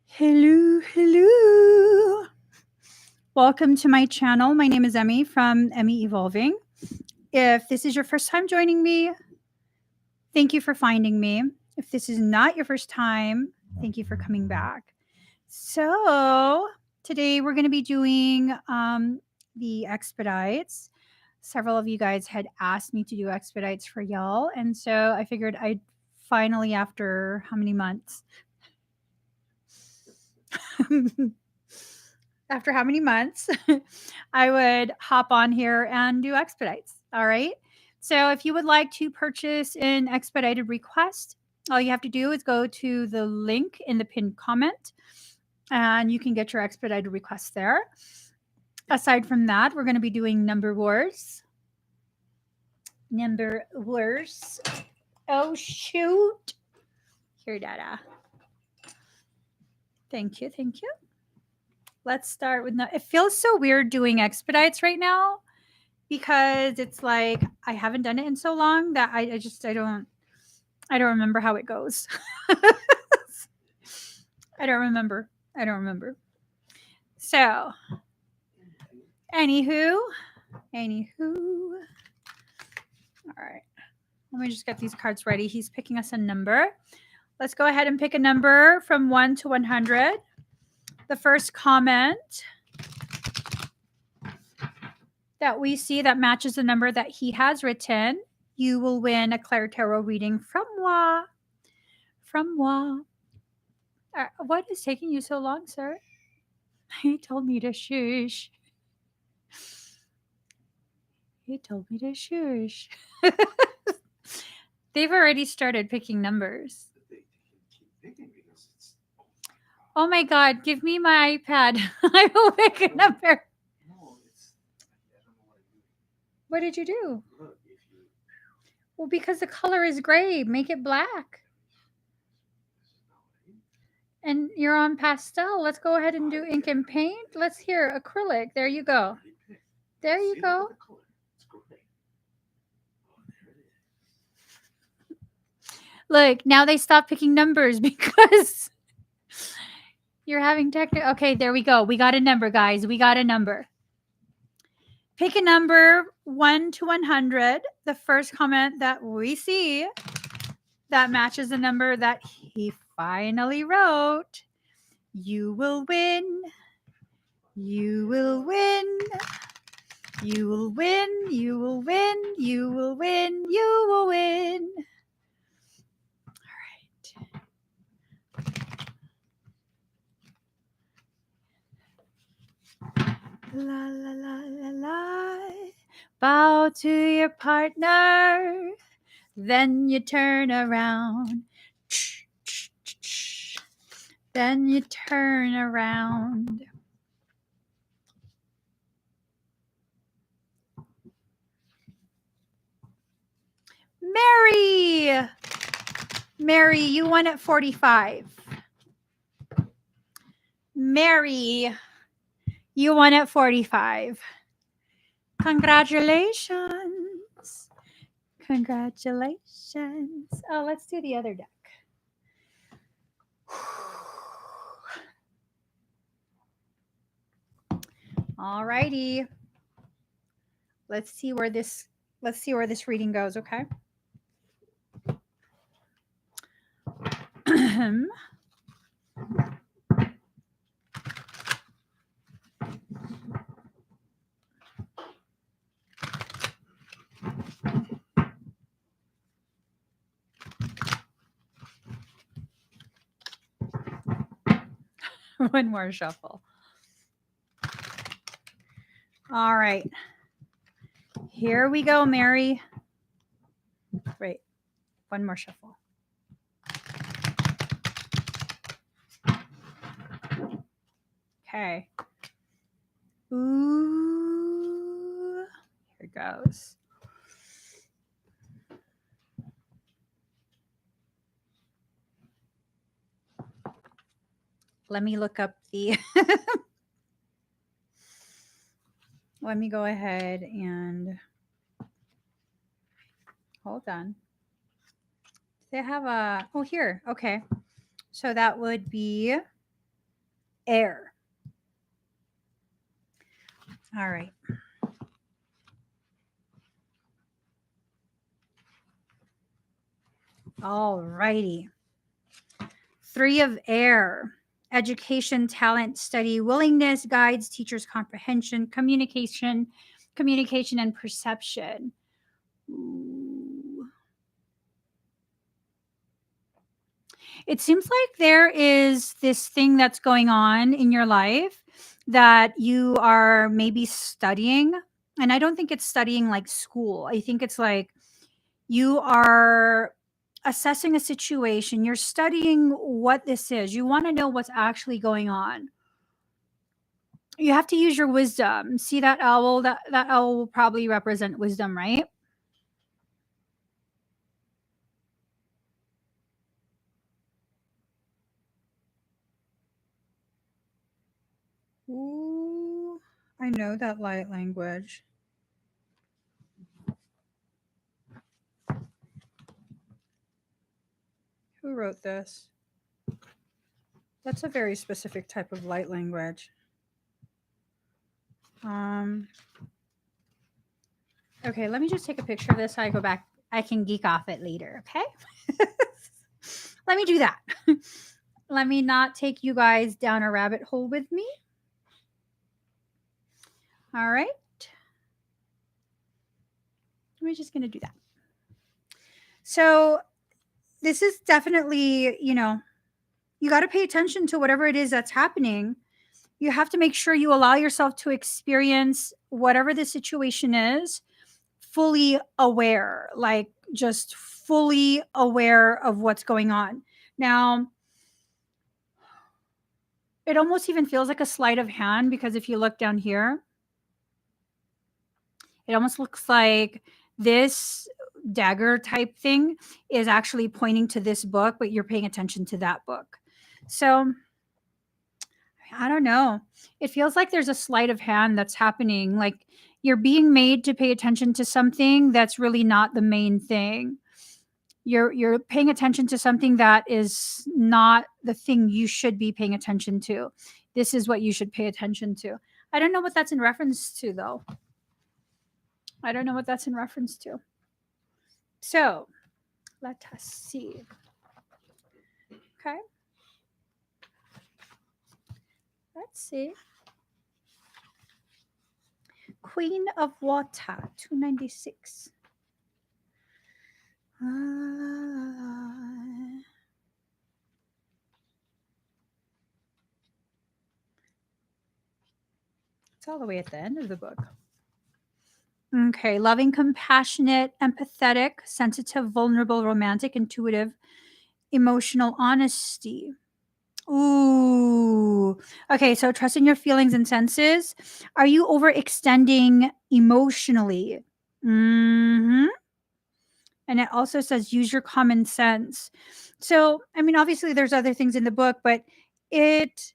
Hello, hello. Welcome to my channel. My name is Emmie from Emmie Evolving. If this is your first time joining me, thank you for finding me. If this is not your first time, thank you for coming back. So today we're going to be doing the expedites. Several of you guys had asked me to do expedites for y'all, and so I figured I'd finally, after how many months? After how many months, I would hop on here and do expedites. All right. So if you would like to purchase an expedited request, all you have to do is go to the link in the pinned comment and you can get your expedited request there. Aside from that, we're going to be doing number wars. Number wars. Oh, shoot. Here, Dada. Thank you. Thank you. Let's start with, it feels so weird doing expedites right now because it's like I haven't done it in so long that I don't remember how it goes. I don't remember. So, anywho. All right. Let me just get these cards ready. He's picking us a number. Let's go ahead and pick a number from 1 to 100. The first comment that we see that matches the number that he has written, you will win a Claire Tarot reading from moi. From moi. What is taking you so long, sir? He told me to shush. He told me to shush. They've already started picking numbers. Oh my God, give me my iPad. I will pick a number. What did you do? Well, because the color is gray, make it black. And you're on pastel. Let's go ahead and do ink and paint. Let's hear acrylic. There you go. There you go. Look, now they stop picking numbers because you're having technical. Okay, there we go. We got a number, guys. We got a number. Pick a number 1 to 100. The first comment that we see that matches the number that he finally wrote. You will win. You will win. You will win. You will win. You will win. You will win. La la la la la. Bow to your partner, then you turn around. Then you turn around. Mary! Mary, you won at 45. Mary, you won at 45. Congratulations. Congratulations. Oh, let's do the other deck. All righty. Let's see where this reading goes, okay? One more shuffle. All right. Here we go, Mary. Wait, one more shuffle. Okay. Ooh. Here it goes. Let me look up the... Let me go ahead and... Hold on. They have a, oh, here. Okay. So that would be air. All right. All righty. 3 of air. Education, talent, study, willingness, guides, teachers, comprehension, communication, and perception. Ooh. It seems like there is this thing that's going on in your life that you are maybe studying. And I don't think it's studying like school. I think it's like you are assessing a situation. You're studying what this is. You want to know what's actually going on. You have to use your wisdom. See that owl? That owl will probably represent wisdom, right? Ooh, I know that light language. Who wrote this? That's a very specific type of light language. Okay, let me just take a picture of this so I go back. I can geek off it later, okay? Let me do that. Let me not take you guys down a rabbit hole with me. All right. We're just going to do that. So this is definitely, you got to pay attention to whatever it is that's happening. You have to make sure you allow yourself to experience whatever the situation is, fully aware, like just fully aware of what's going on. Now, it almost even feels like a sleight of hand, because if you look down here, it almost looks like this dagger type thing is actually pointing to this book, but you're paying attention to that book. So I don't know. It feels like there's a sleight of hand that's happening. Like you're being made to pay attention to something that's really not the main thing. You're paying attention to something that is not the thing you should be paying attention to. This is what you should pay attention to. I don't know what that's in reference to, though. I don't know what that's in reference to. So let us see. Okay. Let's see. Queen of Water, 296. It's all the way at the end of the book. Okay. Loving, compassionate, empathetic, sensitive, vulnerable, romantic, intuitive, emotional honesty. Ooh. Okay, so trusting your feelings and senses. Are you overextending emotionally? Mm-hmm. And it also says use your common sense. So, I mean, obviously there's other things in the book, but it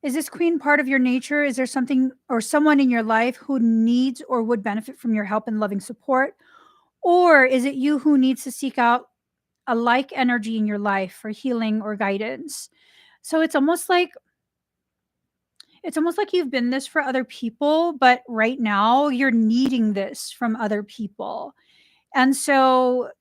is this queen part of your nature? Is there something or someone in your life who needs or would benefit from your help and loving support? Or is it you who needs to seek out a like energy in your life for healing or guidance? So it's almost like you've been this for other people, but right now you're needing this from other people. And so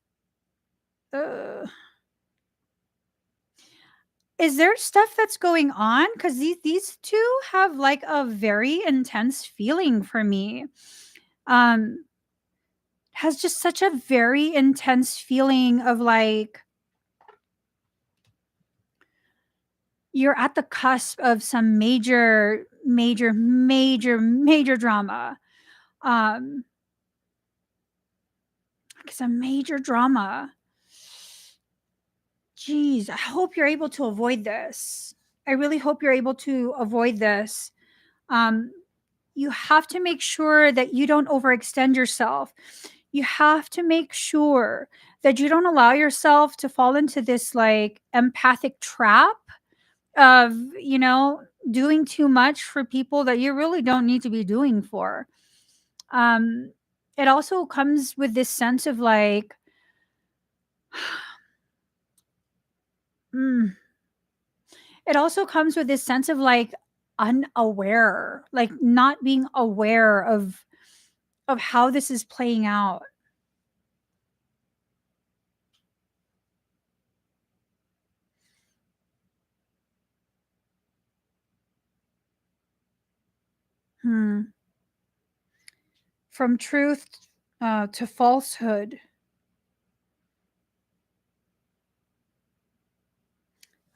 is there stuff that's going on? Because these two have like a very intense feeling for me. Has just such a very intense feeling of like you're at the cusp of some major drama. Some major drama. Geez, I hope you're able to avoid this. I really hope you're able to avoid this. You have to make sure that you don't overextend yourself. You have to make sure that you don't allow yourself to fall into this like empathic trap of, doing too much for people that you really don't need to be doing for. it also comes with this sense of like, it also comes with this sense of like unaware, like not being aware of how this is playing out. From truth to falsehood.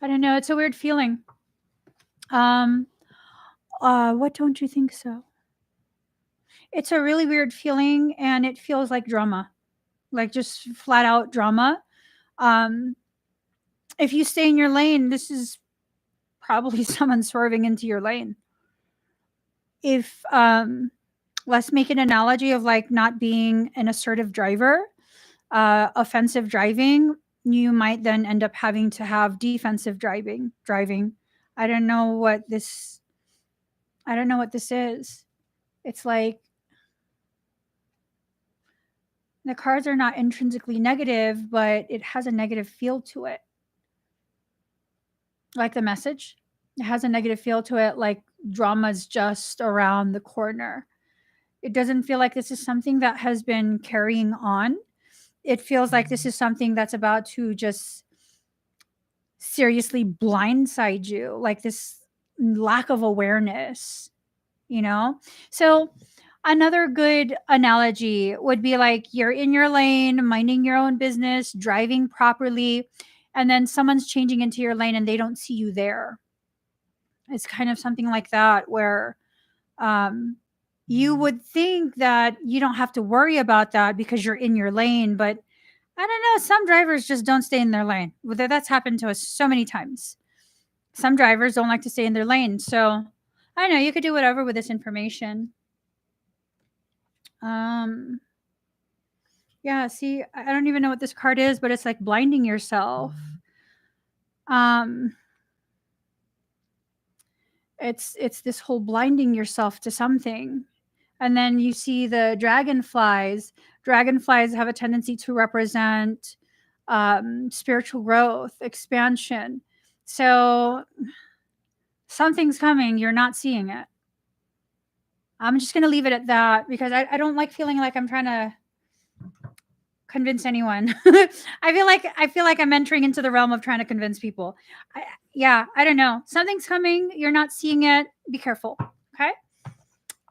I don't know. It's a weird feeling. What don't you think so? It's a really weird feeling, and it feels like drama, like just flat out drama. Um, if you stay in your lane, this is probably someone swerving into your lane. If let's make an analogy of like not being an assertive driver, offensive driving, you might then end up having to have defensive driving. I don't know what this is. It's like the cards are not intrinsically negative, but it has a negative feel to it. Like the message, it has a negative feel to it, like drama's just around the corner. It doesn't feel like this is something that has been carrying on. It feels like this is something that's about to just seriously blindside you, like this lack of awareness, you know? So, another good analogy would be like you're in your lane, minding your own business, driving properly, and then someone's changing into your lane and they don't see you there. It's kind of something like that where you would think that you don't have to worry about that because you're in your lane, but I don't know. Some drivers just don't stay in their lane. That's happened to us so many times. Some drivers don't like to stay in their lane. So I don't know. You could do whatever with this information. Yeah, see, I don't even know what this card is, but it's like blinding yourself. It's this whole blinding yourself to something. And then you see the dragonflies. Dragonflies have a tendency to represent spiritual growth, expansion. So something's coming, you're not seeing it. I'm just going to leave it at that because I don't like feeling like I'm trying to convince anyone. I feel like I'm entering into the realm of trying to convince people. I don't know. Something's coming. You're not seeing it. Be careful. Okay.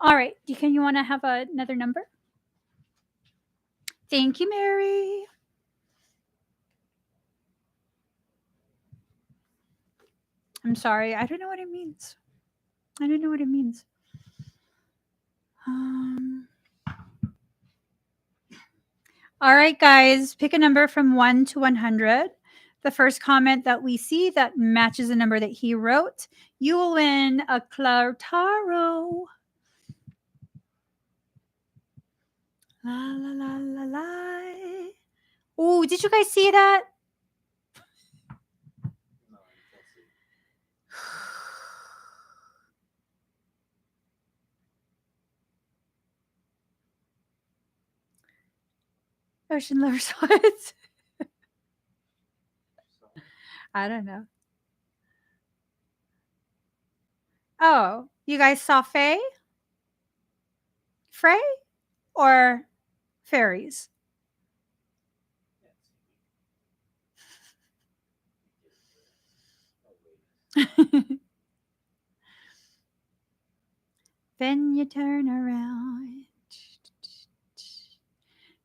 All right. Can you want to have another number? Thank you, Mary. I'm sorry. I don't know what it means. I don't know what it means. All right, guys. Pick a number from 1 to 100. The first comment that we see that matches the number that he wrote, you will win a Clartaro. La la la la la. Oh, did you guys see that? Ocean lovers what? I don't know. Oh, you guys saw Faye? Frey? Or fairies? Then you turn around.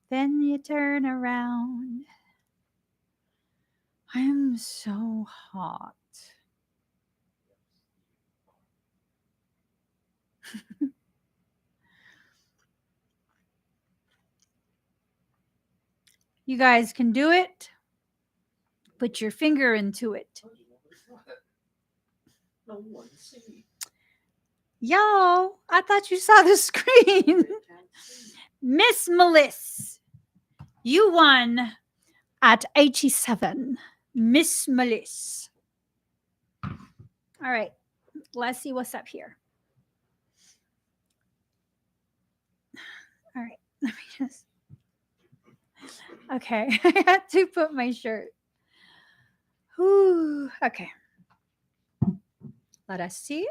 Then you turn around. I'm so hot. You guys can do it. Put your finger into it. Yo, I thought you saw the screen. Miss Meliss, you won at 87. Miss Malice. All right, let's see what's up here. All right, Let me just. Okay, I had to put my shirt. Whew. Okay. Let us see.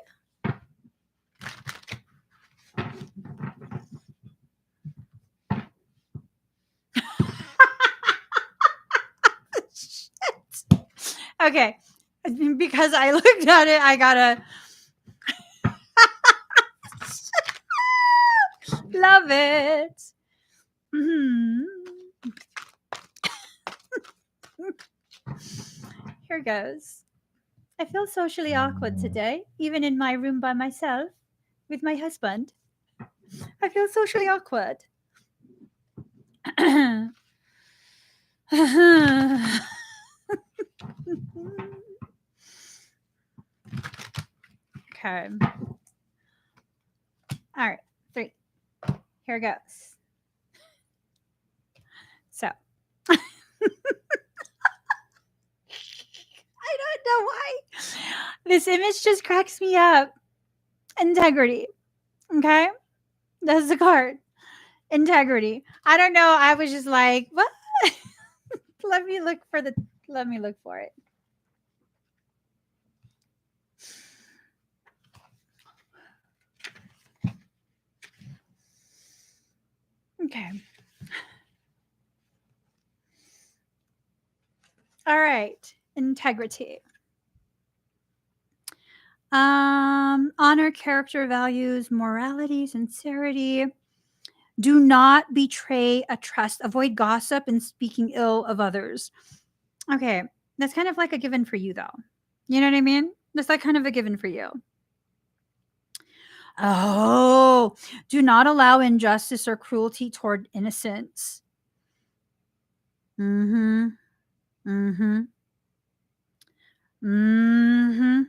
Shit. Okay. Because I looked at it, I gotta love it. Here goes. I feel socially awkward today, even in my room by myself with my husband. I feel socially awkward. Okay. All right. 3. Here goes. So. I don't know why. This image just cracks me up. Integrity. Okay. That's the card. Integrity. I don't know. I was just like, what? Let me look for it. Okay. All right. Integrity. Honor character values, morality, sincerity. Do not betray a trust. Avoid gossip and speaking ill of others. Okay. That's kind of like a given for you, though. You know what I mean? That's like kind of a given for you. Oh, do not allow injustice or cruelty toward innocents. Mm-hmm. Mm-hmm. Mm-hmm.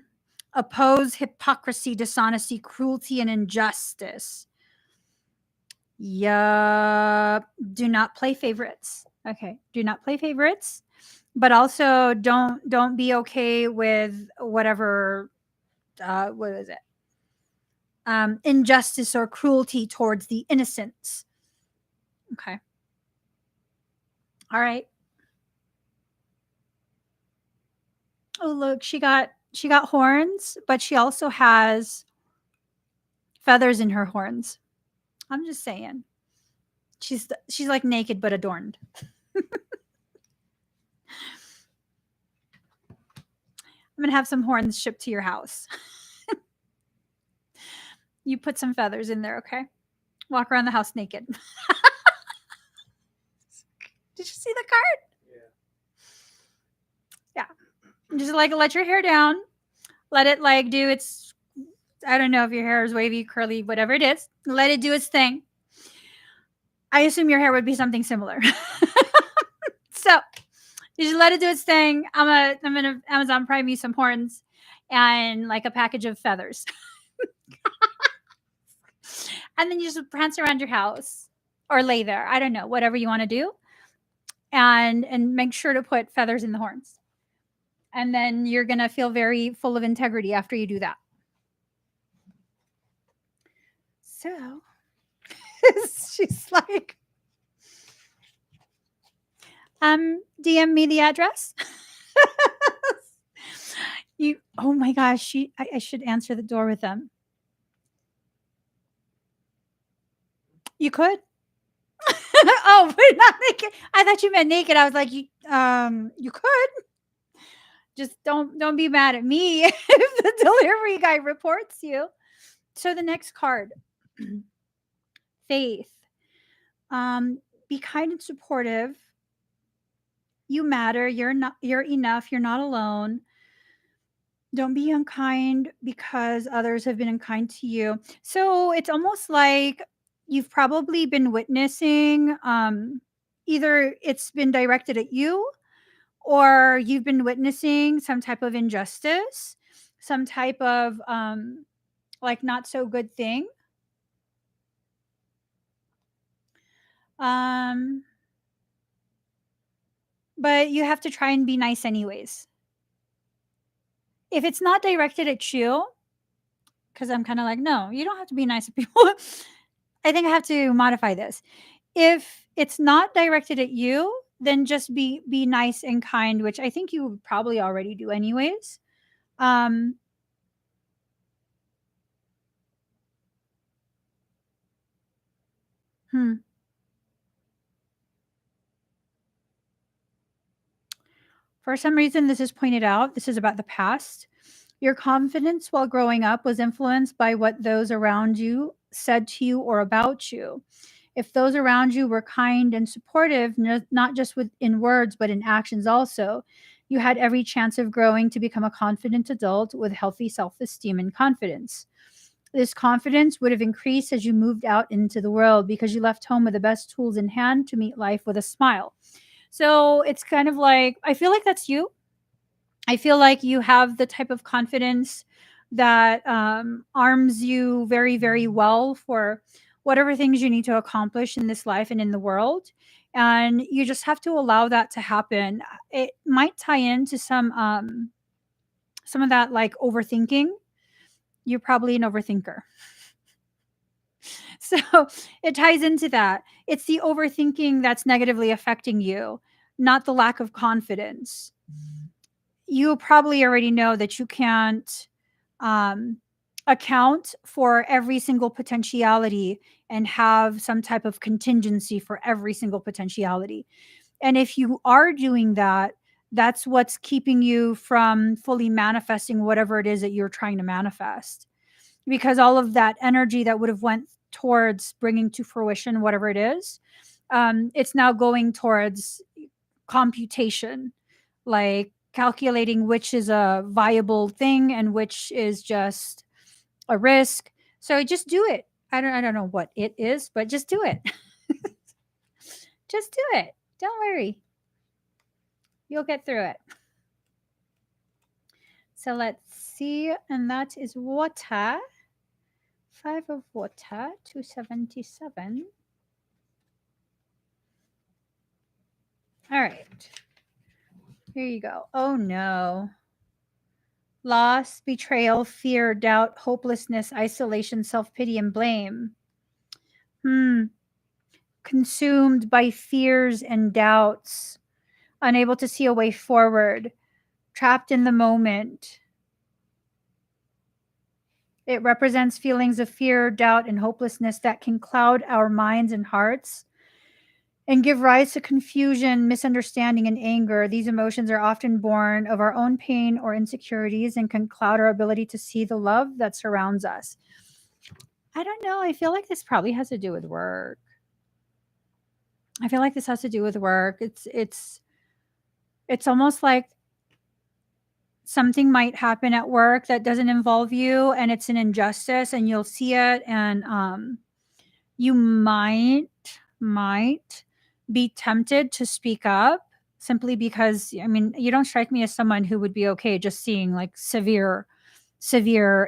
Oppose hypocrisy, dishonesty, cruelty, and injustice. Yup. Do not play favorites. Okay. Do not play favorites. But also don't be okay with whatever what is it? Injustice or cruelty towards the innocents. Okay. All right. Oh, look, she got horns, but she also has feathers in her horns. I'm just saying. She's like naked but adorned. I'm going to have some horns shipped to your house. You put some feathers in there, okay? Walk around the house naked. Did you see the card? Yeah. Just like let your hair down. Let it like do its, I don't know if your hair is wavy, curly, whatever it is. Let it do its thing. I assume your hair would be something similar. So you just let it do its thing. I'm gonna Amazon Prime you some horns and like a package of feathers. And then you just prance around your house or lay there. I don't know, whatever you want to do. And make sure to put feathers in the horns. And then you're gonna feel very full of integrity after you do that. So she's like, DM me the address. Oh my gosh, I should answer the door with them. You could. Oh, but not naked. I thought you meant naked. I was like, you could. Just don't be mad at me if the delivery guy reports you. So the next card, faith. Be kind and supportive. You matter. You're enough. You're not alone. Don't be unkind because others have been unkind to you. So it's almost like you've probably been witnessing either it's been directed at you or you've been witnessing some type of injustice, some type of like not so good thing. But you have to try and be nice anyways. If it's not directed at you, because I'm kind of like, no, you don't have to be nice to people. I think I have to modify this. If it's not directed at you, then just be nice and kind, which I think you would probably already do anyways. Um, hmm. For some reason, this is pointed out. This is about the past. Your confidence while growing up was influenced by what those around you said to you or about you. If those around you were kind and supportive, not just in words, but in actions also, you had every chance of growing to become a confident adult with healthy self esteem and confidence. This confidence would have increased as you moved out into the world because you left home with the best tools in hand to meet life with a smile. So it's kind of like, I feel like that's you. I feel like you have the type of confidence that arms you very, very well for whatever things you need to accomplish in this life and in the world. And you just have to allow that to happen. It might tie into some of that like overthinking. You're probably an overthinker. So it ties into that. It's the overthinking that's negatively affecting you, not the lack of confidence. You probably already know that you can't um, account for every single potentiality and have some type of contingency for every single potentiality. And if you are doing that, that's what's keeping you from fully manifesting whatever it is that you're trying to manifest, because all of that energy that would have went towards bringing to fruition whatever it is, it's now going towards computation, like calculating which is a viable thing and which is just a risk. So just do it. I don't know what it is, but just do it. Just do it. Don't worry. You'll get through it. So let's see. And that is water. 5 of water, 277. All right. Here you go. Oh no. Loss, betrayal, fear, doubt, hopelessness, isolation, self pity, and blame. Consumed by fears and doubts, unable to see a way forward, trapped in the moment. It represents feelings of fear, doubt, and hopelessness that can cloud our minds and hearts and give rise to confusion, misunderstanding, and anger. These emotions are often born of our own pain or insecurities and can cloud our ability to see the love that surrounds us. I don't know. I feel like this probably has to do with work. I feel like this has to do with work. It's almost like something might happen at work that doesn't involve you and it's an injustice and you'll see it, and you might be tempted to speak up simply because, I mean, you don't strike me as someone who would be okay just seeing like severe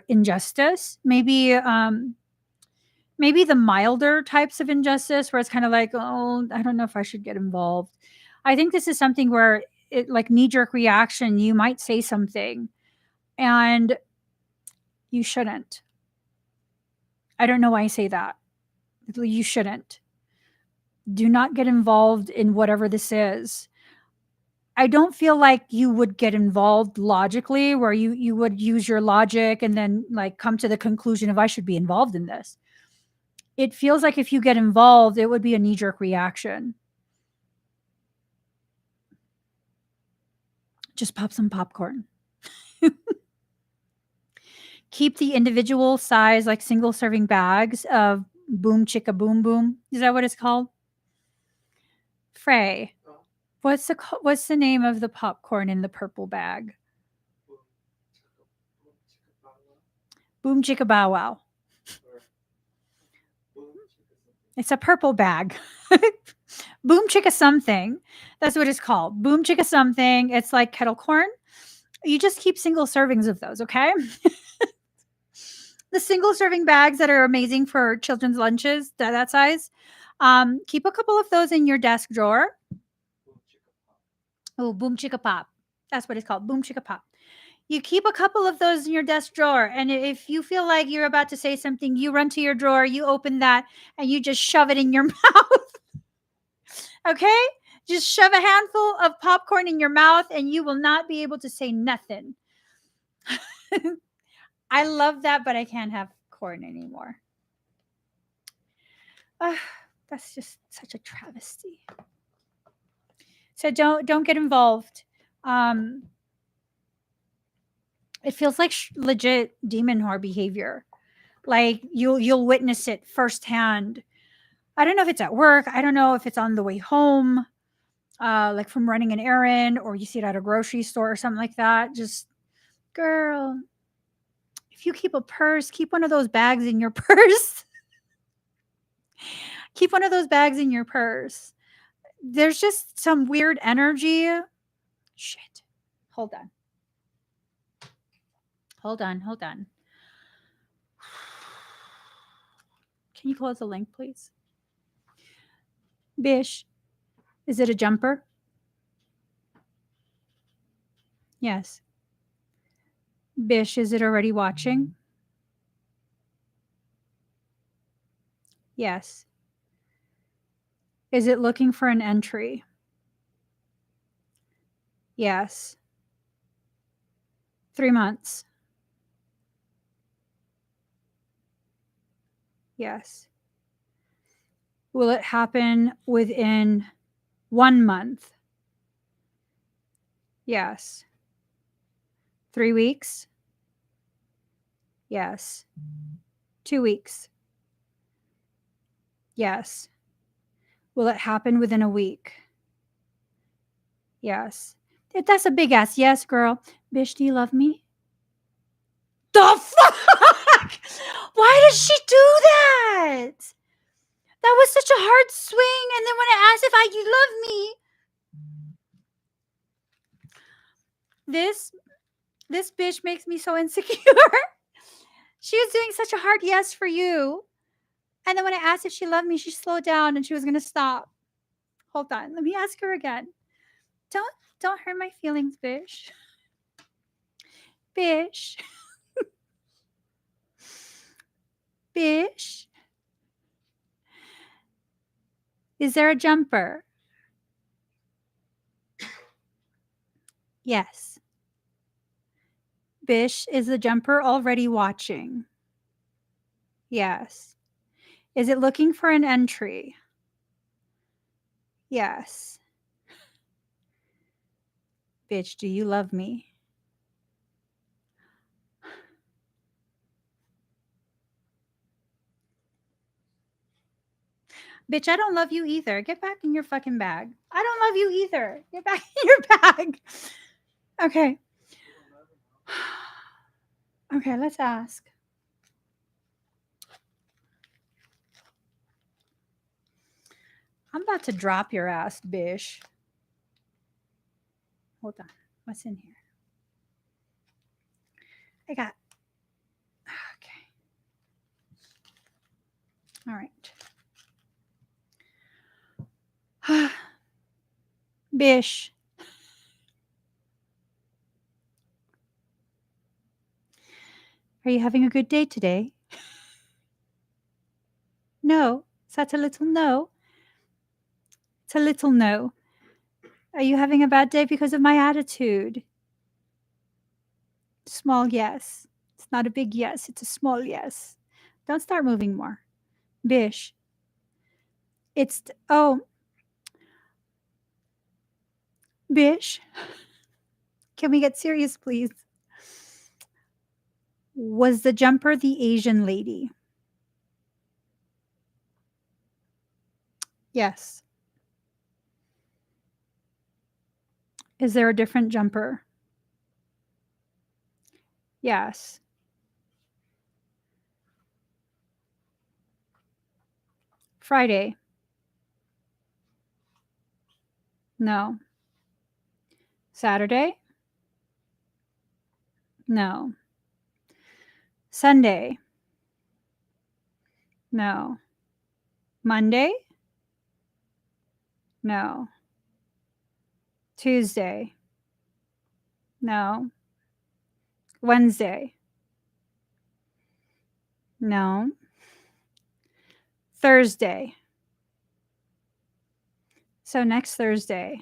injustice. Maybe the milder types of injustice where it's kind of like, oh, I don't know if I should get involved. I think this is something where it, like, knee jerk reaction, you might say something and you shouldn't. I don't know why I say that. You shouldn't. Do not get involved in whatever this is. I don't feel like you would get involved logically, where you would use your logic and then like come to the conclusion of I should be involved in this. It feels like if you get involved, it would be a knee jerk reaction. Just pop some popcorn. Keep the individual size, like single serving bags of Boom Chicka Boom Boom. Is that what it's called? Frey. What's the name of the popcorn in the purple bag? Boom Chicka Bow Wow. It's a purple bag. Boom Chicka something. That's what it's called. Boom Chicka something. It's like kettle corn. You just keep single servings of those, okay? The single serving bags that are amazing for children's lunches, that size. Keep a couple of those in your desk drawer. Oh, Boom Chicka Pop. That's what it's called. Boom Chicka Pop. You keep a couple of those in your desk drawer. And if you feel like you're about to say something, you run to your drawer, you open that, and you just shove it in your mouth. Okay? Just shove a handful of popcorn in your mouth and you will not be able to say nothing. I love that, but I can't have corn anymore. That's just such a travesty. So don't get involved. It feels like legit demon whore behavior. Like you'll witness it firsthand. I don't know if it's at work. I don't know if it's on the way home, like from running an errand, or you see it at a grocery store or something like that. Just, girl, if you keep a purse, keep one of those bags in your purse. Keep one of those bags in your purse. There's just some weird energy. Shit. Hold on. Hold on. Hold on. Can you close the link, please? Bish, is it a jumper? Yes. Bish, is it already watching? Yes. Is it looking for an entry? Yes. 3 months. Yes. Will it happen within 1 month? Yes. 3 weeks? Yes. 2 weeks? Yes. Will it happen within a week? Yes. That's a big ass yes, girl. Bish, do you love me? The fuck? Why did she do that? That was such a hard swing. And then when I asked if you love me, this bitch makes me so insecure. She was doing such a hard yes for you. And then when I asked if she loved me, she slowed down and she was gonna stop. Hold on. Let me ask her again. Don't hurt my feelings, Bish. Bish. Bish. Is there a jumper? Yes. Bish, is the jumper already watching? Yes. Is it looking for an entry? Yes. Bitch, do you love me? Bitch, I don't love you either. Get back in your fucking bag. I don't love you either. Get back in your bag. Okay. Okay, let's ask. I'm about to drop your ass, Bish. Hold on. What's in here? I got. Okay. All right. Bish. Are you having a good day today? No. Is that a little no? It's a little no. Are you having a bad day because of my attitude? Small yes. It's not a big yes. It's a small yes. Don't start moving more. Bish. Oh. Bish. Can we get serious, please? Was the jumper the Asian lady? Yes. Is there a different jumper? Yes. Friday? No. Saturday? No. Sunday? No. Monday? No. Tuesday? No. Wednesday? No. Thursday? So next Thursday.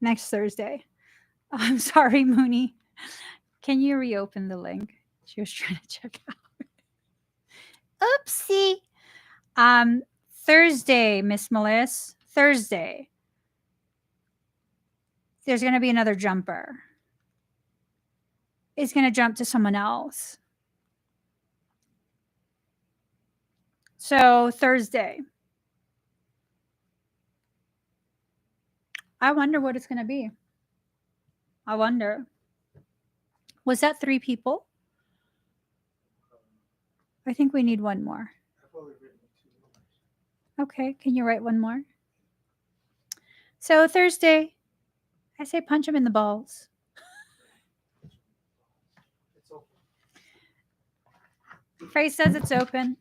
Next Thursday. Oh, I'm sorry, Mooney. Can you reopen the link? She was trying to check out. Oopsie. Thursday, Miss Meliss. Thursday. There's going to be another jumper. It's going to jump to someone else. So Thursday. I wonder what it's going to be. I wonder. Was that 3 people? I think we need one more. Okay, can you write one more? So Thursday, I say punch him in the balls. Phrase says it's open.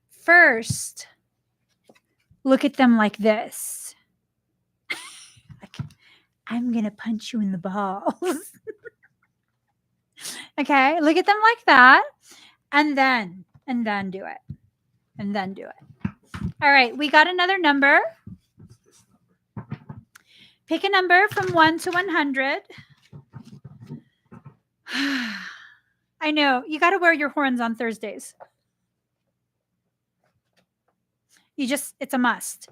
First, look at them like this. Like, I'm going to punch you in the balls. Okay, look at them like that. And then do it. And then do it. All right, we got another number. Pick a number from 1 to 100. I know, you got to wear your horns on Thursdays. It's a must.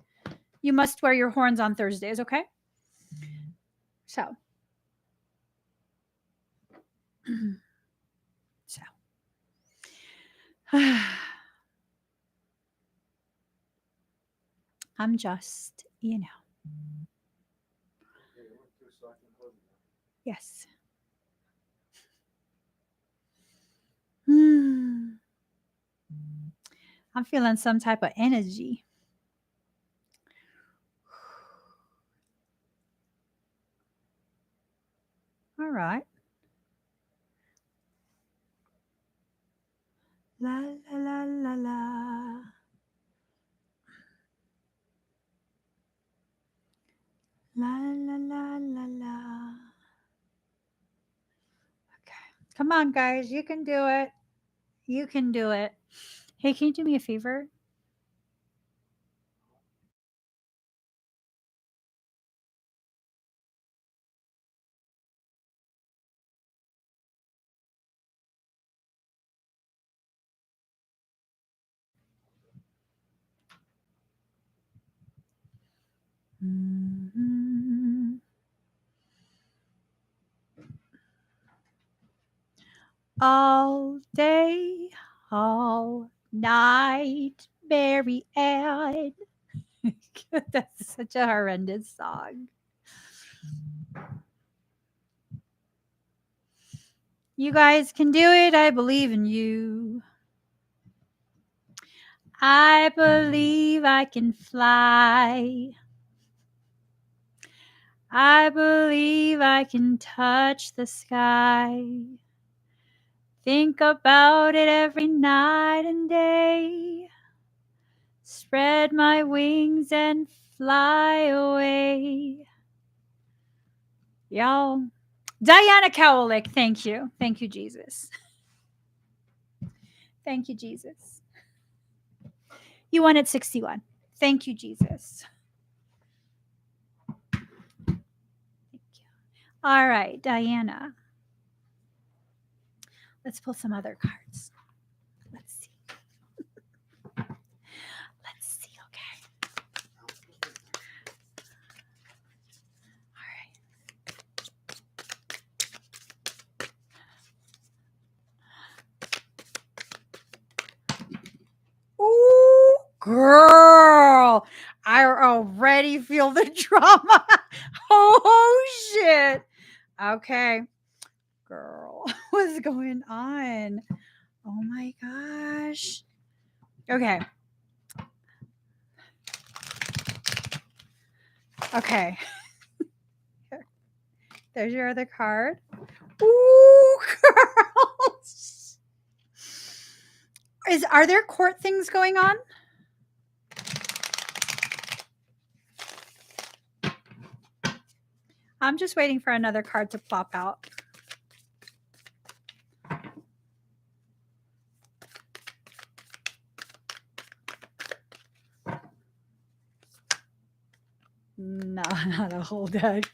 You must wear your horns on Thursdays, okay? So. I'm just, Yes. I'm feeling some type of energy. All right. La, la, la, la, la. La, la, la, la, la. Okay. Come on, guys. You can do it. You can do it. Hey, can you do me a favor? Mm-hmm. All day, all night, Mary Ann. That's such a horrendous song. You guys can do it. I believe in you. I believe I can fly. I believe I can touch the sky. Think about it every night and day. Spread my wings and fly away. Y'all. Diana Cowlick, thank you. Thank you, Jesus. Thank you, Jesus. You won at 61. Thank you, Jesus. Thank you. All right, Diana. Let's pull some other cards. Let's see. Let's see, okay. All right. Ooh, girl. I already feel the drama. Oh, shit. Okay. Girl, what's going on? Oh, my gosh. Okay. Okay. There's your other card. Ooh, girls. Are there court things going on? I'm just waiting for another card to pop out. No, not a whole deck.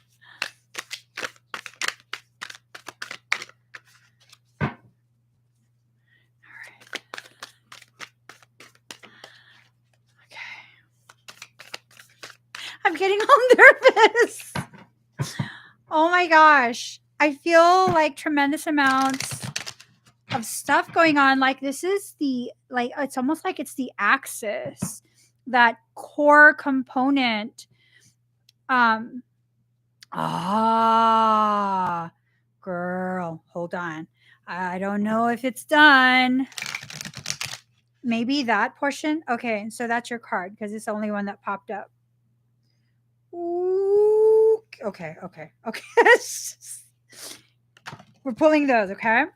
I'm getting all nervous. Oh my gosh. I feel like tremendous amounts of stuff going on. Like this is it's almost like it's the axis, that core component. Girl, hold on. I don't know if it's done. Maybe that portion. Okay, so that's your card because it's the only one that popped up. Ooh, okay. We're pulling those, okay?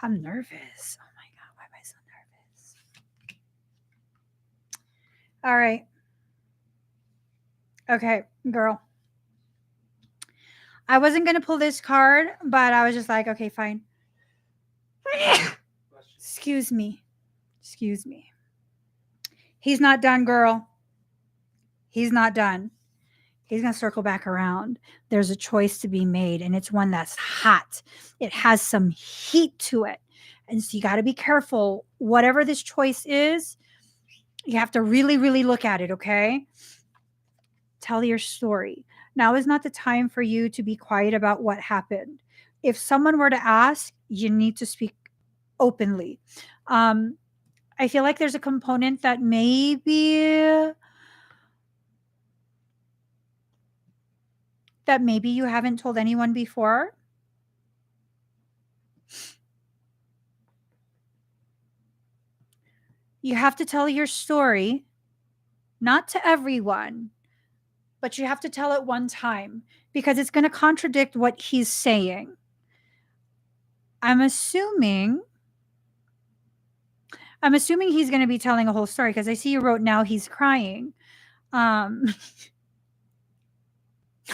I'm nervous. Oh my God, why am I so nervous? All right. Okay, girl. I wasn't going to pull this card, but I was just like, okay, fine. Excuse me. He's not done, girl. He's not done. He's going to circle back around. There's a choice to be made, and it's one that's hot. It has some heat to it. And so you got to be careful. Whatever this choice is, you have to really, really look at it, okay? Tell your story. Now is not the time for you to be quiet about what happened. If someone were to ask, you need to speak openly. I feel like there's a component that maybe you haven't told anyone before. You have to tell your story, not to everyone, but you have to tell it one time because it's going to contradict what he's saying. I'm assuming he's going to be telling a whole story because I see you wrote now he's crying. I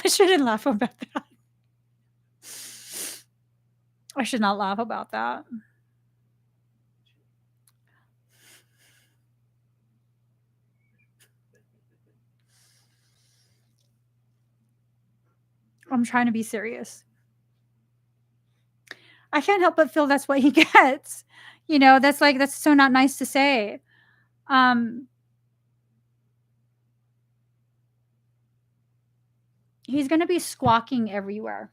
shouldn't laugh about that. I should not laugh about that. I'm trying to be serious. I can't help but feel that's what he gets. You know, that's so not nice to say. He's going to be squawking everywhere.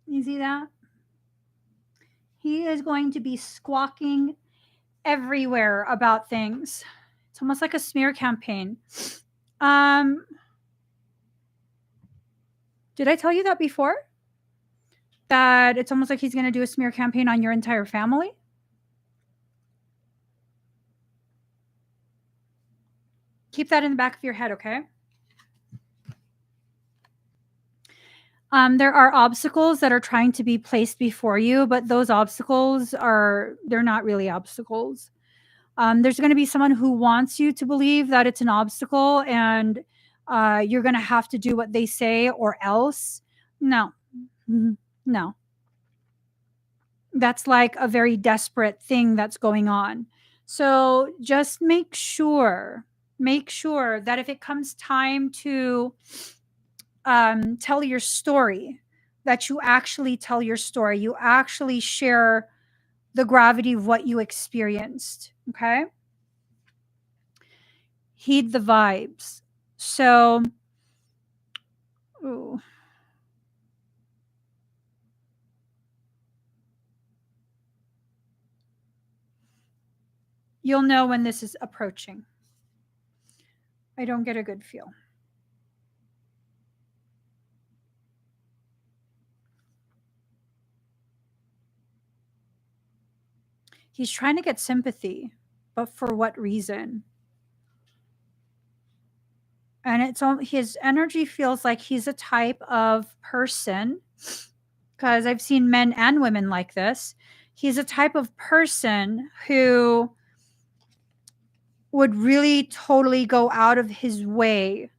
You see that? He is going to be squawking everywhere about things. It's almost like a smear campaign. Did I tell you that before? That it's almost like he's going to do a smear campaign on your entire family? Keep that in the back of your head, okay? There are obstacles that are trying to be placed before you, but those obstacles they're not really obstacles. There's going to be someone who wants you to believe that it's an obstacle and you're going to have to do what they say or else. No. That's like a very desperate thing that's going on. So just make sure that if it comes time to tell your story, that you actually tell your story. You actually share the gravity of what you experienced. Okay. Heed the vibes. So, ooh. You'll know when this is approaching. I don't get a good feel. He's trying to get sympathy, but for what reason? And it's all his energy feels like he's a type of person, because I've seen men and women like this. He's a type of person who would really totally go out of his way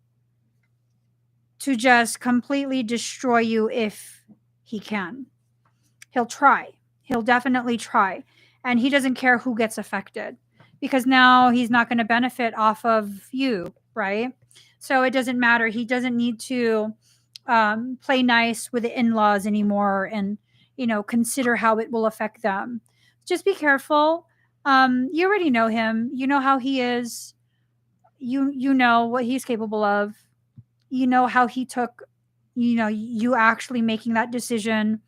to just completely destroy you if he can. He'll try. He'll definitely try. And he doesn't care who gets affected. because now he's not going to benefit off of you, right? So it doesn't matter. He doesn't need to play nice with the in-laws anymore, and consider how it will affect them. Just be careful. You already know him. You know how he is. You know what he's capable of. You know how he took, you actually making that decision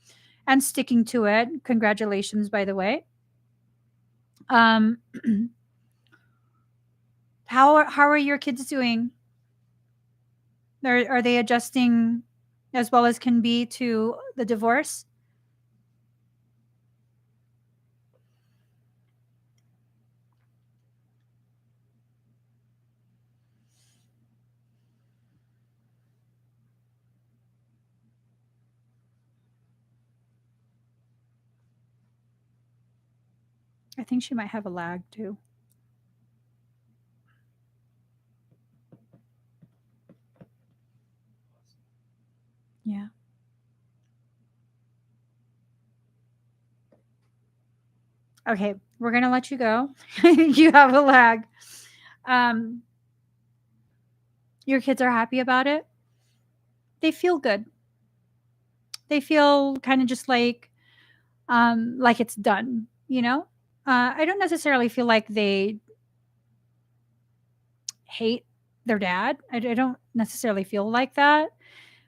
and sticking to it. Congratulations, by the way. um how are your kids doing? Are they adjusting as well as can be to the divorce? I think she might have a lag too. Yeah. Okay, we're gonna let you go. You have a lag. um your kids are happy about it. They feel good. They feel kind of just like it's done, I don't necessarily feel like they hate their dad. I don't necessarily feel like that.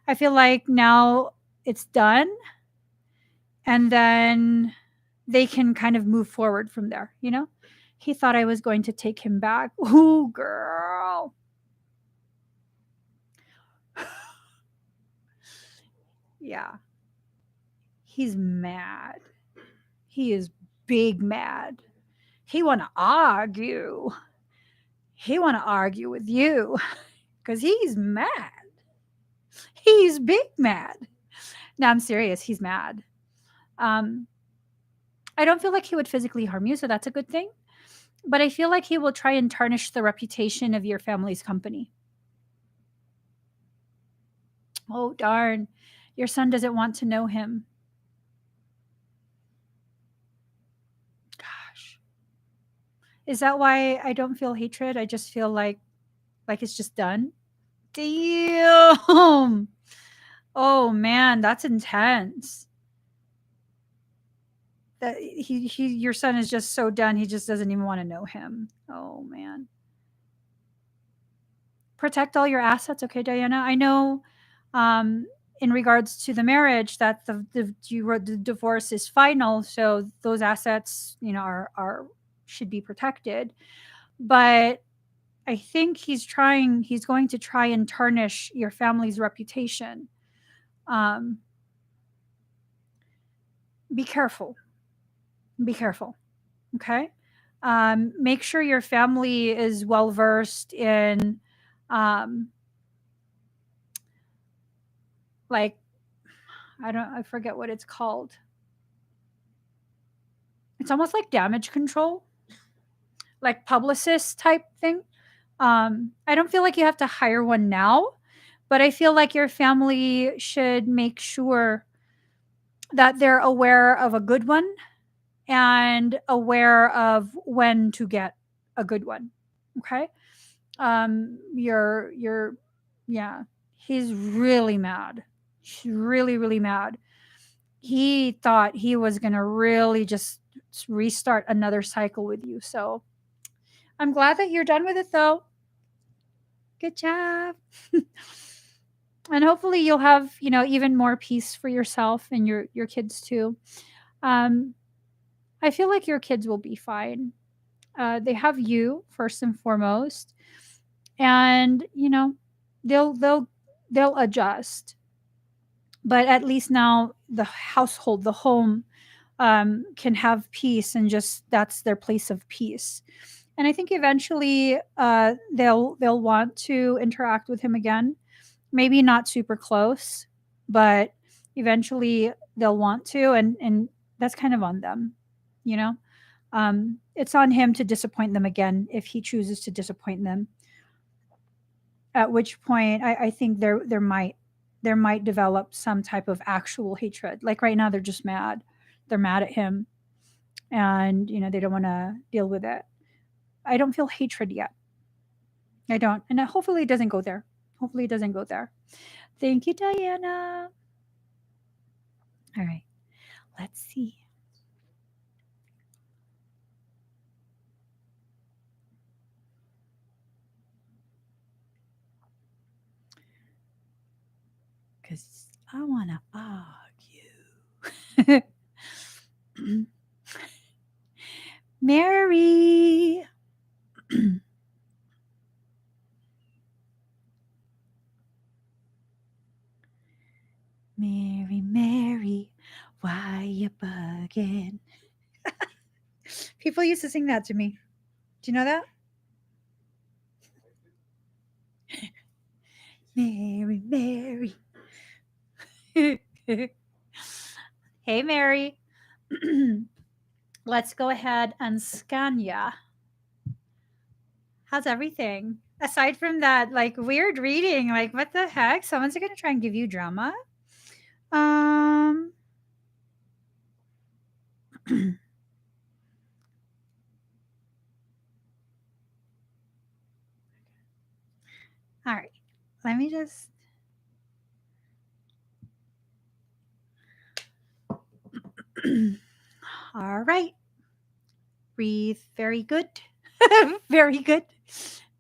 I feel like now it's done, and then they can kind of move forward from there. He thought I was going to take him back. Ooh, girl. Yeah. He's mad. He is big mad. He want to argue. He want to argue with you because he's mad. He's big mad. No, I'm serious. He's mad. Um, I don't feel like he would physically harm you, so that's a good thing. But I feel like he will try and tarnish the reputation of your family's company. Oh, darn. Your son doesn't want to know him. Gosh. Is that why I don't feel hatred? I just feel like it's just done. Damn. Oh man, that's intense. That he your son is just so done. He just doesn't even want to know him. Oh man. Protect all your assets, okay, Diana? I know, in regards to the marriage, that the divorce is final, so those assets, are should be protected. But I think he's going to try and tarnish your family's reputation. Um, be careful. Be careful. Okay. Make sure your family is well versed in, um, like, I forget what it's called. It's almost like damage control, like publicist type thing. I don't feel like you have to hire one now, but I feel like your family should make sure that they're aware of a good one and aware of when to get a good one. Okay. You're yeah, he's really mad. He's really, really mad. He thought he was gonna really just restart another cycle with you. So I'm glad that you're done with it though. Good job. And hopefully you'll have, even more peace for yourself and your kids too. Um, I feel like your kids will be fine. They have you first and foremost, and they'll they'll adjust. But at least now the household, the home, can have peace, and just that's their place of peace. And I think eventually they'll want to interact with him again. Maybe not super close, but eventually they'll want to, and that's kind of on them, you know. It's on him to disappoint them again if he chooses to disappoint them. At which point, I think there might develop some type of actual hatred. Like right now, they're just mad. They're mad at him, and they don't want to deal with it. I don't feel hatred yet. I don't. And hopefully it doesn't go there. Hopefully it doesn't go there. Thank you, Diana. All right. Let's see. Because I want to argue. Mary. Mary, Mary, why you bugging? People used to sing that to me. Do you know that? Mary, Mary. Hey, Mary. Let's go ahead and scan ya. How's everything? Aside from that, like weird reading, like what the heck? Someone's gonna try and give you drama. All right. Let me just. All right. Breathe very good. Very good.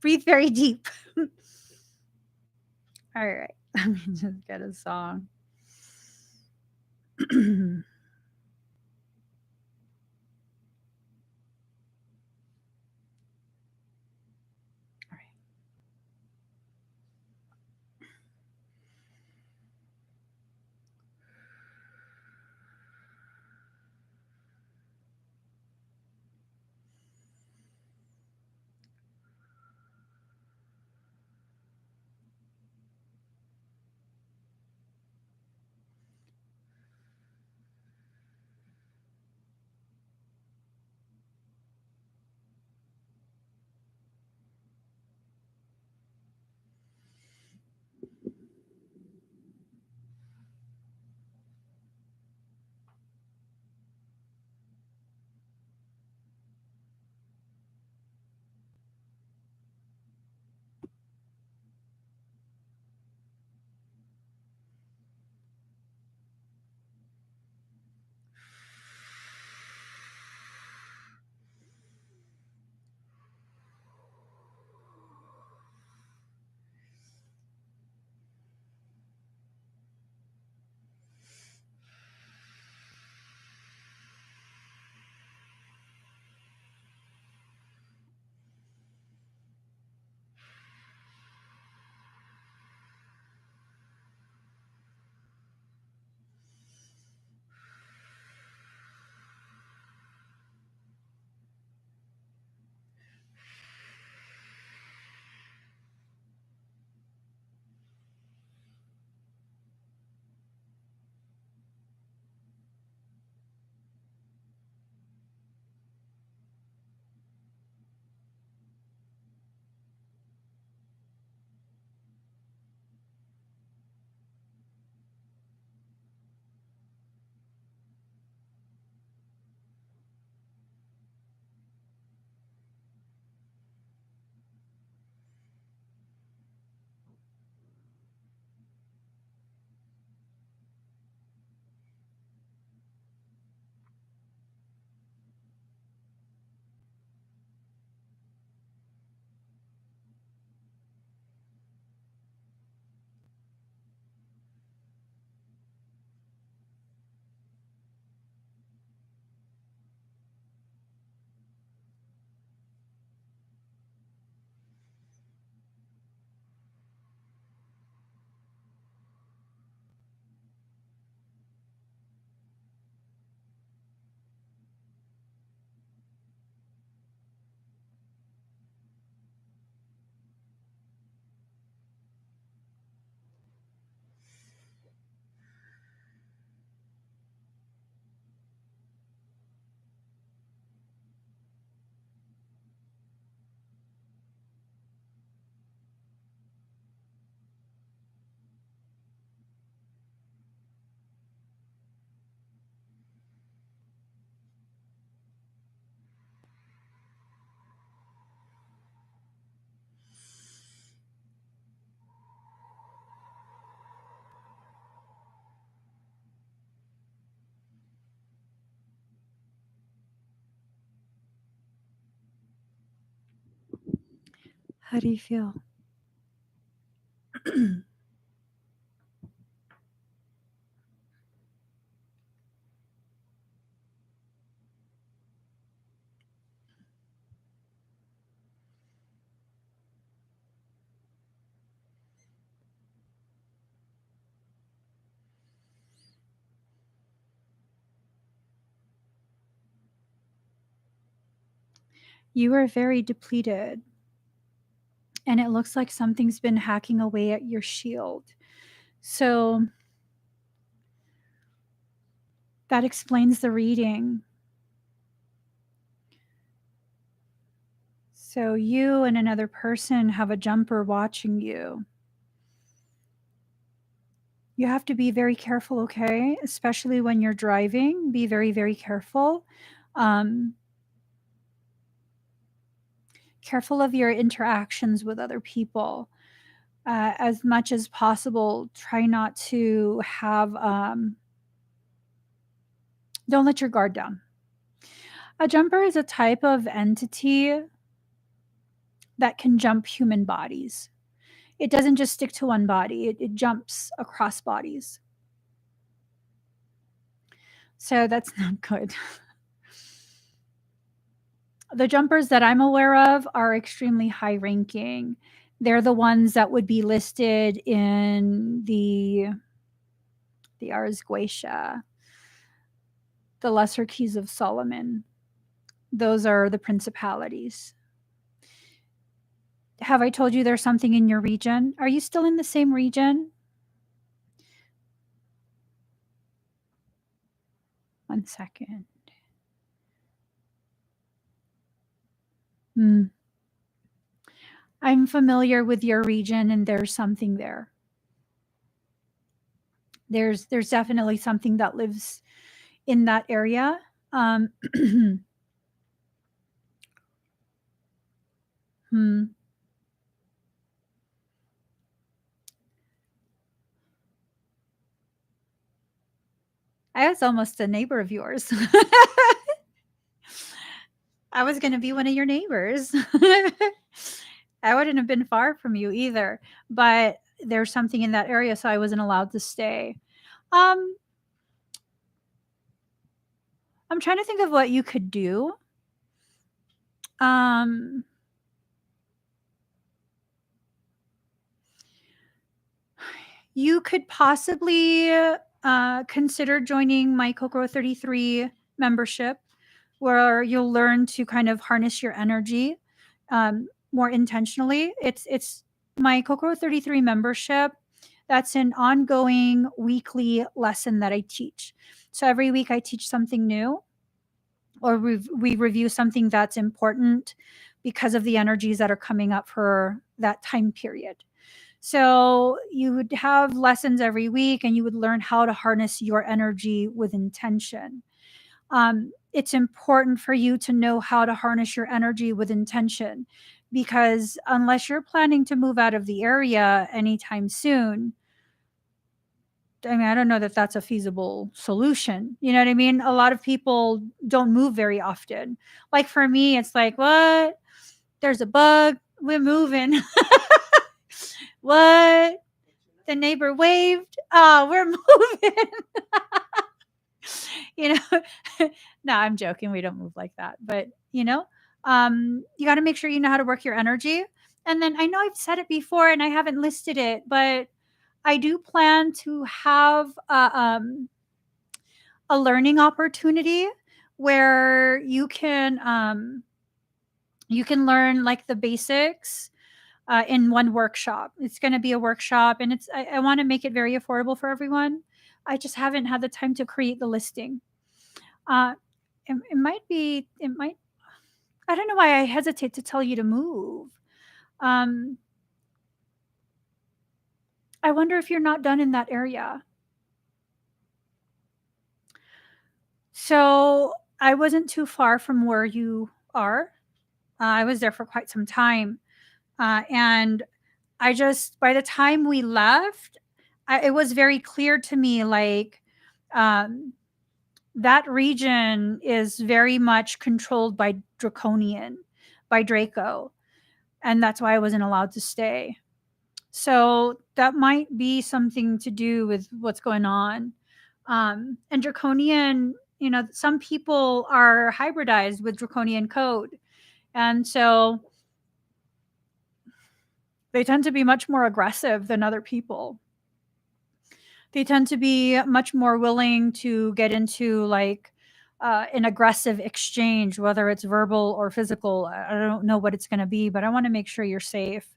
Breathe very deep. All right. Let me just get a song. How do you feel? You are very depleted, and it looks like something's been hacking away at your shield. So that explains the reading. So you and another person have a jumper watching you. You have to be very careful, okay? Especially when you're driving, be very, very careful. Careful of your interactions with other people. As much as possible, try not to have, don't let your guard down. A jumper is a type of entity that can jump human bodies. It doesn't just stick to one body, it jumps across bodies. So that's not good. The jumpers that I'm aware of are extremely high ranking. They're the ones that would be listed in the Ars Goetia, the Lesser Keys of Solomon. Those are the principalities. Have I told you there's something in your region? Are you still in the same region? One second. I'm familiar with your region, and there's something there. There's definitely something that lives in that area. I was almost a neighbor of yours. I was going to be one of your neighbors. I wouldn't have been far from you either, but there's something in that area, so I wasn't allowed to stay. I'm trying to think of what you could do. You could possibly consider joining my Kokoro 33 membership, where you'll learn to kind of harness your energy more intentionally. It's my Kokoro 33 membership. That's an ongoing weekly lesson that I teach. So every week I teach something new, or we review something that's important because of the energies that are coming up for that time period. So you would have lessons every week, and you would learn how to harness your energy with intention. It's important for you to know how to harness your energy with intention, because unless you're planning to move out of the area anytime soon, I mean, I don't know that that's a feasible solution. You know what I mean? A lot of people don't move very often. Like for me, it's like, what? There's a bug. We're moving. What? The neighbor waved. Oh, we're moving. You know, no, I'm joking. We don't move like that. But, you got to make sure you know how to work your energy. And then I know I've said it before and I haven't listed it, but I do plan to have a learning opportunity where you can learn like the basics in one workshop. It's going to be a workshop, and I want to make it very affordable for everyone. I just haven't had the time to create the listing. It might be, it might, I don't know why I hesitate to tell you to move. I wonder if you're not done in that area. So I wasn't too far from where you are. I was there for quite some time. And I just, by the time we left, it was very clear to me, like, that region is very much controlled by Draconian, by Draco. and that's why I wasn't allowed to stay. So that might be something to do with what's going on. And draconian, some people are hybridized with draconian code, and so they tend to be much more aggressive than other people. They tend to be much more willing to get into like an aggressive exchange, whether it's verbal or physical. I don't know what it's going to be, but I want to make sure you're safe.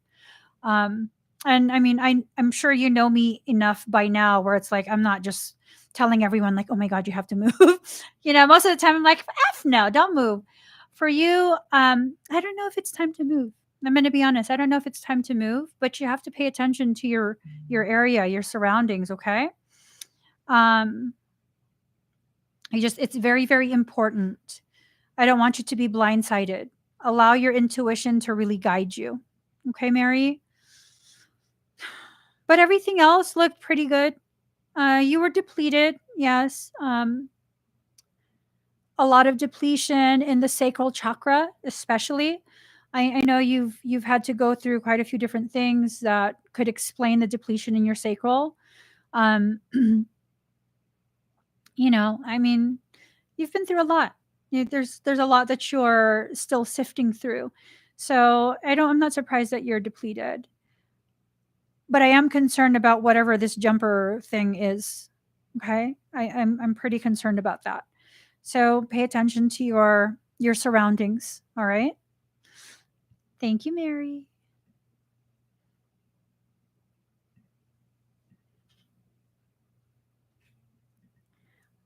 Um, and I mean, I'm sure you know me enough by now where it's like I'm not just telling everyone like, oh my god, you have to move. Most of the time I'm like, f no, don't move. For you, I don't know if it's time to move. I'm going to be honest. I don't know if it's time to move, but you have to pay attention to your area, your surroundings. Okay. Um, it's very, very important. I don't want you to be blindsided. Allow your intuition to really guide you. Okay, Mary? But everything else looked pretty good. You were depleted, yes. A lot of depletion in the sacral chakra, especially. I know you've had to go through quite a few different things that could explain the depletion in your sacral. Um, I mean, you've been through a lot. There's a lot that you're still sifting through. So I'm not surprised that you're depleted. But I am concerned about whatever this jumper thing is. Okay? I'm pretty concerned about that. So pay attention to your surroundings, all right? Thank you, Mary.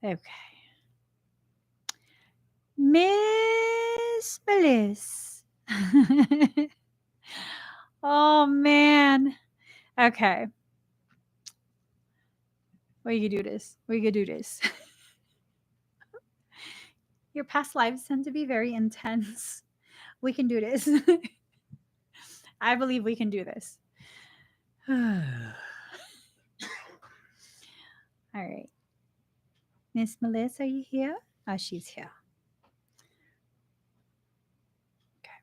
Okay. Miss Meliss. Oh man. Okay. We could do this. We could do this. Your past lives tend to be very intense. We can do this. I believe we can do this. All right. Miss Meliss, are you here? Oh, she's here. Okay.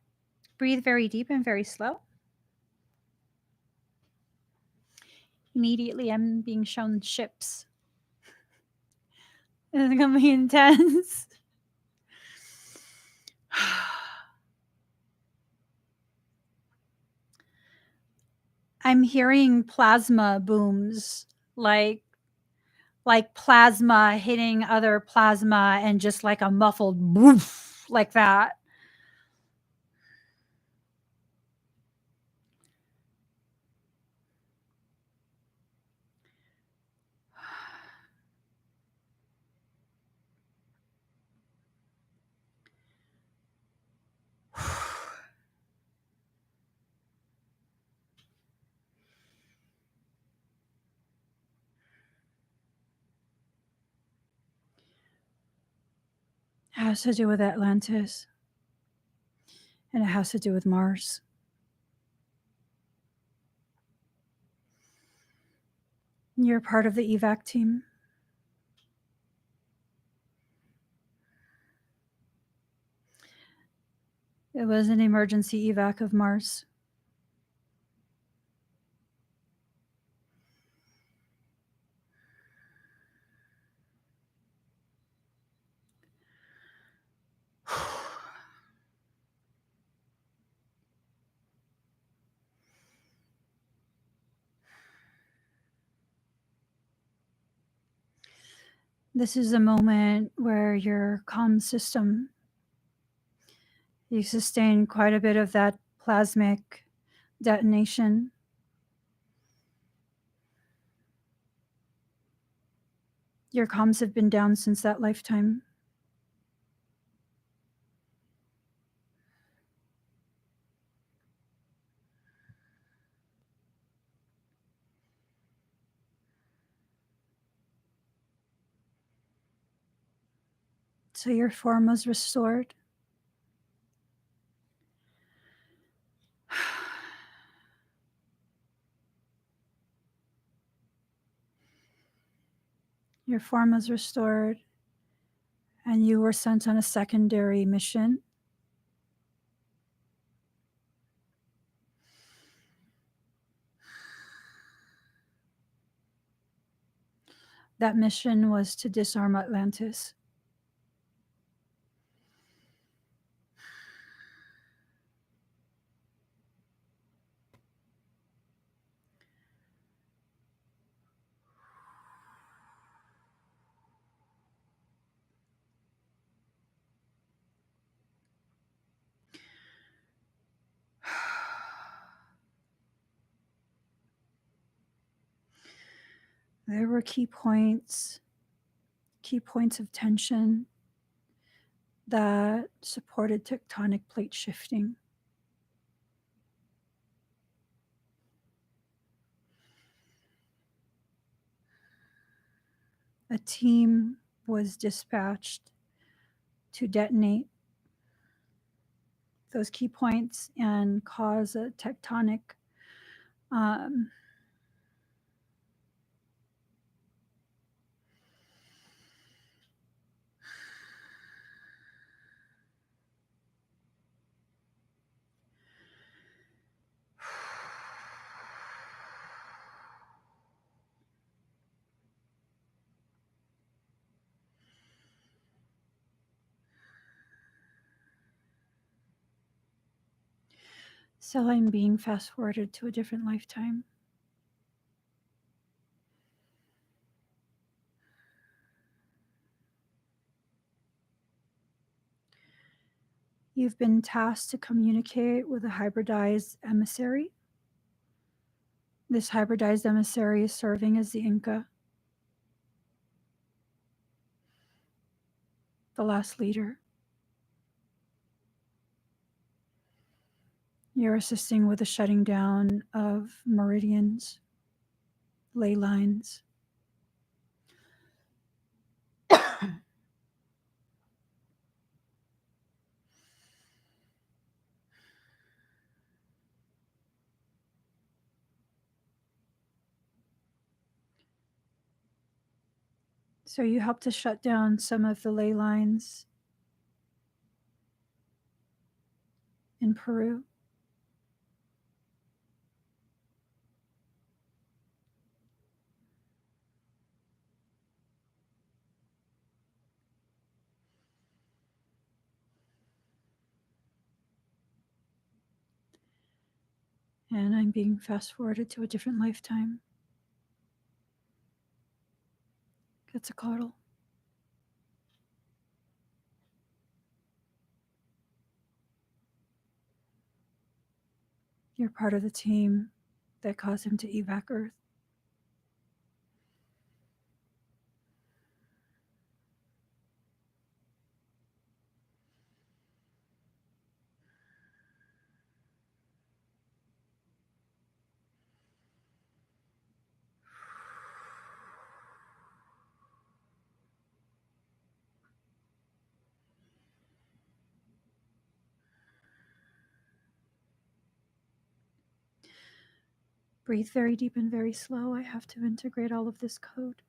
Breathe very deep and very slow. Immediately, I'm being shown ships. It's going to be intense. I'm hearing plasma booms, like plasma hitting other plasma and just like a muffled woof like that. It has to do with Atlantis. And it has to do with Mars. You're part of the evac team. It was an emergency evac of Mars. This is a moment where your comm system, you sustain quite a bit of that plasmic detonation. Your comms have been down since that lifetime. So your form was restored. Your form was restored, and you were sent on a secondary mission. That mission was to disarm Atlantis. There were key points of tension that supported tectonic plate shifting. A team was dispatched to detonate those key points and cause a tectonic so I'm being fast forwarded to a different lifetime. You've been tasked to communicate with a hybridized emissary. This hybridized emissary is serving as the Inca, the last leader. You're assisting with the shutting down of meridians, ley lines. So you help to shut down some of the ley lines in Peru. And I'm being fast forwarded to a different lifetime. Quetzalcoatl. You're part of the team that caused him to evac Earth. Breathe very deep and very slow. I have to integrate all of this code.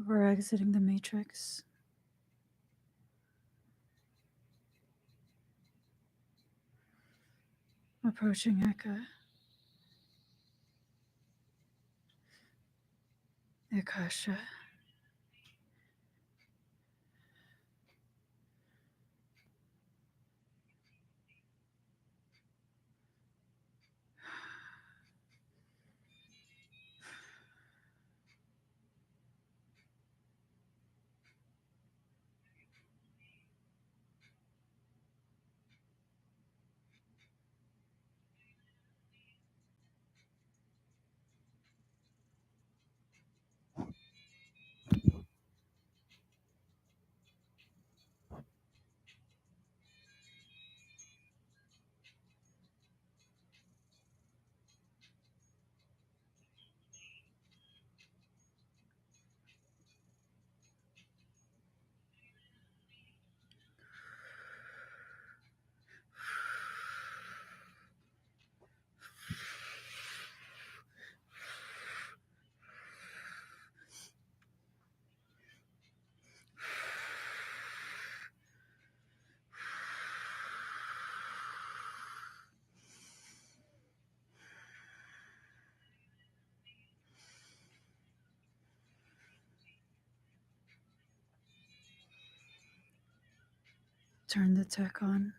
We're exiting the matrix. Approaching Eka. Akasha. turn the tech on.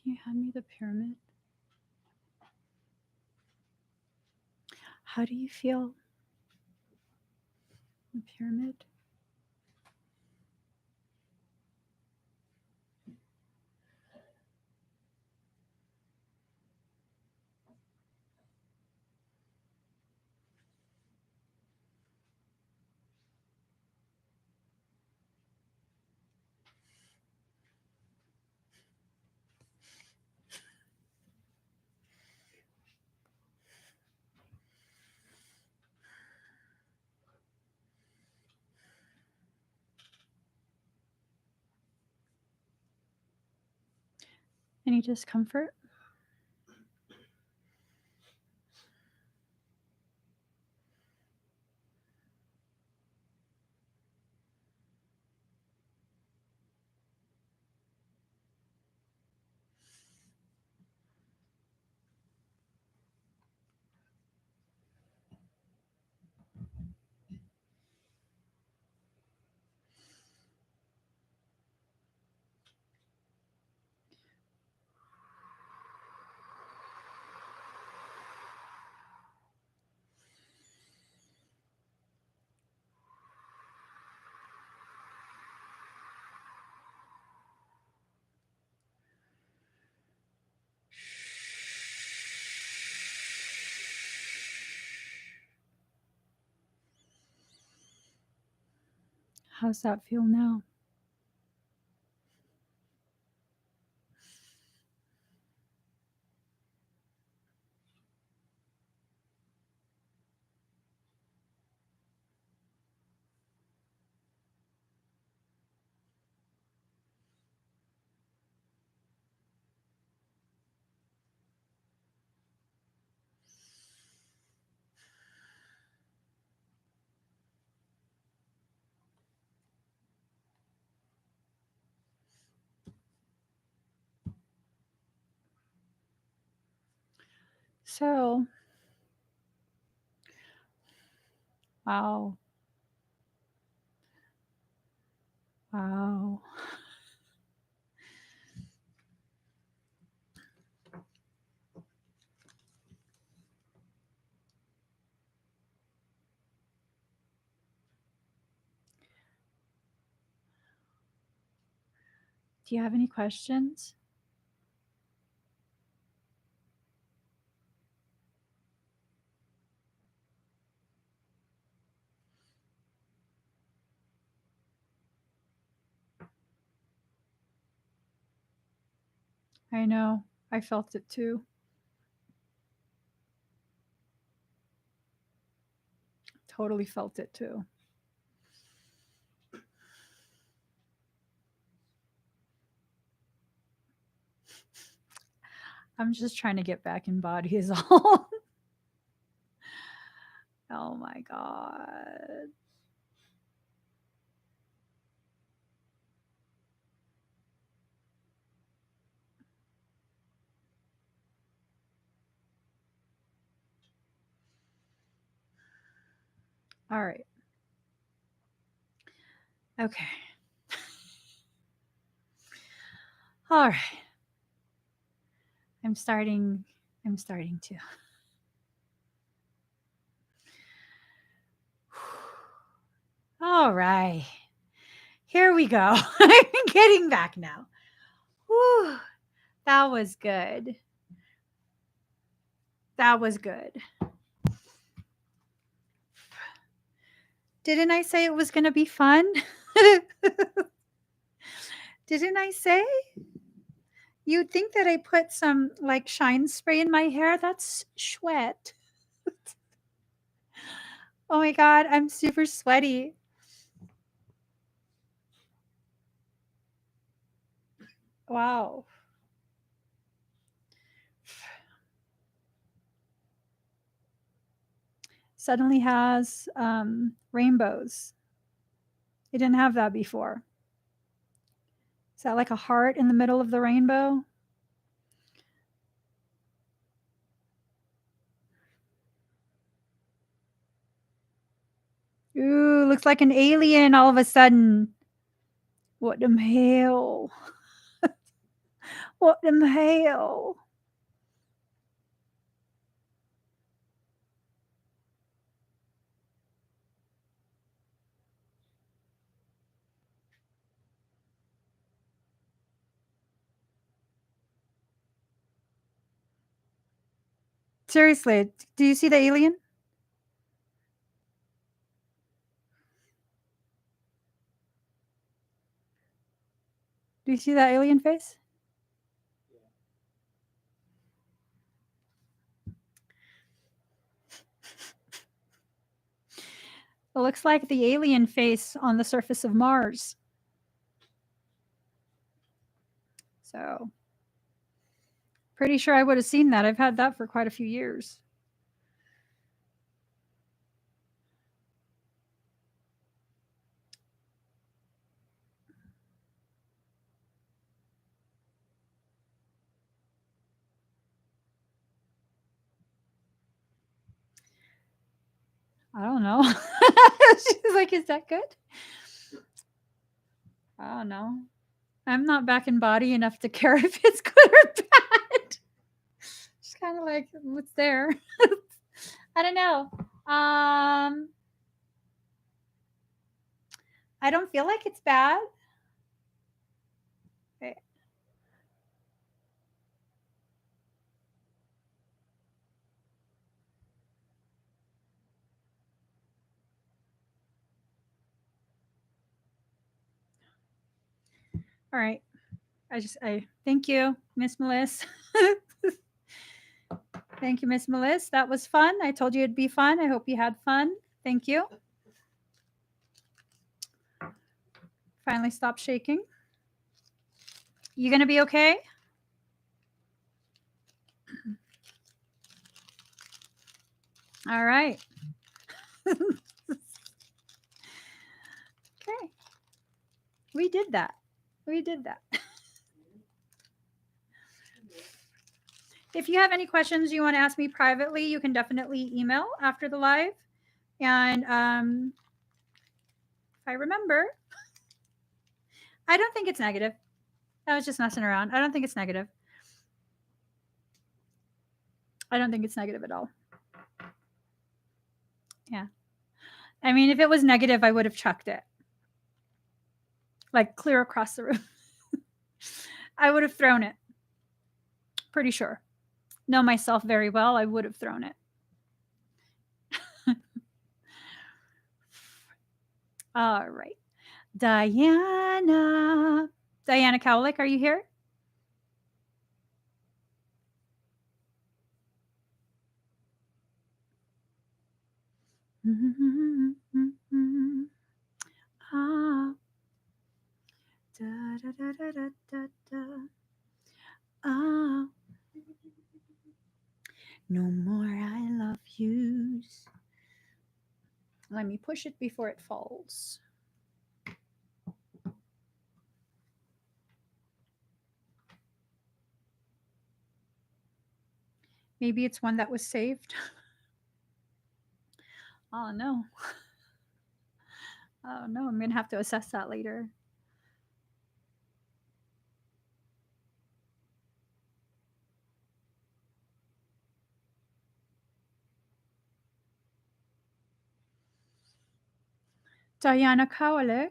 Can you hand me the pyramid? How do you feel? The pyramid? Any discomfort? How's that feel now? So, wow. Wow. Do you have any questions? I know. I felt it too. Totally felt it too. I'm just trying to get back in body is all. Oh my God. All right. Okay. All right. I'm starting to. All right. Here we go. I'm getting back now. Whew. That was good. That was good. Didn't I say it was going to be fun? Didn't I say? You'd think that I put some like shine spray in my hair. That's sweat. Oh my God, I'm super sweaty. Wow. Suddenly has rainbows. It didn't have that before. Is that like a heart in the middle of the rainbow? Ooh, looks like an alien all of a sudden. What the hell? What the hell? Seriously, do you see the alien? Do you see that alien face? It looks like the alien face on the surface of Mars. So, pretty sure I would have seen that. I've had that for quite a few years. I don't know. She's like, is that good? I don't know. I'm not back in body enough to care if it's good or bad. Just kind of like, what's there? I don't know. I don't feel like it's bad. Okay. All right. I thank you, Miss Meliss. Thank you, Miss Meliss. That was fun. I told you it'd be fun. I hope you had fun. Thank you. Finally stop shaking. You gonna be okay? All right. Okay. We did that. We did that. If you have any questions you want to ask me privately, you can definitely email after the live. And if I remember, I don't think it's negative. I was just messing around. I don't think it's negative. I don't think it's negative at all. Yeah. I mean, if it was negative, I would have chucked it. Like clear across the room. I would have thrown it. Pretty sure. Know myself very well. I would have thrown it. All right. Diana. Diana Cowlick, are you here? Ah. Da, da, da, da, da, da, da. Ah. No more I love yous. Let me push it before it falls. Maybe it's one that was saved. Oh no. Oh no, I'm going to have to assess that later. Diana Kowalik.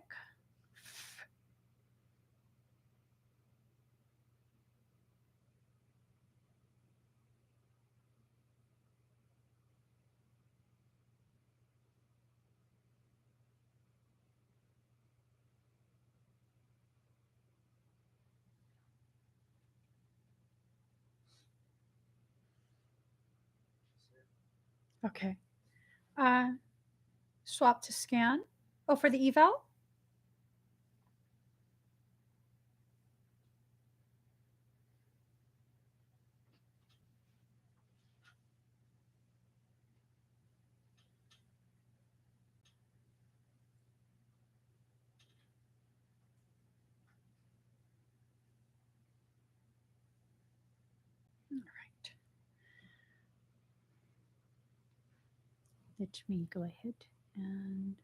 Okay. Swap to scan. Oh, for the eval? All right. Let me go ahead and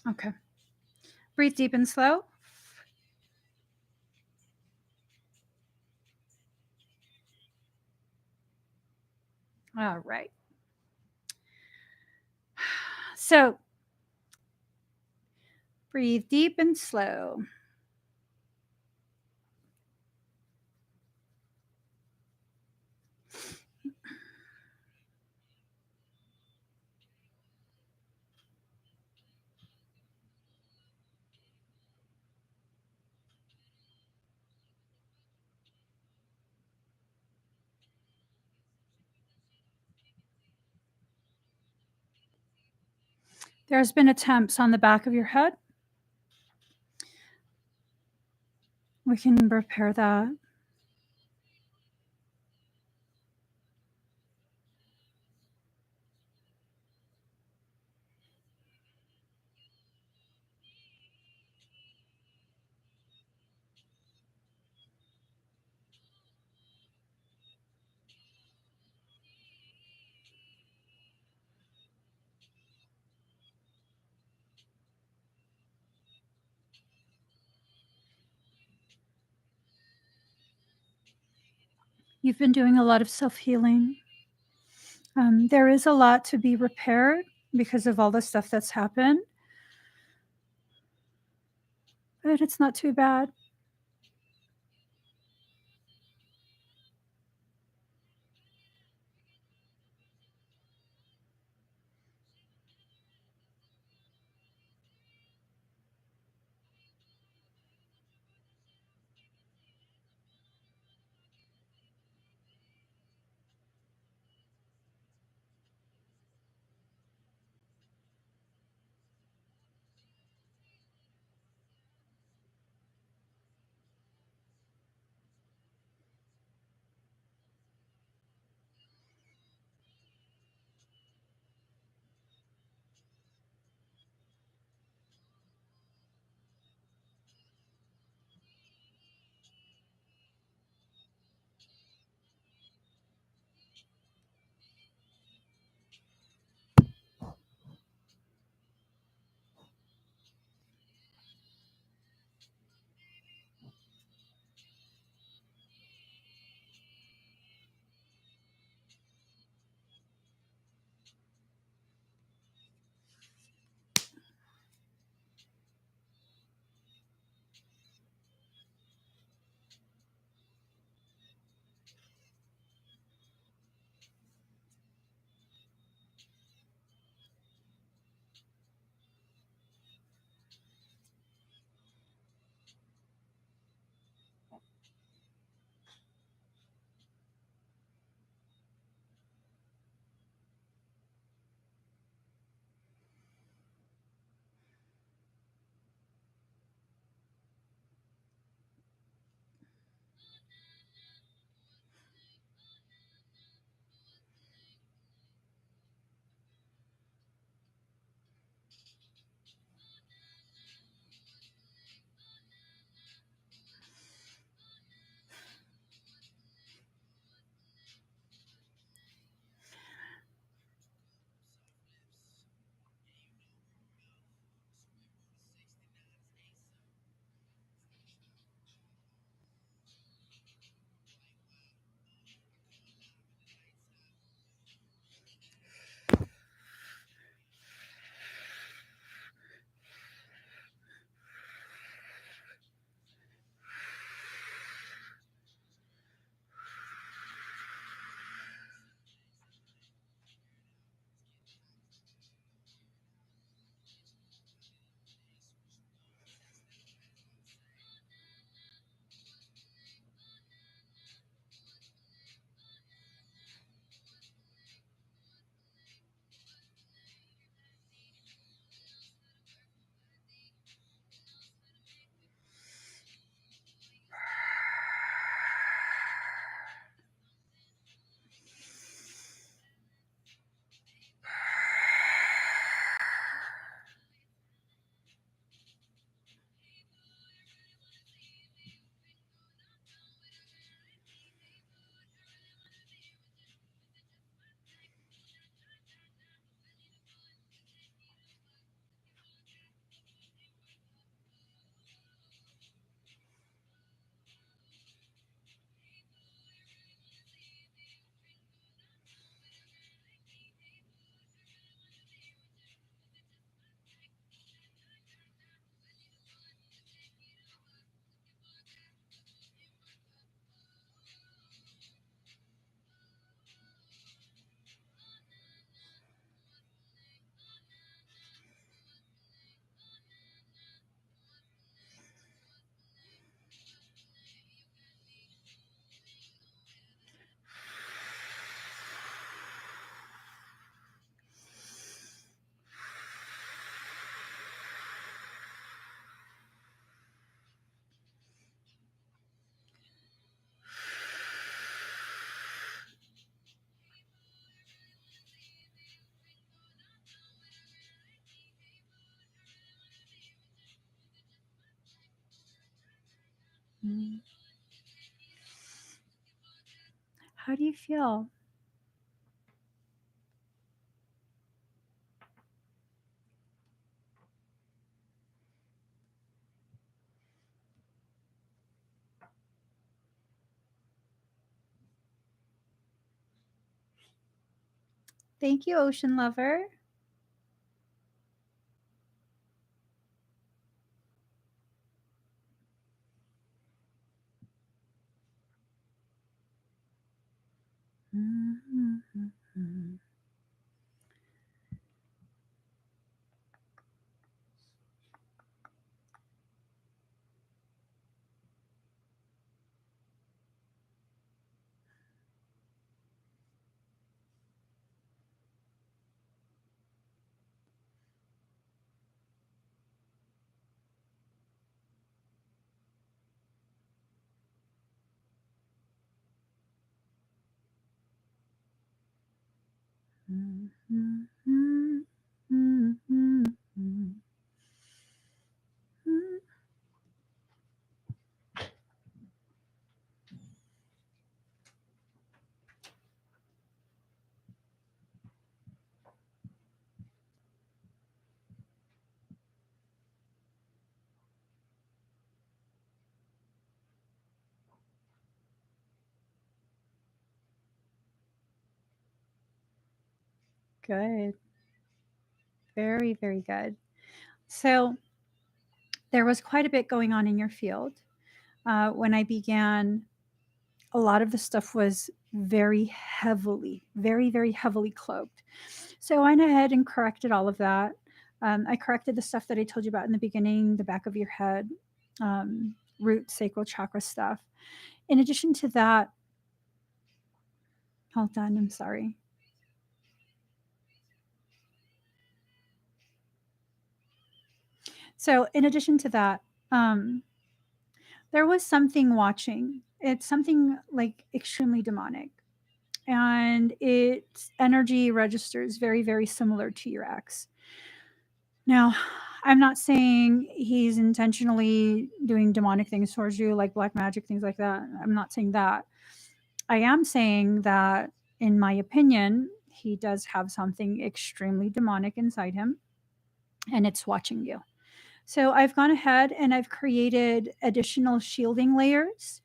okay. Breathe deep and slow. All right. So breathe deep and slow. There's been attempts on the back of your head. We can repair that. You've been doing a lot of self-healing. There is a lot to be repaired because of all the stuff that's happened. But it's not too bad. How do you feel? Thank you, Ocean Lover. Good. Very, very good. So there was quite a bit going on in your field. When I began, a lot of the stuff was very heavily, very, very heavily cloaked. So I went ahead and corrected all of that. I corrected the stuff that I told you about in the beginning, the back of your head, root, sacral chakra stuff. In addition to that, hold on, I'm sorry. So, in addition to that, there was something watching. It's something like extremely demonic, and its energy registers very, very similar to your ex. Now, I'm not saying he's intentionally doing demonic things towards you, like black magic, things like that. I'm not saying that. I am saying that, in my opinion, he does have something extremely demonic inside him, and it's watching you. So I've gone ahead and I've created additional shielding layers.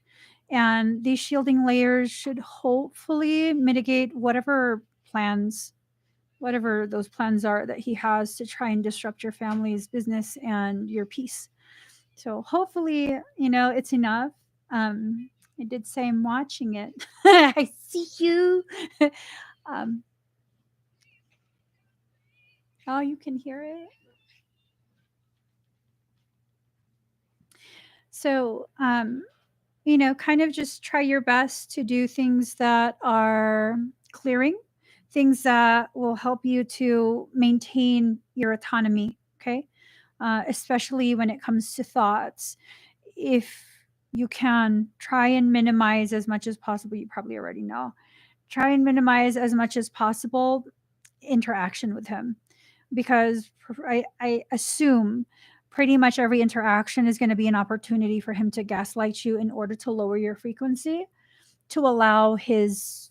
And these shielding layers should hopefully mitigate whatever those plans are that he has to try and disrupt your family's business and your peace. So hopefully, it's enough. I did say I'm watching it. I see you. um, oh, you can hear it. So, kind of just try your best to do things that are clearing, things that will help you to maintain your autonomy. Okay. Especially when it comes to thoughts. If you can try and minimize as much as possible, you probably already know, try and minimize as much as possible interaction with him, because I assume pretty much every interaction is going to be an opportunity for him to gaslight you in order to lower your frequency, to allow his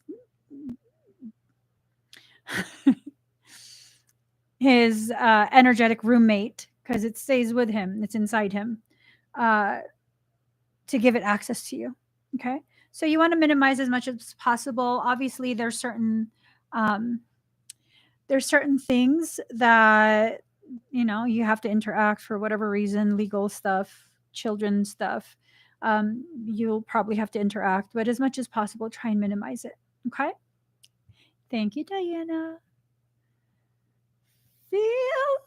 energetic roommate, because it stays with him, it's inside him, uh, to give it access to you. Okay, so you want to minimize as much as possible. Obviously, um, there's certain things that you have to interact for whatever reason, legal stuff, children stuff. You'll probably have to interact, but as much as possible, try and minimize it. Okay. Thank you, Diana. Feel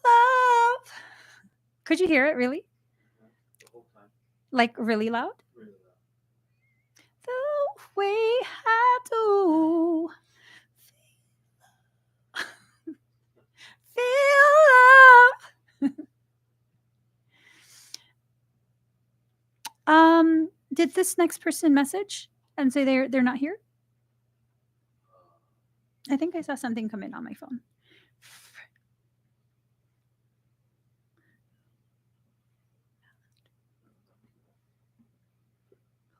love. Could you hear it really? Like really loud? The way I do. Feel love. Did this next person message and say they're not here? I think I saw something come in on my phone.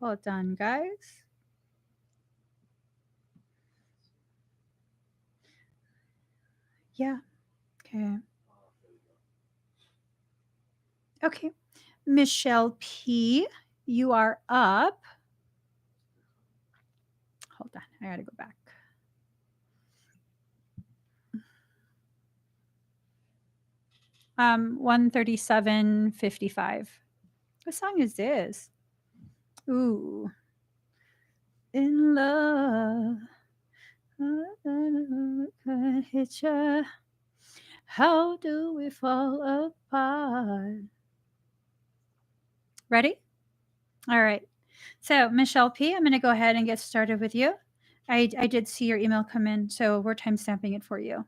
Hold on, guys. Yeah. Okay. Okay. Michelle P, you are up. Hold on. I got to go back. Um, 137.55. What song is this? Ooh. In love. Could hit ya. How do we fall apart? Ready? All right. So, Michelle P, I'm going to go ahead and get started with you. I did see your email come in, so we're timestamping it for you.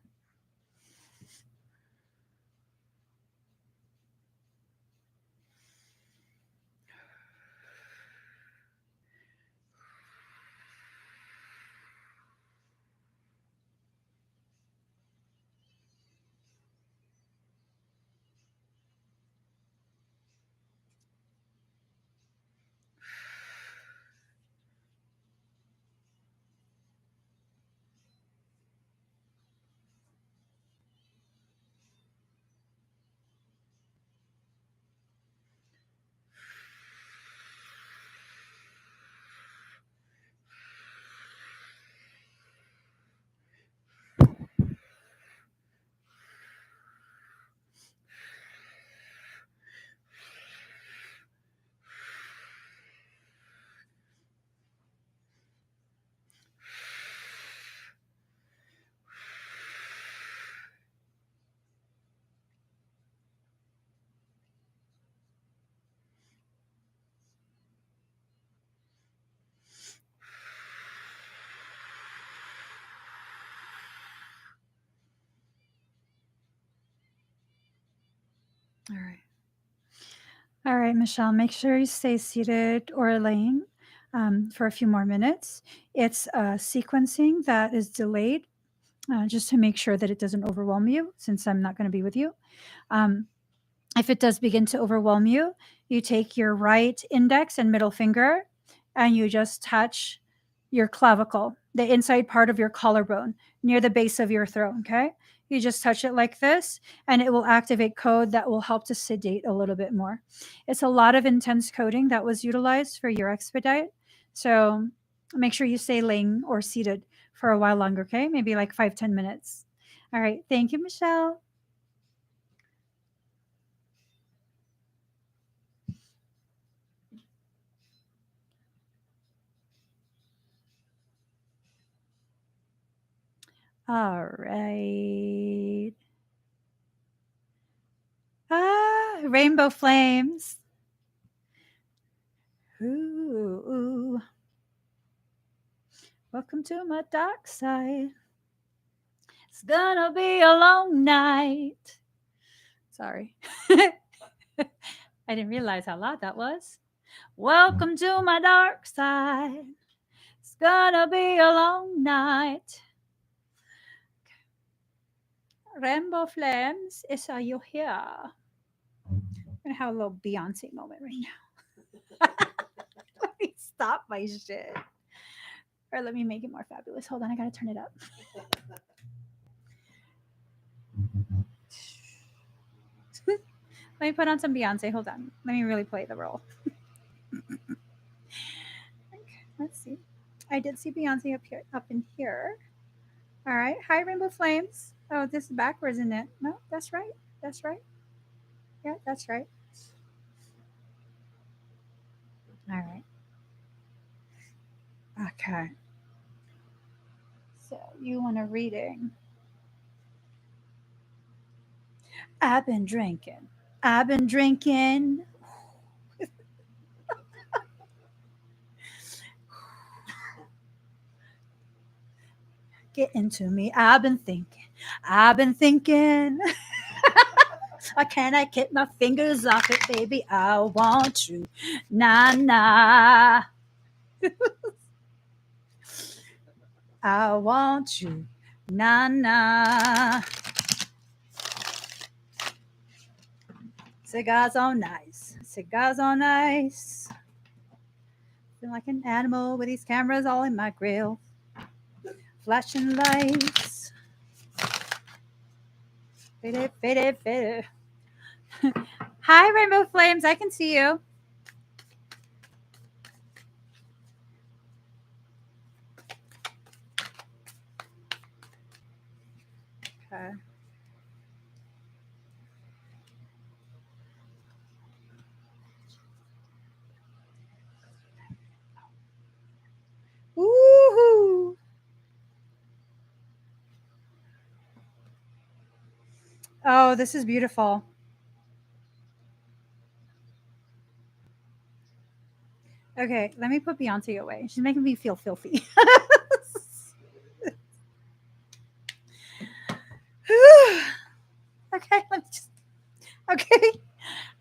All right. All right, Michelle, make sure you stay seated or laying for a few more minutes. It's sequencing that is delayed just to make sure that it doesn't overwhelm you since I'm not going to be with you. If it does begin to overwhelm you, you take your right index and middle finger and you just touch your clavicle, the inside part of your collarbone near the base of your throat. Okay. You just touch it like this, and it will activate code that will help to sedate a little bit more. It's a lot of intense coding that was utilized for your expedite. So make sure you stay laying or seated for a while longer. Okay. Maybe like 5-10 minutes. All right. Thank you, Michelle. All right. Ah, rainbow flames. Ooh. Welcome to my dark side. It's gonna be a long night. Sorry. I didn't realize how loud that was. Welcome to my dark side. It's gonna be a long night. Rainbow flames, are you here? I'm gonna have a little Beyonce moment right now. Let me stop my shit. Or let me make it more fabulous. Hold on, I gotta turn it up. Let me put on some Beyonce. Hold on. Let me really play the role. Okay, let's see. I did see Beyonce up in here. All right. Hi, Rainbow Flames. Oh, this is backwards, isn't it? No, that's right. That's right. Yeah, that's right. All right. Okay. So you want a reading? I've been drinking. I've been drinking. Get into me. I've been thinking. I've been thinking. Why can't I get my fingers off it, baby? I want you. Nah, nah. I want you. Nah, nah. Cigars on ice. Cigars on ice. Feel like an animal with these cameras all in my grill. Flashing lights. Fade, fade, fade. Hi, Rainbow Flames. I can see you. Okay. Woohoo! Oh, this is beautiful. Okay, let me put Beyonce away. She's making me feel filthy. Okay, let me just. Okay.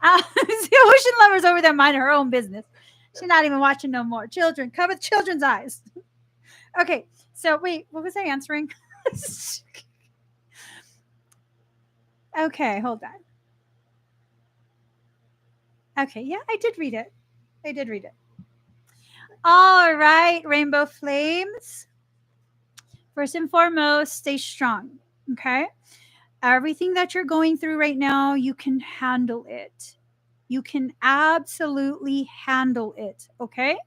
The ocean lover's over there minding her own business. She's not even watching no more. Children, cover the children's eyes. Okay, so wait, what was I answering? Okay, hold on. Okay, yeah, I did read it. I did read it. All right, Rainbow Flames. First and foremost, stay strong. Okay. Everything that you're going through right now, you can handle it. You can absolutely handle it. Okay.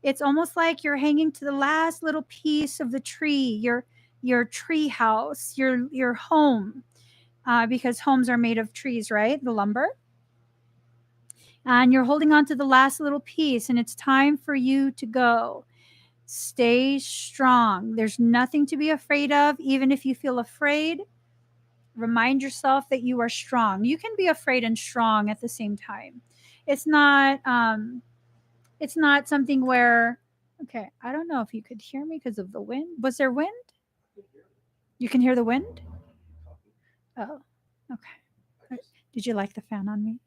It's almost like you're hanging to the last little piece of the tree, your tree house, your home, because homes are made of trees, right? The lumber. And you're holding on to the last little piece, and it's time for you to go. Stay strong. There's nothing to be afraid of. Even if you feel afraid, remind yourself that you are strong. You can be afraid and strong at the same time. It's not something where, okay, I don't know if you could hear me because of the wind. Was there wind? You can hear the wind? Oh, okay. Did you like the fan on me?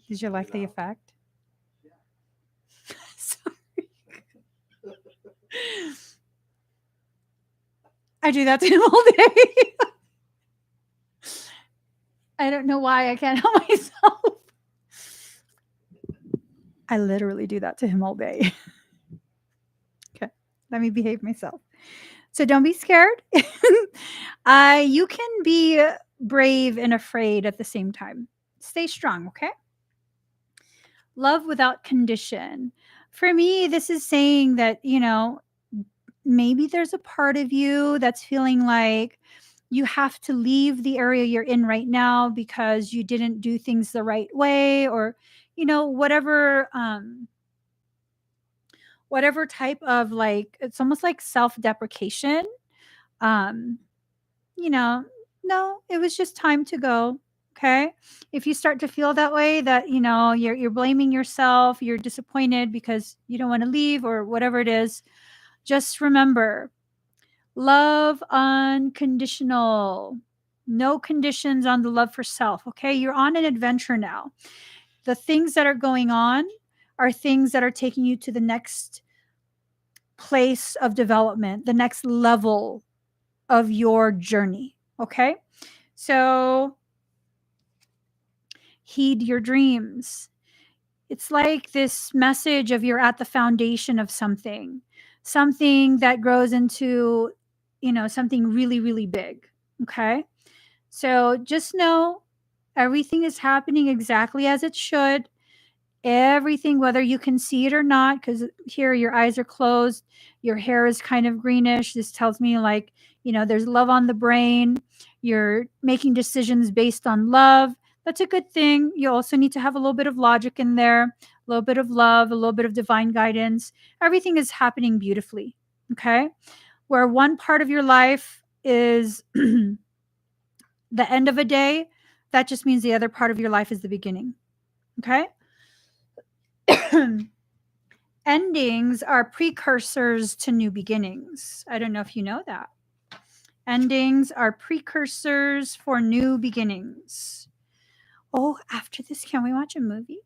Did you like the effect? Sorry. I do that to him all day. I don't know why I can't help myself. I literally do that to him all day. Okay, let me behave myself. So don't be scared. You can be brave and afraid at the same time. Stay strong, okay? Love without condition. For me, this is saying that, maybe there's a part of you that's feeling like you have to leave the area you're in right now because you didn't do things the right way, or whatever type of, like, it's almost like self-deprecation. um you know no, it was just time to go. Okay. If you start to feel that way, that you're blaming yourself, you're disappointed because you don't want to leave or whatever it is, just remember, love unconditional. No conditions on the love for self. Okay. You're on an adventure now. The things that are going on are things that are taking you to the next place of development, the next level of your journey. Okay. So heed your dreams. It's like this message of you're at the foundation of something that grows into, something really, really big. Okay. So just know everything is happening exactly as it should. Everything, whether you can see it or not, because here your eyes are closed, your hair is kind of greenish. This tells me, like, there's love on the brain. You're making decisions based on love. That's a good thing. You also need to have a little bit of logic in there, a little bit of love, a little bit of divine guidance. Everything is happening beautifully. Okay. Where one part of your life is the end of a day, that just means the other part of your life is the beginning. Okay. Endings are precursors to new beginnings. I don't know if you know that. Endings are precursors for new beginnings. Oh, after this, can we watch a movie?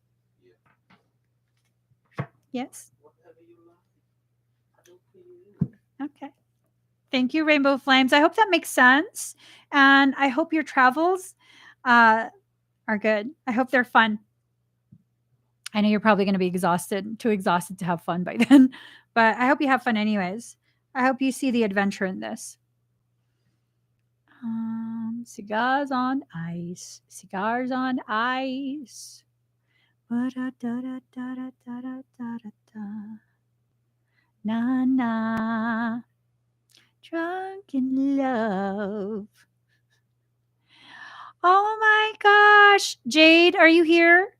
Yes. Okay. Thank you, Rainbow Flames. I hope that makes sense. And I hope your travels are good. I hope they're fun. I know you're probably going to be too exhausted to have fun by then, but I hope you have fun anyways. I hope you see the adventure in this. Cigars on ice. Cigars on ice. Ba-da-da-da-da-da-da-da-da. Na na. Drunk in love. Oh my gosh. Jade, are you here?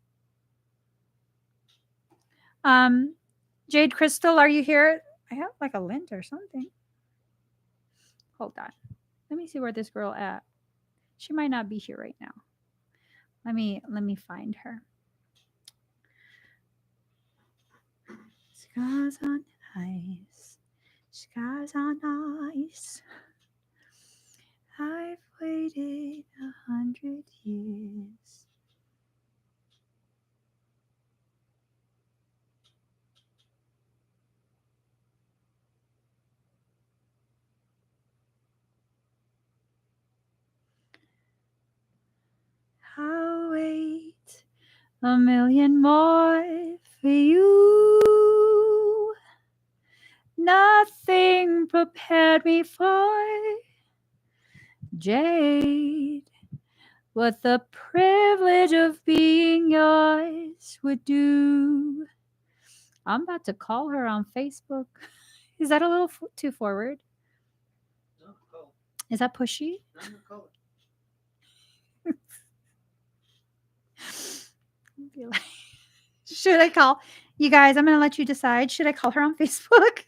Jade Crystal, are you here? I have like a lint or something. Hold on. Let me see where this girl at. She might not be here right now. Let me find her. Scars on ice. Scars on ice. I've waited 100 years. I'll wait a million more for you. Nothing prepared me for Jade. What the privilege of being yours would do. I'm about to call her on Facebook. Is that a little too forward? No, call. Is that pushy? No, call it. Should I call you guys? I'm going to let you decide. Should I call her on Facebook?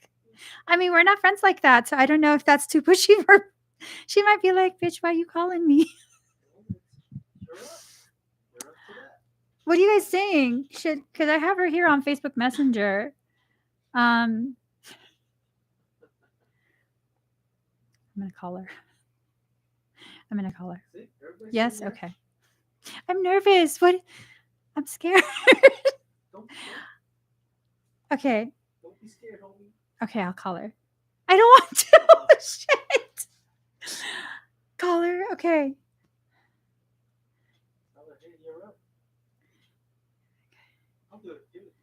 I mean, we're not friends like that, so I don't know if that's too pushy for. She might be like, "Bitch, why are you calling me?" What are you guys saying? Because I have her here on Facebook Messenger. I'm gonna call her. See, Yes. Okay. I'm nervous. What? I'm scared. Don't Okay. be scared, homie. Okay, I'll call her. I don't want to. Oh, shit. Call her. Okay. Tell her, hey, you're up. I'll do it. Give it.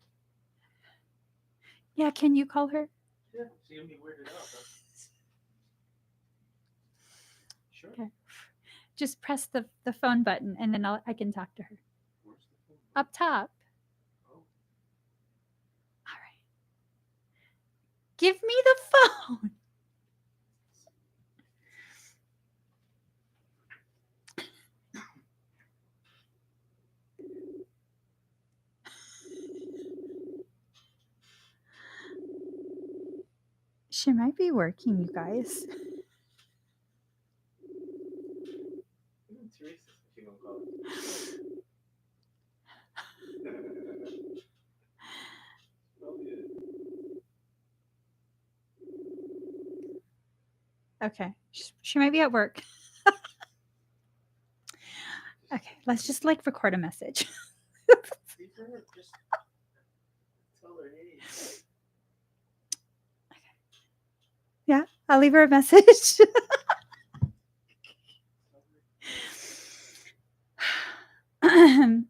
Yeah, can you call her? Yeah, she gonna be weirded out. Huh? Sure. Okay. Just press the phone button and then I can talk to her. Where's the phone? Up top. Oh. All right. Give me the phone. She might be working, you guys. Even Teresa said she gonna call it. Oh, yeah. Okay. She might be at work. Okay, let's just like record a message. Leave her, just tell her, hey. Yeah, I'll leave her a message. I'm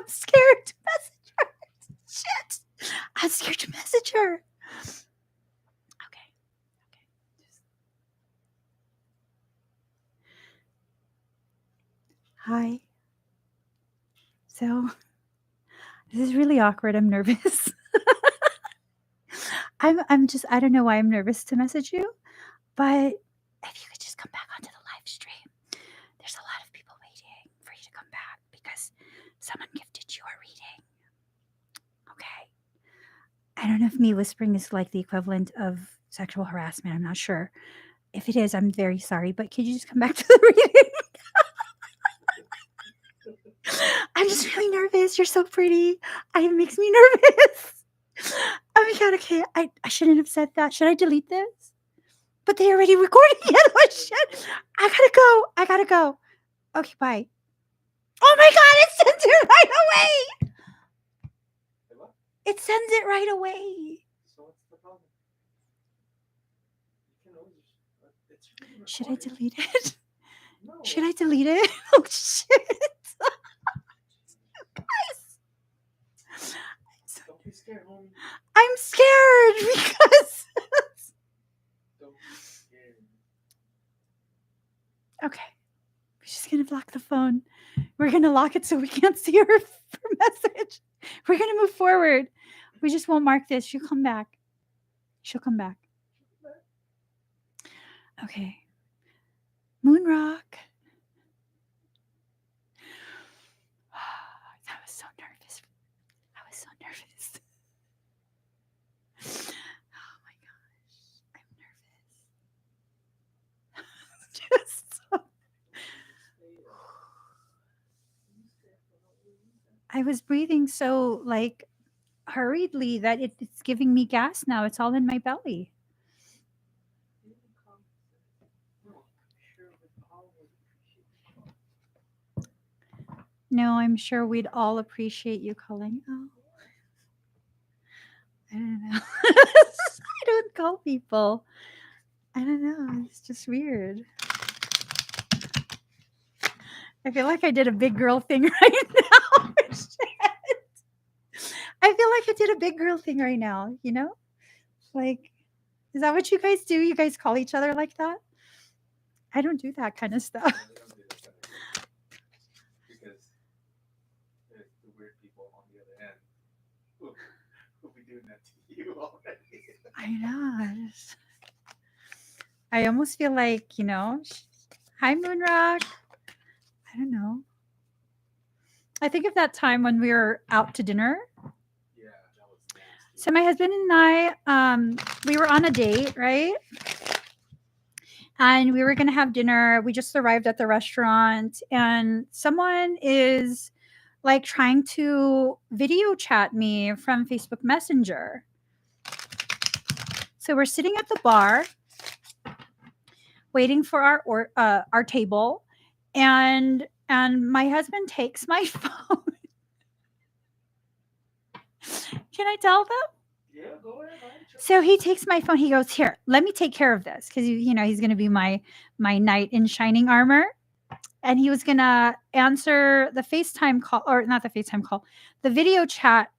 scared to message her. Shit. I'm scared to message her. Okay. Hi. So, this is really awkward. I'm nervous. I'm just, I don't know why I'm nervous to message you, but if you could just come back onto the live stream. There's a lot of people waiting for you to come back because someone gifted you a reading. Okay. I don't know if me whispering is like the equivalent of sexual harassment. I'm not sure. If it is, I'm very sorry, but could you just come back to the reading? I'm just really nervous. You're so pretty. It makes me nervous. Oh my god, okay. I shouldn't have said that. Should I delete this? But they already recorded it. Oh shit. I gotta go. Okay, bye. Oh my god, it sends it right away. Hey, what? It sends it right away. So what's the problem? You can always. It's really Should I recorded. delete it? No. Should I delete it? Oh shit. Guys. Don't be scared, homie. I'm scared because Don't be scared. Okay. We're just going to lock the phone. We're going to lock it so we can't see her message. We're going to move forward. We just won't mark this. She'll come back. She'll come back. Okay. Moonrock. I was so nervous. I was so nervous. Oh my gosh. I'm nervous. Just so... I was breathing so like hurriedly that it's giving me gas now. It's all in my belly. No, I'm sure we'd all appreciate you calling. Oh, I don't know. I don't call people. I don't know. It's just weird. I feel like I did a big girl thing right now. I feel like I did a big girl thing right now, you know? Like, is that what you guys do? You guys call each other like that? I don't do that kind of stuff. Because there's the weird people on the other end who'll be doing that to you already. I know. I almost feel like, you know, hi, Moonrock. I don't know. I think of that time when we were out to dinner. Yeah, that was nasty. So my husband and I, we were on a date, right? And we were going to have dinner. We just arrived at the restaurant, and someone is like trying to video chat me from Facebook Messenger. So we're sitting at the bar, waiting for our table, and my husband takes my phone. Can I tell them? Yeah, go ahead. So he takes my phone. He goes, "Here, let me take care of this," because you know he's going to be my knight in shining armor, and he was going to answer the FaceTime call, or not the FaceTime call, the video chat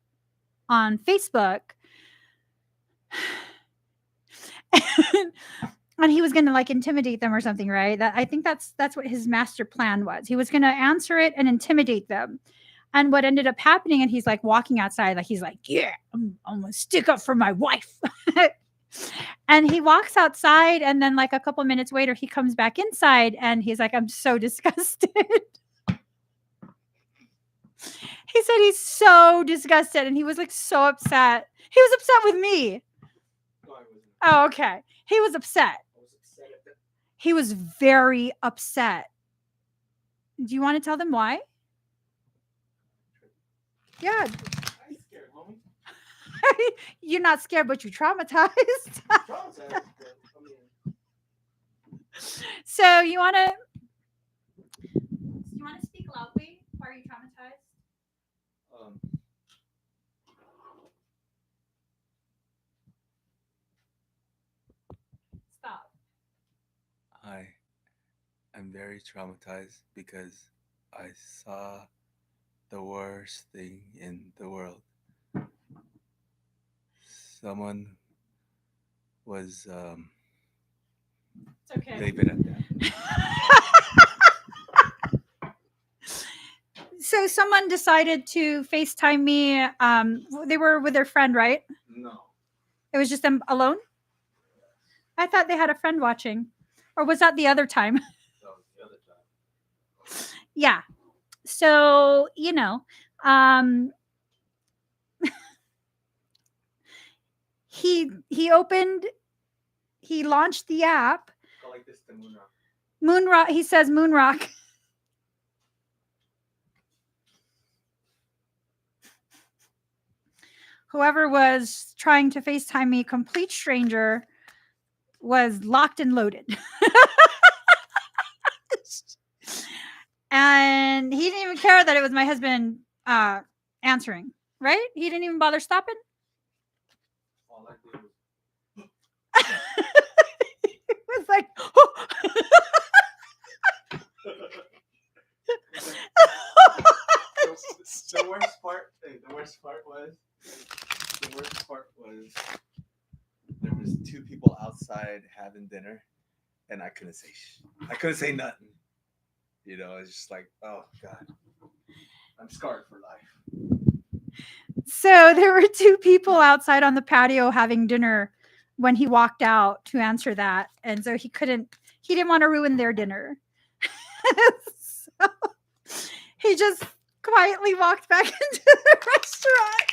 on Facebook. And he was going to like intimidate them or something, right? That I think that's what his master plan was. He was going to answer it and intimidate them. And what ended up happening, and he's like walking outside, like he's like, "Yeah, I'm gonna stick up for my wife." And he walks outside, and then like a couple minutes later, he comes back inside, and he's like, "I'm so disgusted." He said he's so disgusted, and he was like so upset. He was upset with me. No, I wasn't. Oh, okay. He was upset. I was upset at that. He was very upset. Do you want to tell them why? Yeah. I'm scared, homie. You're not scared, but you're traumatized. Traumatized, but I mean, So you want to speak loudly? Why are you traumatized? Stop. I'm very traumatized because I saw the worst thing in the world. Someone was It's okay. leave it at that. So someone decided to FaceTime me. They were with their friend, right? No. It was just them alone? I thought they had a friend watching. Or was that the other time? That was the other time. Yeah. So, you know, he launched the app. Go like this to Moonrock. Moonrock, he says Moonrock. Whoever was trying to FaceTime me, complete stranger, was locked and loaded. And he didn't even care that it was my husband answering, right? He didn't even bother stopping. All I did was It was like, oh. the worst part was there was two people outside having dinner, and I couldn't say nothing. You know, it's just like, oh God, I'm scarred for life. So there were two people outside on the patio having dinner when he walked out to answer that. And so he didn't want to ruin their dinner. So he just quietly walked back into the restaurant.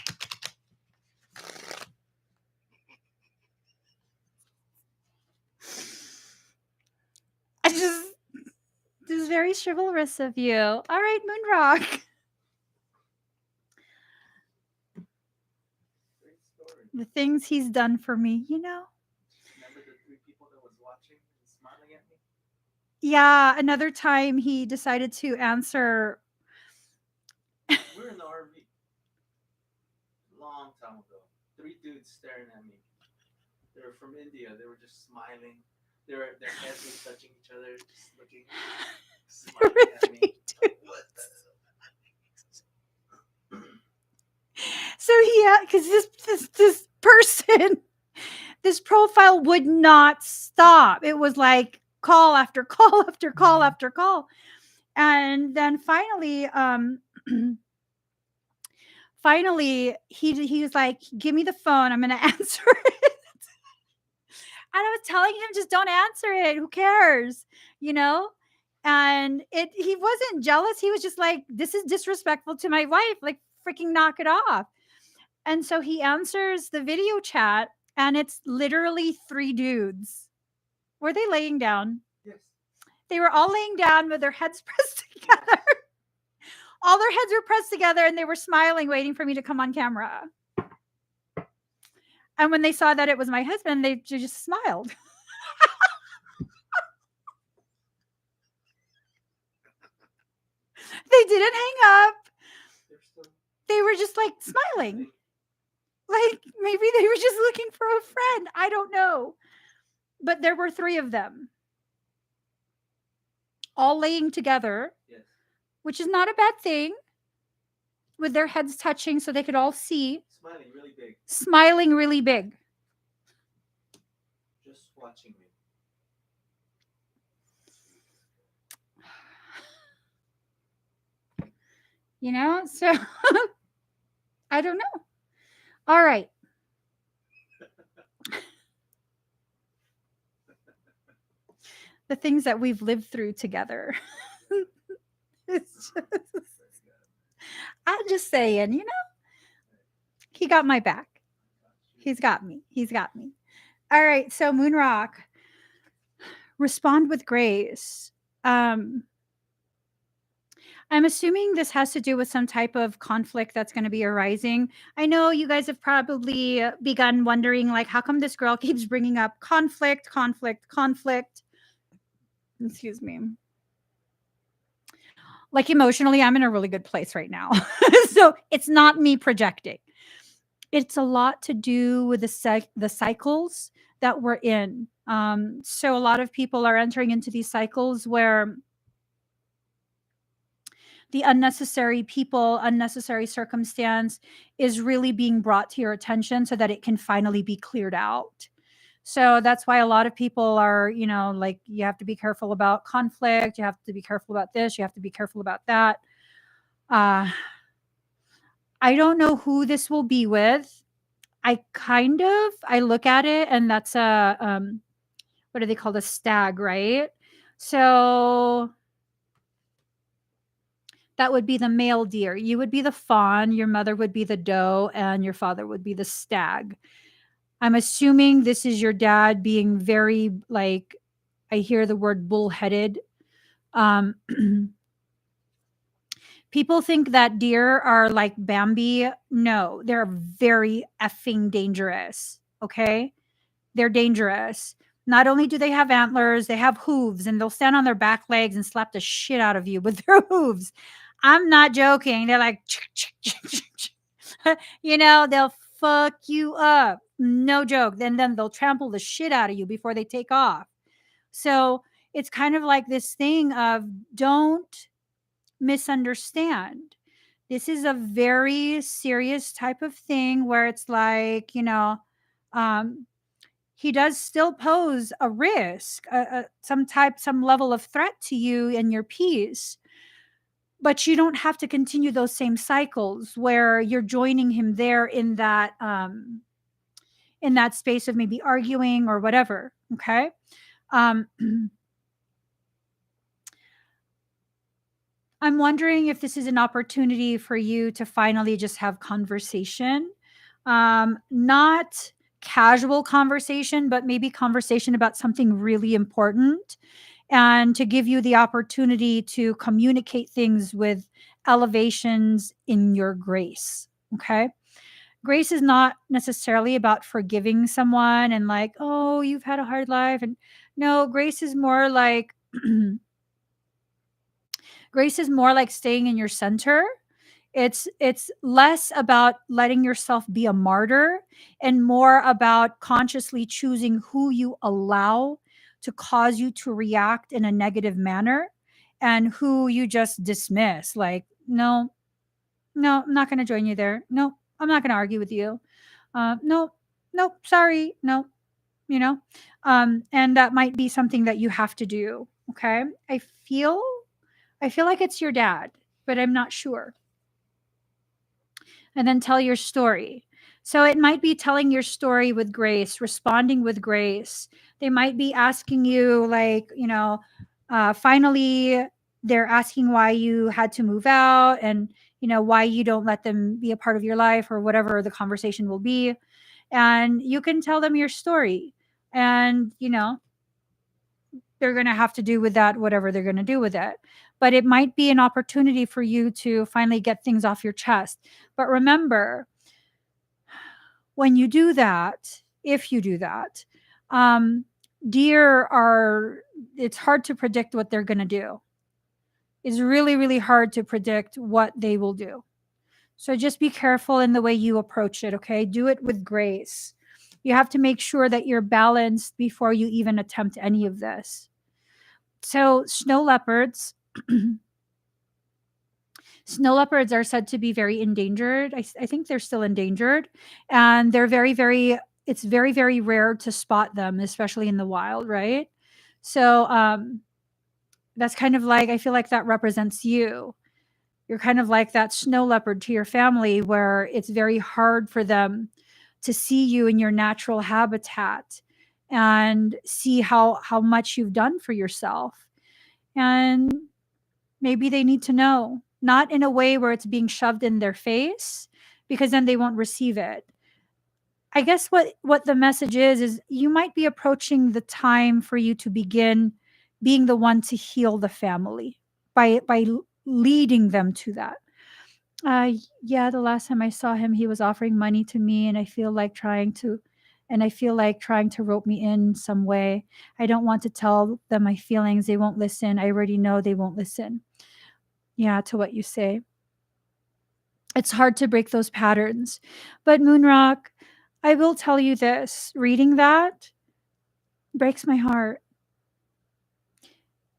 This is very chivalrous of you. All right, Moonrock. Great story. The things he's done for me, Remember the three people that was watching and smiling at me? Yeah, another time he decided to answer. We're in the RV. Long time ago. Three dudes staring at me. They were from India. They were just smiling. Their heads were touching each other, just looking, smiling at me. What the? So because this person, this profile would not stop. It was like call after call after call after call, and then finally, he was like, "Give me the phone. I'm gonna answer it." And I was telling him, "Just don't answer it. Who cares?" You know. And he wasn't jealous. He was just like, "This is disrespectful to my wife. Like, freaking knock it off." And so he answers the video chat, and it's literally three dudes. Were they laying down? Yes. They were all laying down with their heads pressed together. All their heads were pressed together, and they were smiling, waiting for me to come on camera. And when they saw that it was my husband, they just smiled. They didn't hang up. They were just like smiling. Like maybe they were just looking for a friend. I don't know. But there were three of them, all laying together, Yes. which is not a bad thing, with their heads touching so they could all see. Smiling really big. Smiling really big. Just watching me. So I don't know. All right. The things that we've lived through together. I'm just saying, he got my back. He's got me. All right. So Moonrock, respond with grace. I'm assuming this has to do with some type of conflict that's going to be arising. I know you guys have probably begun wondering, like, how come this girl keeps bringing up conflict? Excuse me. Like, emotionally, I'm in a really good place right now. So it's not me projecting. It's a lot to do with the cycles that we're in. So a lot of people are entering into these cycles where the unnecessary people, unnecessary circumstance is really being brought to your attention so that it can finally be cleared out. So that's why a lot of people are, like, you have to be careful about conflict. You have to be careful about this. You have to be careful about that. I don't know who this will be with. I look at it, and that's what do they call, the stag, right? So that would be the male deer. You would be the fawn, your mother would be the doe, and your father would be the stag. I'm assuming this is your dad being very, like, I hear the word bullheaded. People think that deer are like Bambi. No, they're very effing dangerous. Okay? They're dangerous. Not only do they have antlers, they have hooves, and they'll stand on their back legs and slap the shit out of you with their hooves. I'm not joking. They're like, they'll fuck you up. No joke. Then they'll trample the shit out of you before they take off. So it's kind of like this thing of, don't misunderstand. This is a very serious type of thing where it's like, he does still pose a risk, some level of threat to you and your peace. But you don't have to continue those same cycles where you're joining him there in that space of maybe arguing or whatever. Okay. Um, I'm wondering if this is an opportunity for you to finally just have conversation, not casual conversation, but maybe conversation about something really important, and to give you the opportunity to communicate things with elevations in your grace. Okay. Grace is not necessarily about forgiving someone and like, oh, you've had a hard life. And no, grace is more like, grace is more like staying in your center. It's less about letting yourself be a martyr and more about consciously choosing who you allow to cause you to react in a negative manner and who you just dismiss. Like, no, no, I'm not going to join you there. No, I'm not going to argue with you. No, no, sorry, no, you know, and that might be something that you have to do. Okay, feel I feel like it's your dad, but I'm not sure. And then tell your story. So it might be telling your story with grace, responding with grace. They might be asking you, like, finally, they're asking why you had to move out and, why you don't let them be a part of your life or whatever the conversation will be. And you can tell them your story. And, they're going to have to do with that whatever they're going to do with it. But it might be an opportunity for you to finally get things off your chest. But remember, when you do that, if you do that, deer are, it's hard to predict what they're going to do. It's really, really hard to predict what they will do. So just be careful in the way you approach it, okay? Do it with grace. You have to make sure that you're balanced before you even attempt any of this. So, snow leopards. Snow leopards are said to be very endangered. I think they're still endangered. And they're very, very, it's very, very rare to spot them, especially in the wild, right? So, that's kind of like, I feel like that represents you. You're kind of like that snow leopard to your family, where it's very hard for them to see you in your natural habitat and see how much you've done for yourself. And maybe they need to know, not in a way where it's being shoved in their face, because then they won't receive it. I guess what the message is you might be approaching the time for you to begin being the one to heal the family by leading them to that. Uh, yeah, the last time I saw him, he was offering money to me, and I feel like trying to rope me in some way. I don't want to tell them my feelings. They won't listen. I already know they won't listen. Yeah, to what you say. It's hard to break those patterns. But Moonrock, I will tell you this, reading that breaks my heart.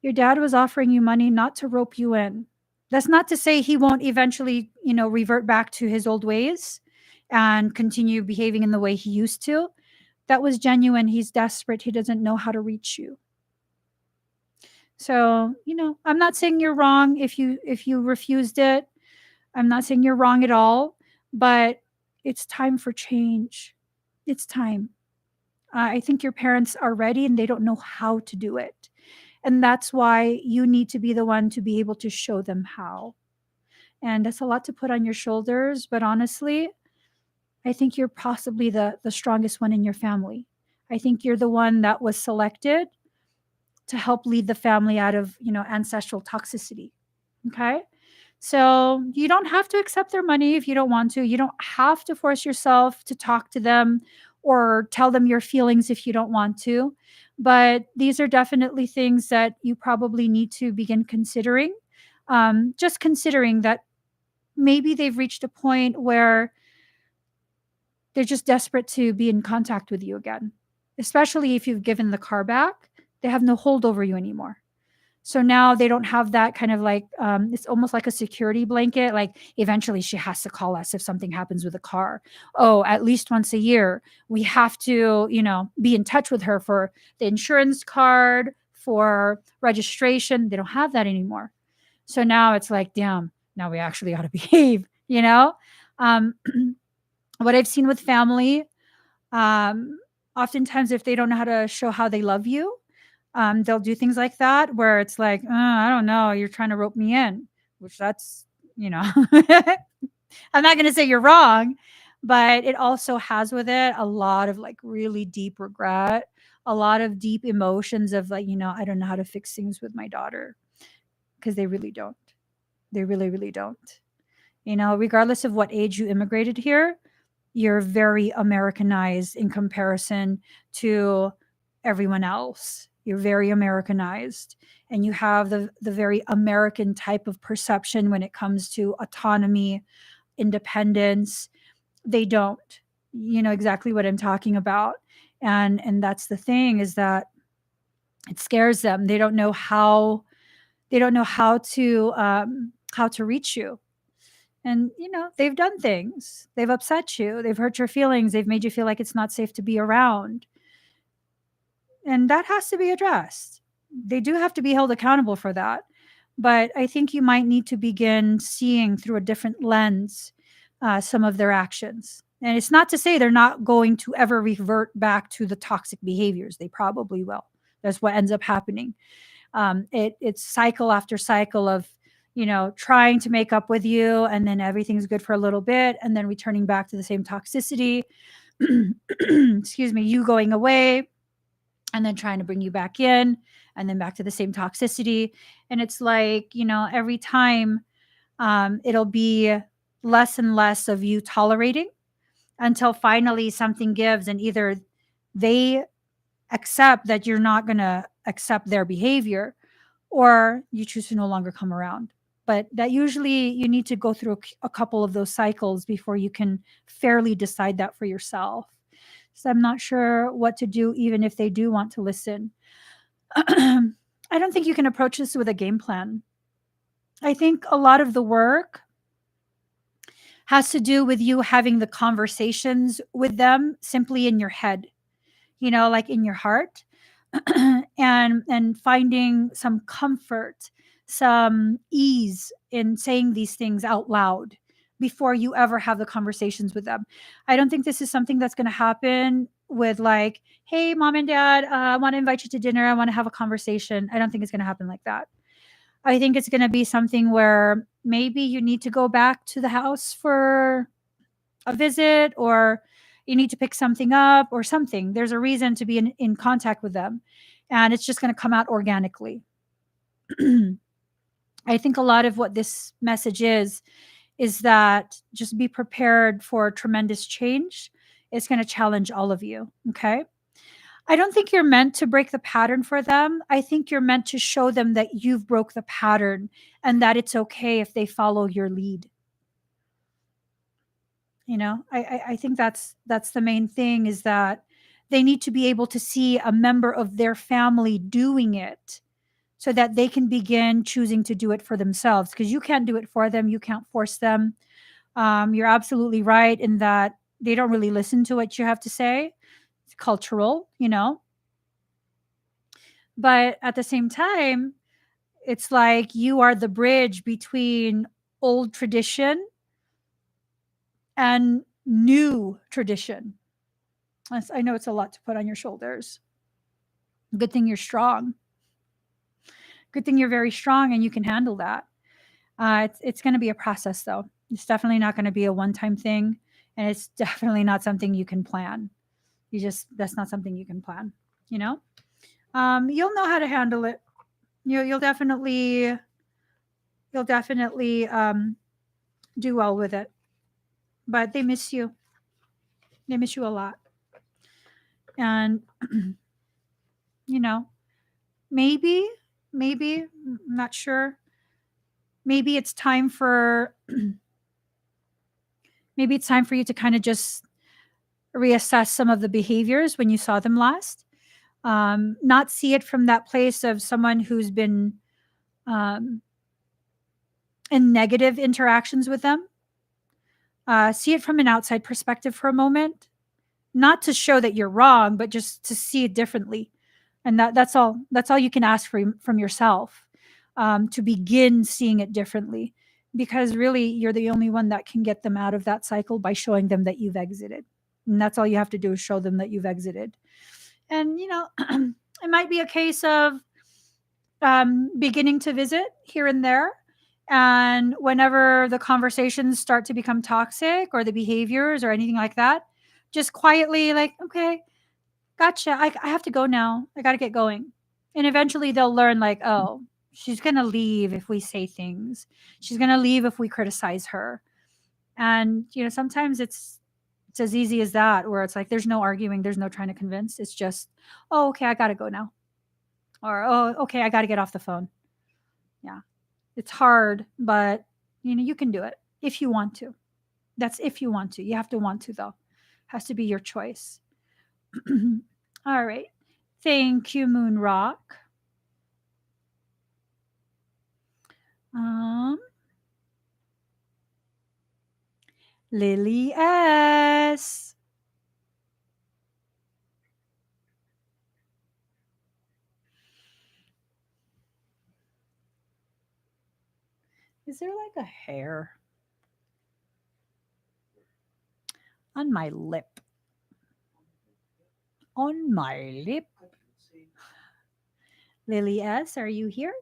Your dad was offering you money not to rope you in. That's not to say he won't eventually, revert back to his old ways and continue behaving in the way he used to. That was genuine. He's desperate. He doesn't know how to reach you. So, I'm not saying you're wrong if you refused it. I'm not saying you're wrong at all, but it's time for change. It's time. I think your parents are ready and they don't know how to do it. And that's why you need to be the one to be able to show them how. And that's a lot to put on your shoulders. But honestly, I think you're possibly the strongest one in your family. I think you're the one that was selected to help lead the family out of, ancestral toxicity. Okay. So you don't have to accept their money if you don't want to. You don't have to force yourself to talk to them or tell them your feelings if you don't want to. But these are definitely things that you probably need to begin considering. Just considering that maybe they've reached a point where they're just desperate to be in contact with you again, especially if you've given the car back. They have no hold over you anymore. So now they don't have that kind of like, it's almost like a security blanket. Like eventually she has to call us if something happens with a car. Oh, at least once a year, we have to, be in touch with her for the insurance card, for registration. They don't have that anymore. So now it's like, damn, now we actually ought to behave, Um, what I've seen with family, um, oftentimes if they don't know how to show how they love you, they'll do things like that where it's like, I don't know, you're trying to rope me in, which that's, I'm not going to say you're wrong, but it also has with it a lot of like really deep regret, a lot of deep emotions of like, I don't know how to fix things with my daughter, because they really don't. They really, really don't. Regardless of what age you immigrated here, you're very Americanized in comparison to everyone else. You're very Americanized, and you have the very American type of perception when it comes to autonomy, independence. They don't. You know exactly what I'm talking about. And that's the thing, is that it scares them. They don't know how to reach you. And they've done things, they've upset you, they've hurt your feelings, they've made you feel like it's not safe to be around, and that has to be addressed. They do have to be held accountable for that, but I think you might need to begin seeing through a different lens some of their actions. And it's not to say they're not going to ever revert back to the toxic behaviors. They probably will. That's what ends up happening. It's cycle after cycle of trying to make up with you, and then everything's good for a little bit, and then returning back to the same toxicity. Excuse me, you going away, and then trying to bring you back in, and then back to the same toxicity. And it's like, every time, it'll be less and less of you tolerating, until finally something gives, and either they accept that you're not going to accept their behavior, or you choose to no longer come around. But that usually you need to go through a couple of those cycles before you can fairly decide that for yourself. So I'm not sure what to do, even if they do want to listen. I don't think you can approach this with a game plan. I think a lot of the work has to do with you having the conversations with them simply in your head, like in your heart, and finding some comfort, some ease in saying these things out loud before you ever have the conversations with them. I don't think this is something that's going to happen with like, hey, mom and dad, I want to invite you to dinner, I want to have a conversation. I don't think it's going to happen like that. I think it's going to be something where maybe you need to go back to the house for a visit, or you need to pick something up or something. There's a reason to be in contact with them, and it's just going to come out organically. I think a lot of what this message is that just be prepared for tremendous change. It's going to challenge all of you. Okay. I don't think you're meant to break the pattern for them. I think you're meant to show them that you've broke the pattern, and that it's okay if they follow your lead. I think that's the main thing, is that they need to be able to see a member of their family doing it, so that they can begin choosing to do it for themselves, because you can't do it for them. You can't force them. You're absolutely right in that they don't really listen to what you have to say. It's cultural, but at the same time, it's like you are the bridge between old tradition and new tradition. I know it's a lot to put on your shoulders. Good thing you're strong. Good thing you're very strong and you can handle that. It's going to be a process, though. It's definitely not going to be a one-time thing, and it's definitely not something you can plan. That's not something you can plan. You'll know how to handle it. You'll definitely do well with it. But they miss you. They miss you a lot, and maybe, I'm not sure. Maybe it's time for maybe it's time for you to kind of just reassess some of the behaviors when you saw them last. Not see it from that place of someone who's been um, and negative interactions with them. See it from an outside perspective for a moment, not to show that you're wrong, but just to see it differently. And that's all. That's all you can ask from yourself, to begin seeing it differently, because really you're the only one that can get them out of that cycle by showing them that you've exited. And that's all you have to do is show them that you've exited. And it might be a case of beginning to visit here and there. And whenever the conversations start to become toxic or the behaviors or anything like that, just quietly, like, okay, gotcha. I have to go now. I got to get going. And eventually they'll learn, like, oh, she's going to leave if we say things. She's going to leave if we criticize her. And, sometimes it's as easy as that, where it's like, there's no arguing, there's no trying to convince. It's just, oh, okay, I got to go now. Or, oh, okay, I got to get off the phone. Yeah. It's hard, but you can do it if you want to. That's if you want to. You have to want to, though. Has to be your choice. All right. Thank you, Moon Rock. Lily S. Is there like a hair on my lip? On my lip? I can see. Lily S., are you here?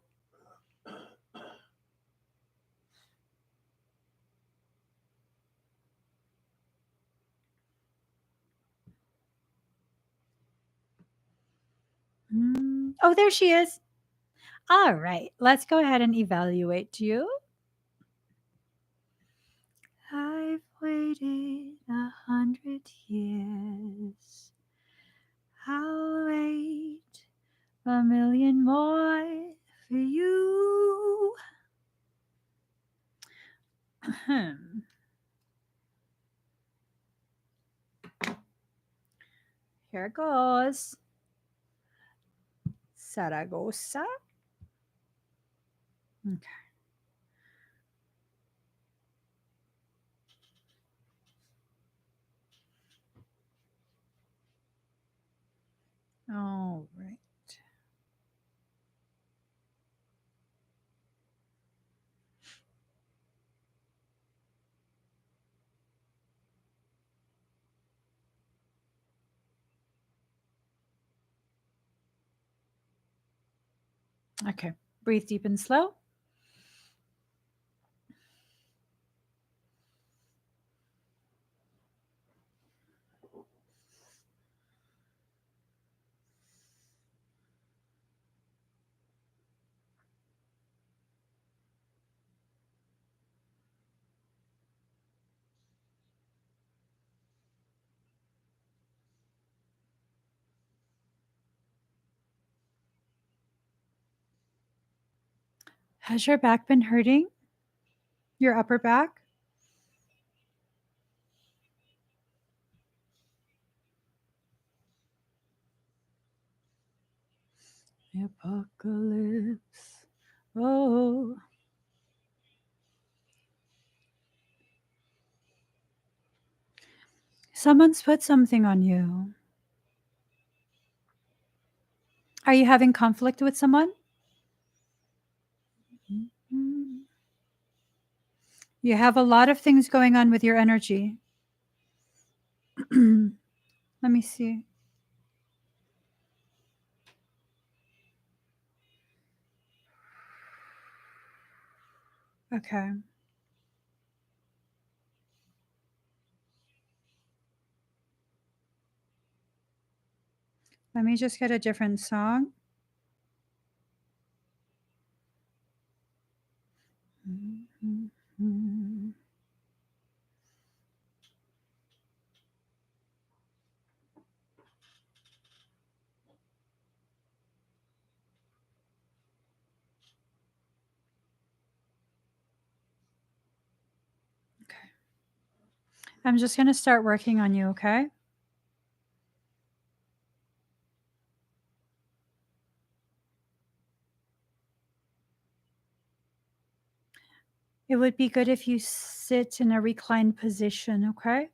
Oh, there she is. All right, let's go ahead and evaluate you. I've waited 100 years. I'll wait a million more for you. Here it goes. Saragossa. Okay. All right. Okay. Breathe deep and slow. Has your back been hurting? Your upper back? Apocalypse. Oh. Someone's put something on you. Are you having conflict with someone? You have a lot of things going on with your energy. Let me see. Okay. Let me just get a different song. Okay. I'm just going to start working on you, okay? It would be good if you sit in a reclined position, okay?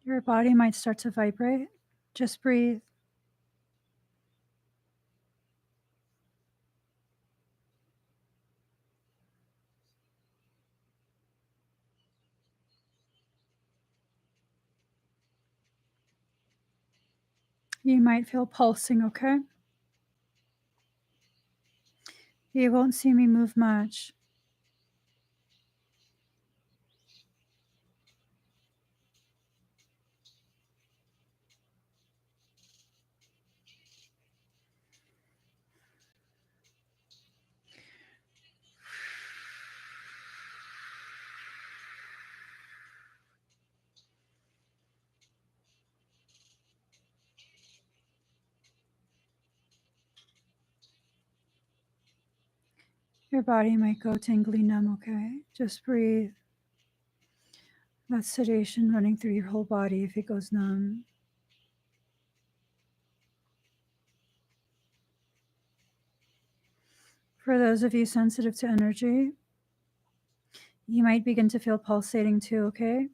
Your body might start to vibrate. Just breathe. You might feel pulsing, okay? You won't see me move much. Your body might go tingly numb, okay? Just breathe. That's sedation running through your whole body if it goes numb. For those of you sensitive to energy, you might begin to feel pulsating too, okay?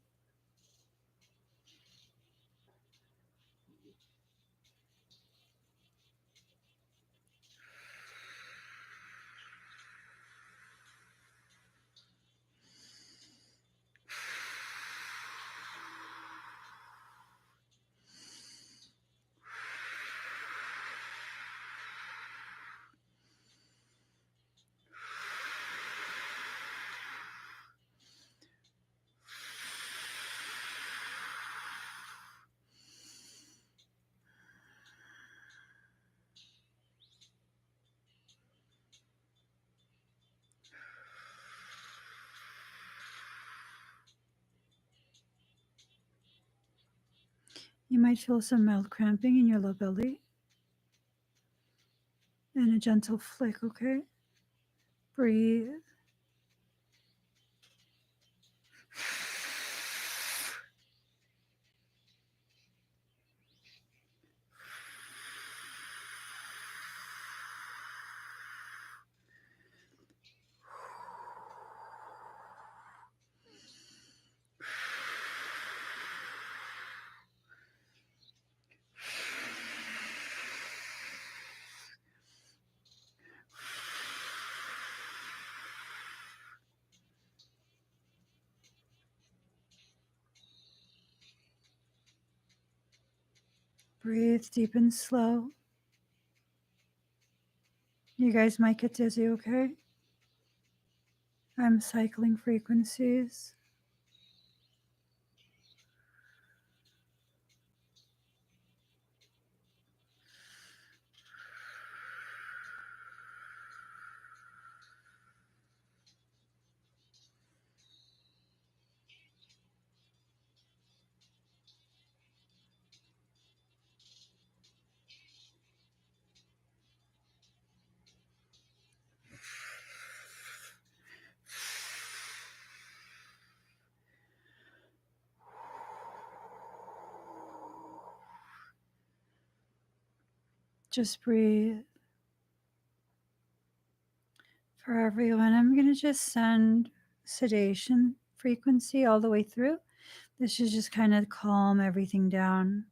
You might feel some mild cramping in your low belly and a gentle flick, okay? Breathe. Breathe deep and slow. You guys might get dizzy, okay? I'm cycling frequencies. Just breathe. For everyone, I'm going to just send sedation frequency all the way through. This should just kind of calm everything down.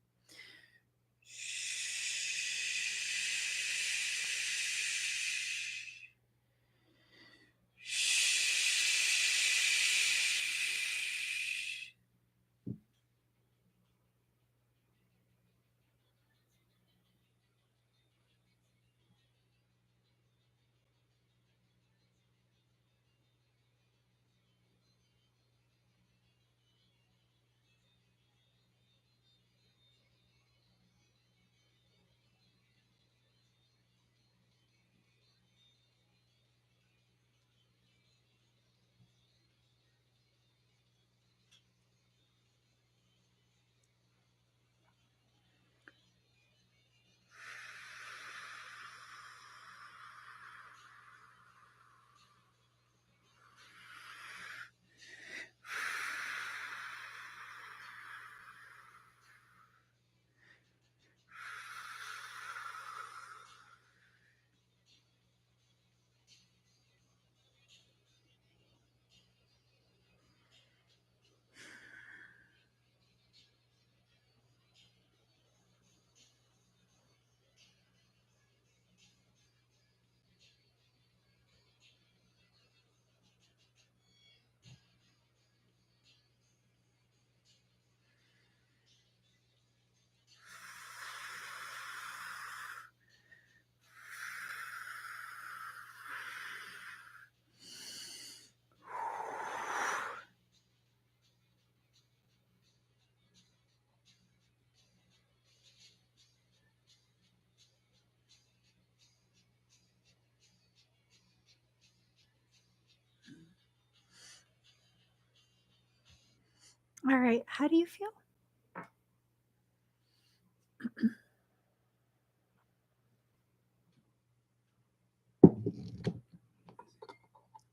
All right. How do you feel?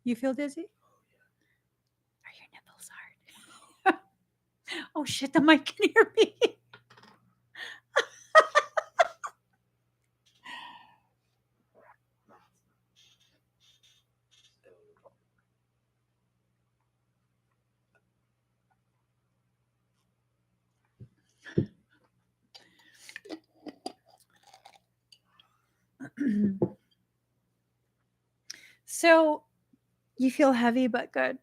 You feel dizzy? Are your nipples hard? Oh shit, the mic can hear me. So you feel heavy but good.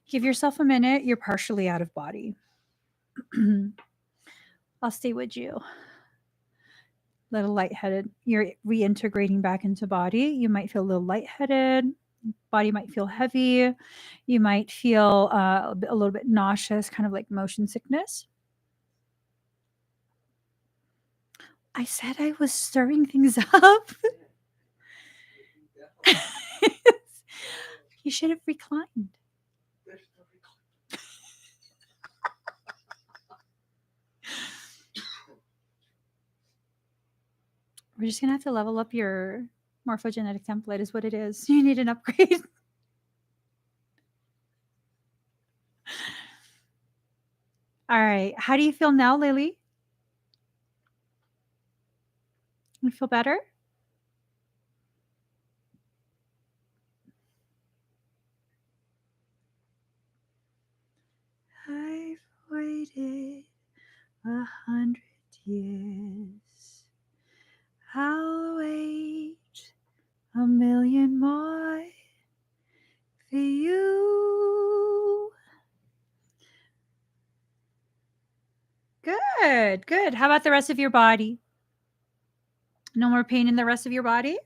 Give yourself a minute. You're partially out of body. I'll stay with you. Little lightheaded. You're reintegrating back into body. You might feel a little lightheaded. Body might feel heavy. You might feel a little bit nauseous, kind of like motion sickness. I said I was stirring things up. You should have reclined. There's no recall. We're just going to have to level up your morphogenetic template, is what it is. You need an upgrade. All right. How do you feel now, Lily? You feel better? I've waited 100 years. I'll wait a million more for you. Good, good. How about the rest of your body? No more pain in the rest of your body?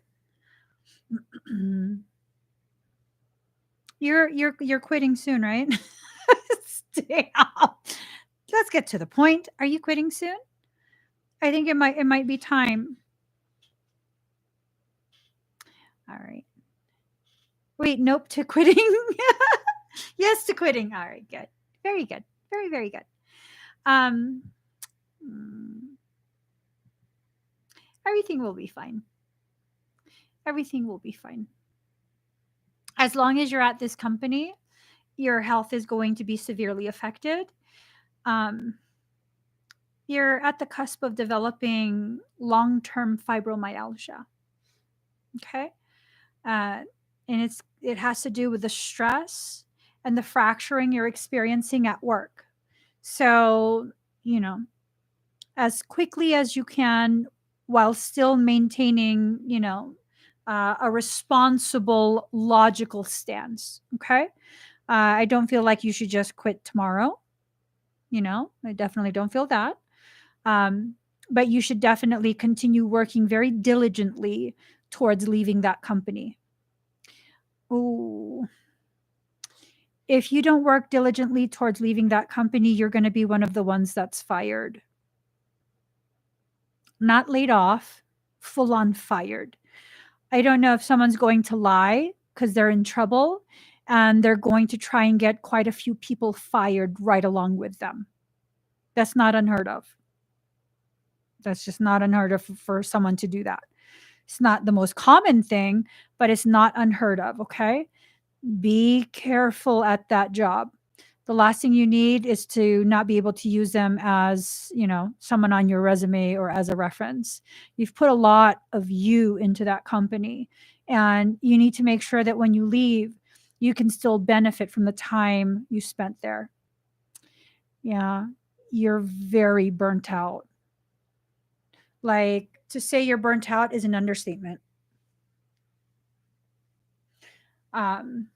You're quitting soon, right? Stay out. Let's get to the point. Are you quitting soon? I think it might be time. All right. Wait, nope to quitting. Yes to quitting. All right, good. Very good. Very, very good. Um everything will be fine. Everything will be fine. As long as you're at this company, your health is going to be severely affected. Um, you're at the cusp of developing long-term fibromyalgia. Okay, and it has to do with the stress and the fracturing you're experiencing at work. So, you know, as quickly as you can, while still maintaining, a responsible, logical stance. Okay, I don't feel like you should just quit tomorrow. I definitely don't feel that. Um, but you should definitely continue working very diligently towards leaving that company. Ooh. If you don't work diligently towards leaving that company, you're going to be one of the ones that's fired. Not laid off, full on fired. I don't know if someone's going to lie because they're in trouble and they're going to try and get quite a few people fired right along with them. That's not unheard of. That's just not unheard of for someone to do that. It's not the most common thing, but it's not unheard of. Okay. Be careful at that job. The last thing you need is to not be able to use them as, someone on your resume or as a reference. You've put a lot of you into that company, and you need to make sure that when you leave, you can still benefit from the time you spent there. Yeah, you're very burnt out. Like, to say you're burnt out is an understatement. Um,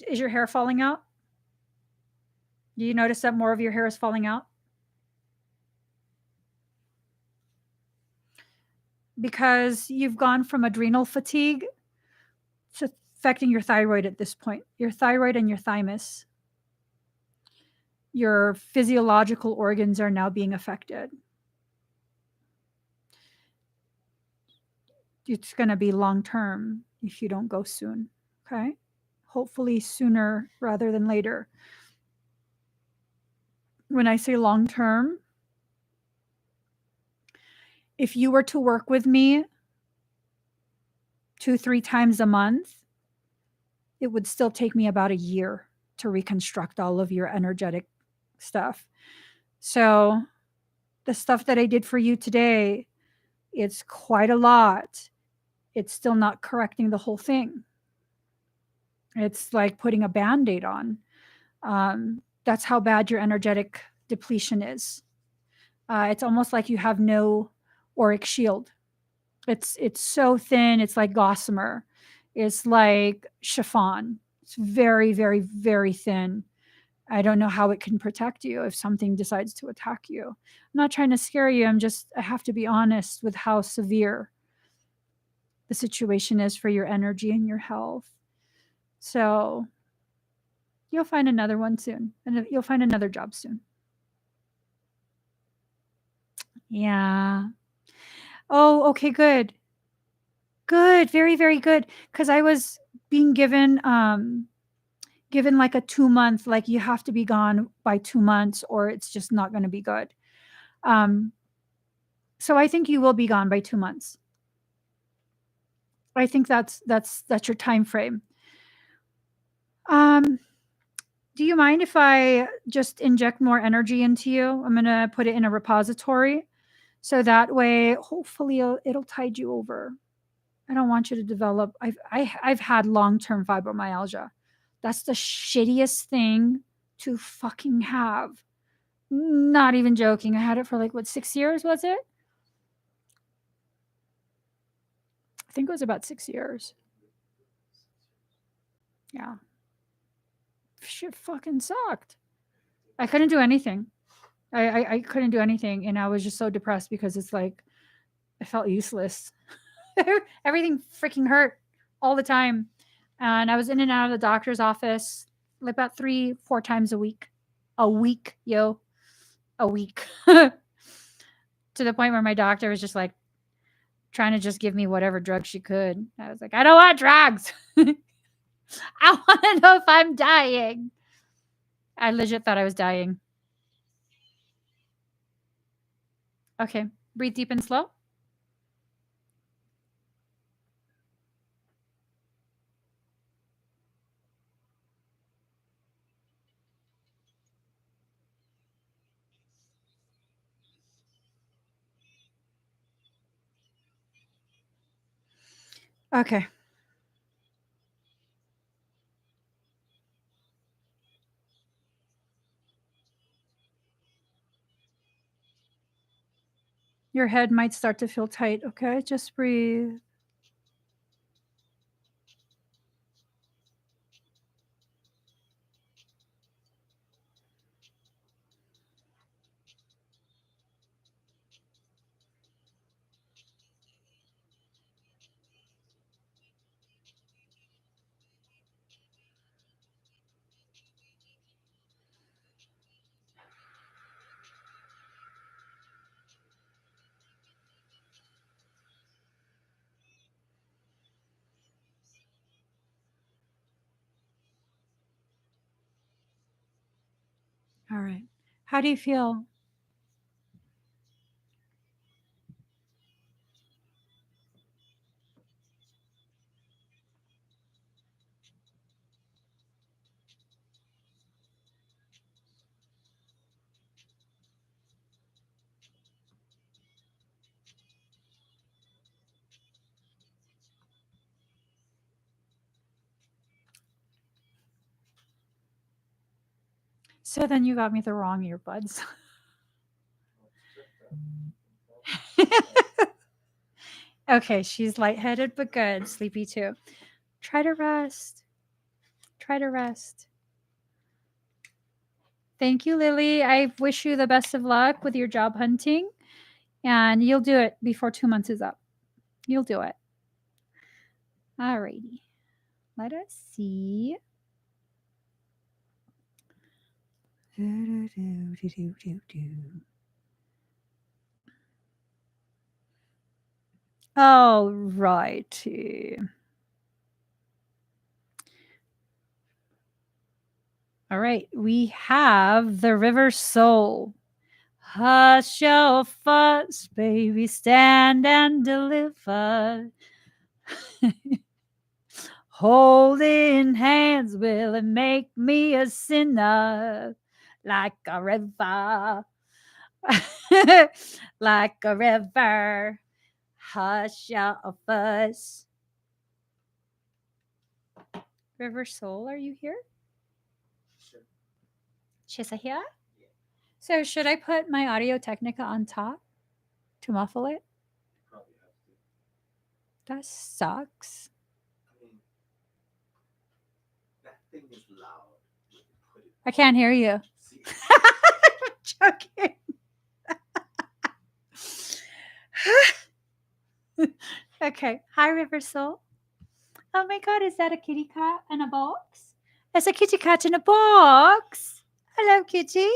is your hair falling out? Do you notice that more of your hair is falling out? Because you've gone from adrenal fatigue to affecting your thyroid at this point. Your thyroid and your thymus. Your physiological organs are now being affected. It's going to be long term if you don't go soon. Okay. Hopefully sooner rather than later. when I say long term, if you were to work with me 2-3 times a month, it would still take me about a year to reconstruct all of your energetic stuff. So the stuff that I did for you today, it's quite a lot. It's still not correcting the whole thing. It's like putting a band-aid on. That's how bad your energetic depletion is. It's almost like you have no auric shield. It's so thin. It's like gossamer. It's like chiffon. It's very, very, very thin. I don't know how it can protect you if something decides to attack you. I'm not trying to scare you. I have to be honest with how severe the situation is for your energy and your health. So you'll find another one soon, and you'll find another job soon. Yeah. Oh, okay, good. Good. Very, very good. Because I was being given like a 2 month, like you have to be gone by 2 months or it's just not going to be good. So I think you will be gone by 2 months. I think that's your time frame. Do you mind if I just inject more energy into you? I'm going to put it in a repository. So that way, hopefully it'll tide you over. I don't want you to develop. I've had long-term fibromyalgia. That's the shittiest thing to fucking have. Not even joking. I had it for like, what, 6 years, was it? I think it was about 6 years. Yeah. Shit fucking sucked. I couldn't do anything. I couldn't do anything. And I was just so depressed because it's like, I felt useless. Everything freaking hurt all the time. And I was in and out of the doctor's office like about 3-4 times a week. A week, yo. A week. To the point where my doctor was just like trying to just give me whatever drug she could. I was like, I don't want drugs. I want to know if I'm dying. I legit thought I was dying. Okay. Breathe deep and slow. Okay. Your head might start to feel tight. Okay. Just breathe. All right. How do you feel? So then you got me the wrong earbuds. Okay, she's lightheaded but good. Sleepy too. Try to rest. Try to rest. Thank you, Lily. I wish you the best of luck with your job hunting, and you'll do it before 2 months is up. You'll do it. Alrighty. Let us see. All righty. All right, we have the River Soul. Hush your fuss, baby, stand and deliver. Holding hands will it make me a sinner like a river, like a river. Hush your fuss. River Soul, are you here? Sure. She's here. Yeah. So should I put my Audio Technica on top to muffle it? You probably have to. That sucks. I mean, that thing is loud. You put it I can't hear you. See, Joking. Okay. Hi, River Soul. Oh my God, is that a kitty cat in a box? It's a kitty cat in a box. Hello, kitty.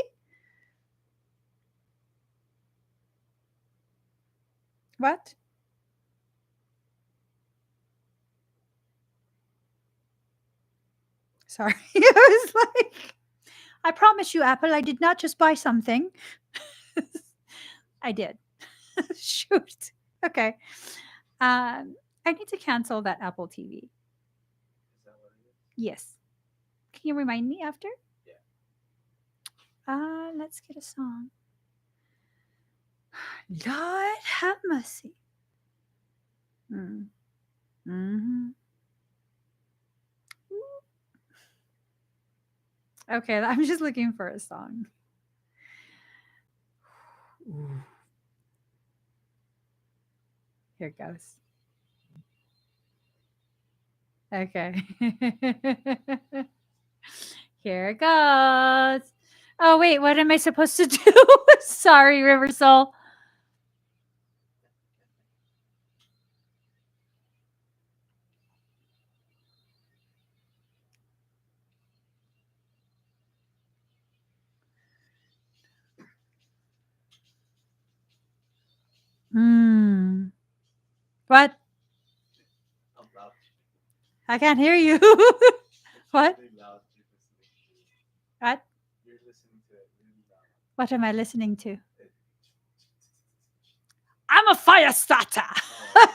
What? Sorry. I was like, I promise you, Apple, I did not just buy something. I did. Shoot. Okay. I need to cancel that Apple TV. is that what it is? Yes. Can you remind me after? Yeah. Let's get a song. Lord have mercy. Mm-hmm. Okay, I'm just looking for a song. Ooh. Here it goes. Okay. Here it goes. Oh, wait, what am I supposed to do? Sorry, River Soul. Hmm. What? I'm loud. I can't hear you. What? Really loud. You're listening to it. What? You're listening to it really loud. What am I listening to? It- I'm a fire starter. Oh,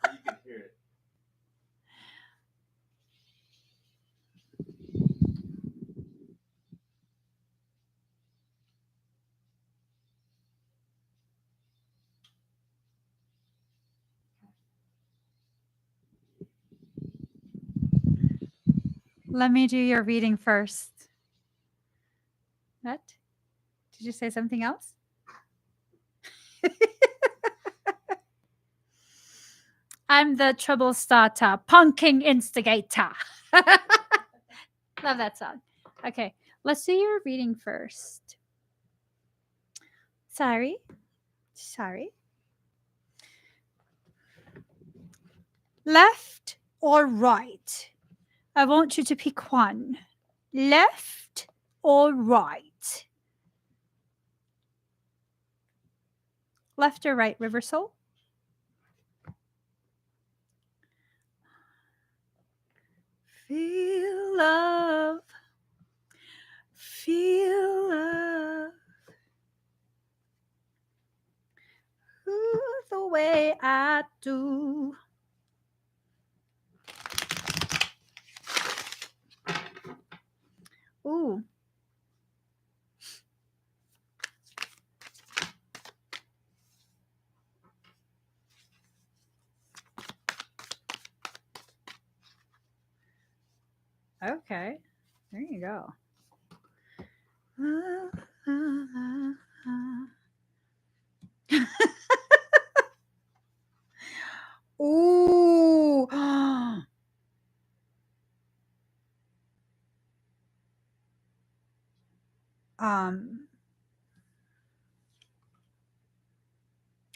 but you can hear it. Let me do your reading first. What? Did you say something else? I'm the trouble starter, punking instigator. Love that song. Okay, let's do your reading first. Sorry. Left or right? I want you to pick one. Left or right? Left or right, River Soul? Feel love. Feel love. Ooh, the way I do. Ooh. Okay. There you go. Ooh. um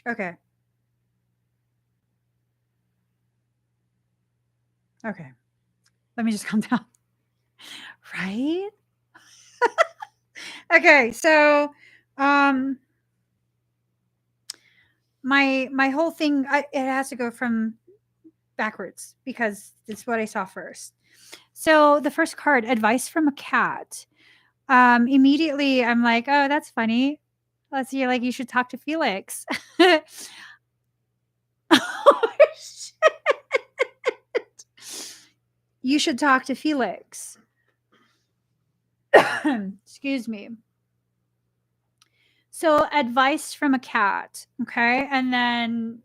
okay. Okay. Let me just calm down. Right? Okay, so my whole thing it has to go from backwards because it's what I saw first. So the first card, advice from a cat. Immediately I'm like, oh, that's funny. Let's see, like you should talk to Felix. Oh, shit. You should talk to Felix. Excuse me. So advice from a cat, okay? And then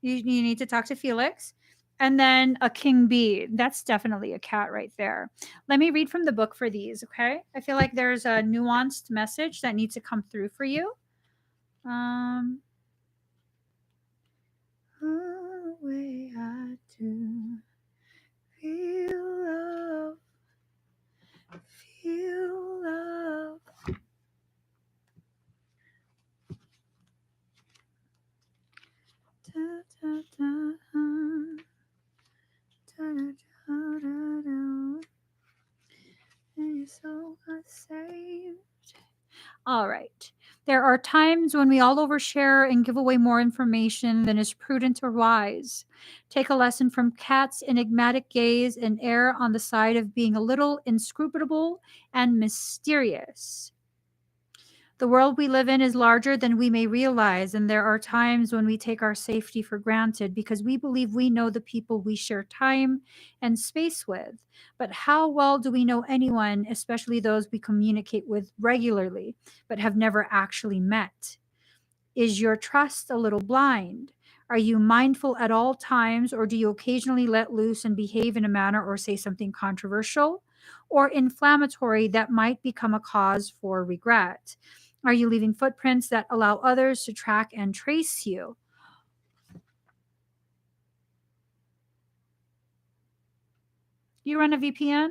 you need to talk to Felix. And then a king bee. That's definitely a cat right there. Let me read from the book for these, okay? I feel like there's a nuanced message that needs to come through for you. Oh, way I do feel love, feel love. Da, da, da, da, da, da, da. And your soul got saved. All right. There are times when we all overshare and give away more information than is prudent or wise. Take a lesson from Kat's enigmatic gaze and err on the side of being a little inscrutable and mysterious. The world we live in is larger than we may realize, and there are times when we take our safety for granted because we believe we know the people we share time and space with. But how well do we know anyone, especially those we communicate with regularly but have never actually met? Is your trust a little blind? Are you mindful at all times, or do you occasionally let loose and behave in a manner or say something controversial or inflammatory that might become a cause for regret? Are you leaving footprints that allow others to track and trace you? You run a VPN?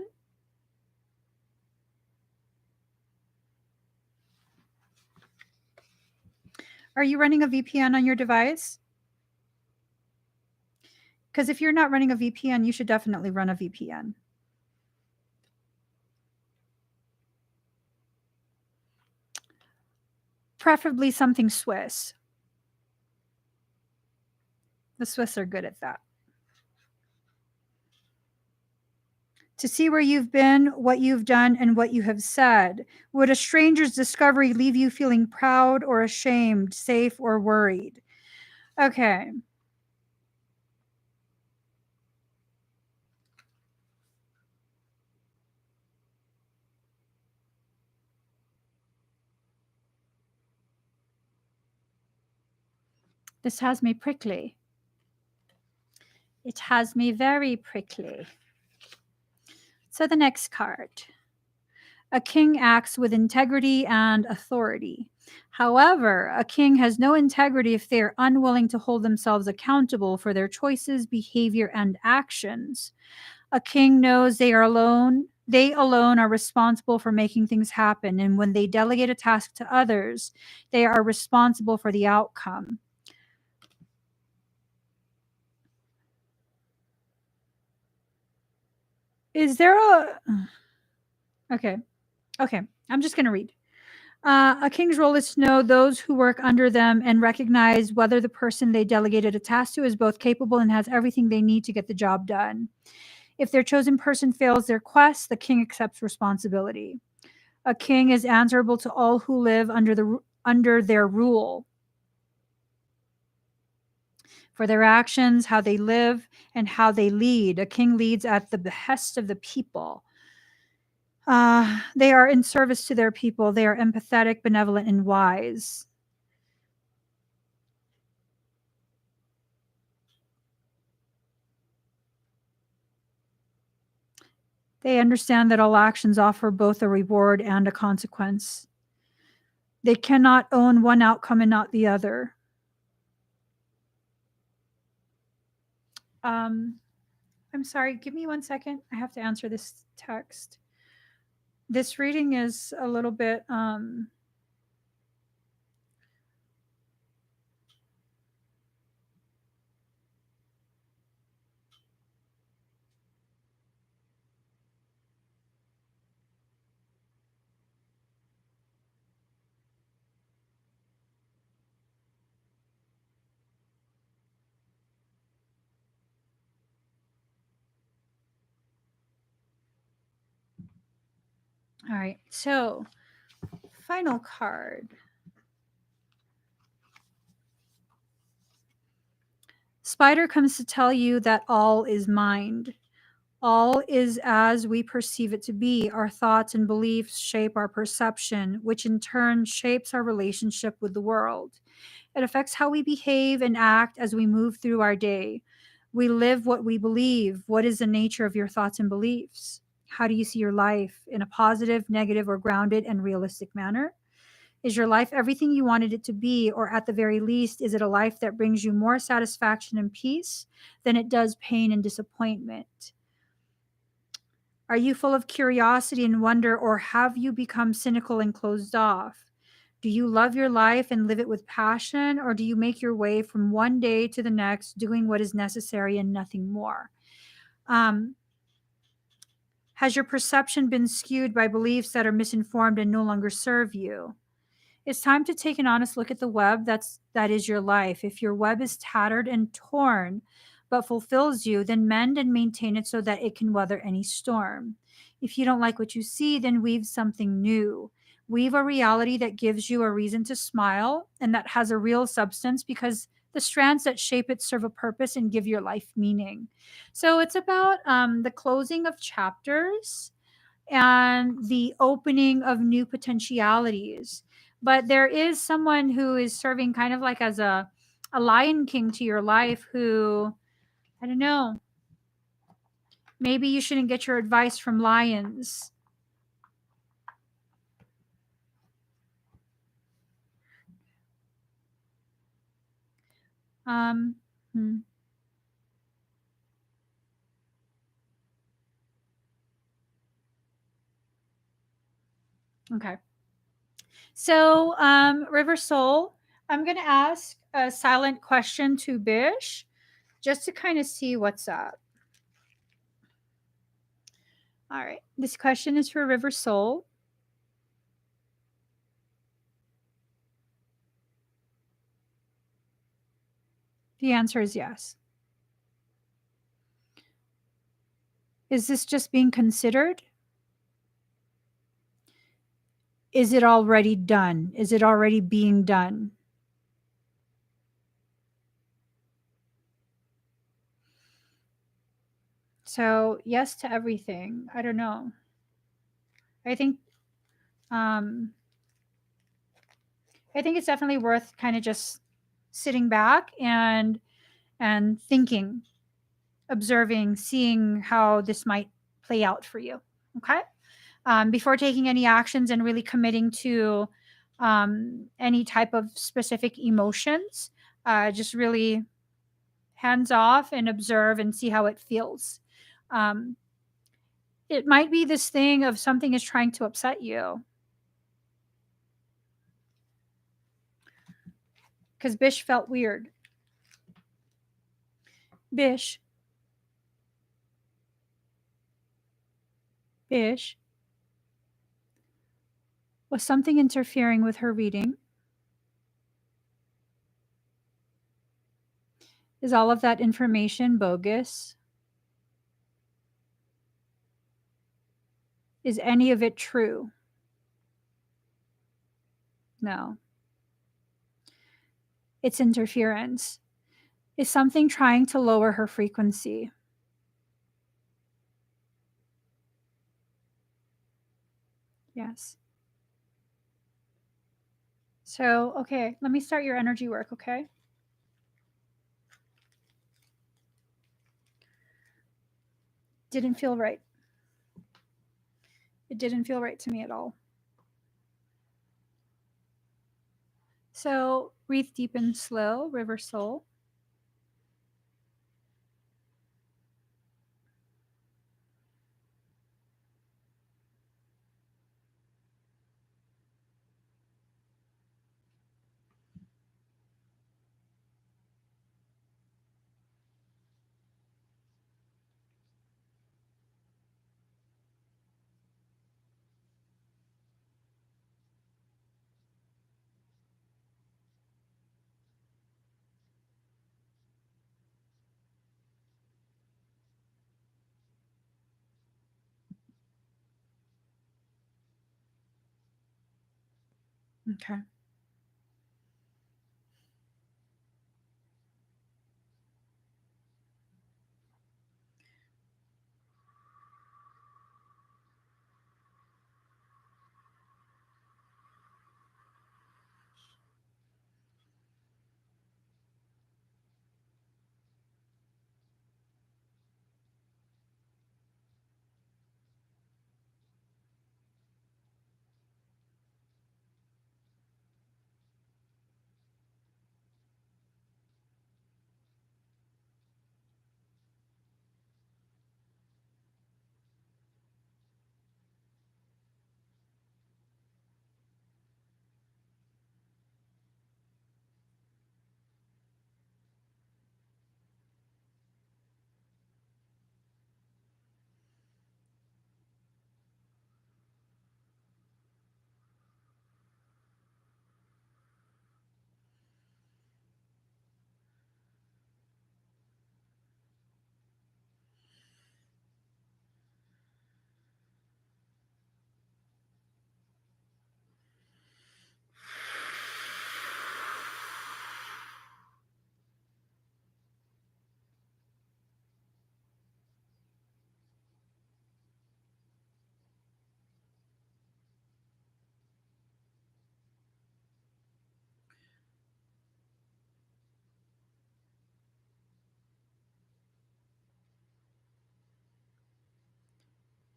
Are you running a VPN on your device? Because if you're not running a VPN, you should definitely run a VPN. Preferably something Swiss. The Swiss are good at that. To see where you've been, what you've done, and what you have said. Would a stranger's discovery leave you feeling proud or ashamed, safe or worried? Okay. This has me prickly. It has me very prickly. So the next card. A king acts with integrity and authority. However, a king has no integrity if they are unwilling to hold themselves accountable for their choices, behavior, and actions. A king knows they alone are responsible for making things happen, and when they delegate a task to others, they are responsible for the outcome. Is there a okay? Okay, I'm just going to read. A king's role is to know those who work under them and recognize whether the person they delegated a task to is both capable and has everything they need to get the job done. If their chosen person fails their quest, the king accepts responsibility. A king is answerable to all who live under their rule for their actions, how they live, and how they lead. A king leads at the behest of the people. They are in service to their people. They are empathetic, benevolent, and wise. They understand that all actions offer both a reward and a consequence. They cannot own one outcome and not the other. I'm sorry, give me 1 second. I have to answer this text. This reading is a little bit All right. So, final card. Spider comes to tell you that all is mind. All is as we perceive it to be. Our thoughts and beliefs shape our perception, which in turn shapes our relationship with the world. It affects how we behave and act as we move through our day. We live what we believe. What is the nature of your thoughts and beliefs? How do you see your life? In a positive, negative, or grounded and realistic manner? Is your life everything you wanted it to be, or at the very least, is it a life that brings you more satisfaction and peace than it does pain and disappointment? Are you full of curiosity and wonder, or have you become cynical and closed off? Do you love your life and live it with passion, or do you make your way from one day to the next, doing what is necessary and nothing more? Um, has your perception been skewed by beliefs that are misinformed and no longer serve you? It's time to take an honest look at the web that is your life. If your web is tattered and torn but fulfills you, then mend and maintain it so that it can weather any storm. If you don't like what you see, then weave something new. Weave a reality that gives you a reason to smile and that has a real substance, because the strands that shape it serve a purpose and give your life meaning. So it's about the closing of chapters and the opening of new potentialities. But there is someone who is serving kind of like as a lion king to your life who, I don't know, maybe you shouldn't get your advice from lions. Um, hmm, okay. So, River Soul, I'm going to ask a silent question to Bish just to kind of see what's up. All right. This question is for River Soul. The answer is yes. Is this just being considered? Is it already done? Is it already being done? So, yes to everything. I don't know. I think um I think it's definitely worth kind of just sitting back and thinking, observing, seeing how this might play out for you. Okay? Before taking any actions and really committing to any type of specific emotions, just really hands off and observe and see how it feels. Um, it might be this thing of something is trying to upset you. Because Bish felt weird. Bish, Bish, was something interfering with her reading? Is all of that information bogus? Is any of it true? No. It's interference. Is something trying to lower her frequency? Yes. So, okay, let me start your energy work, okay? Didn't feel right. It didn't feel right to me at all. So, breathe deep and slow, River Soul. Okay.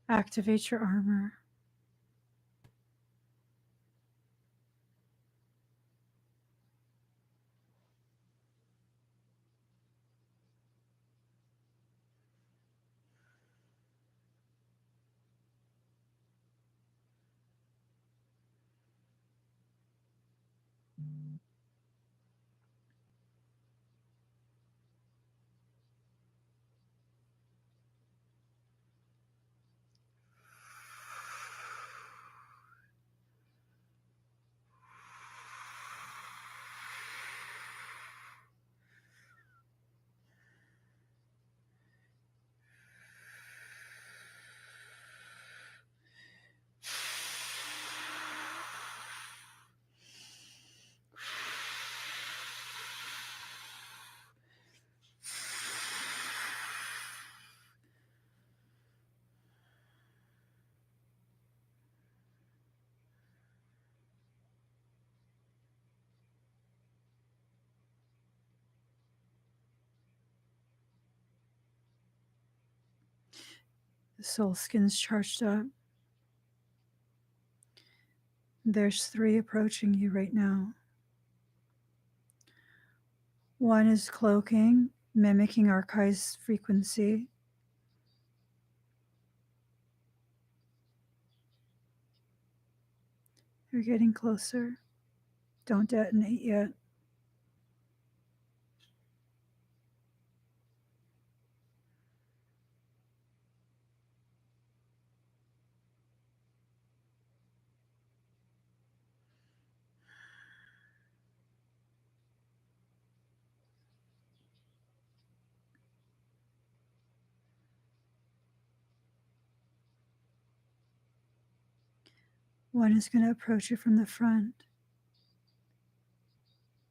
Activate your armor. The soul skin's charged up. There's 3 approaching you right now. One is cloaking, mimicking Archive's frequency. You're getting closer. Don't detonate yet. One is going to approach you from the front.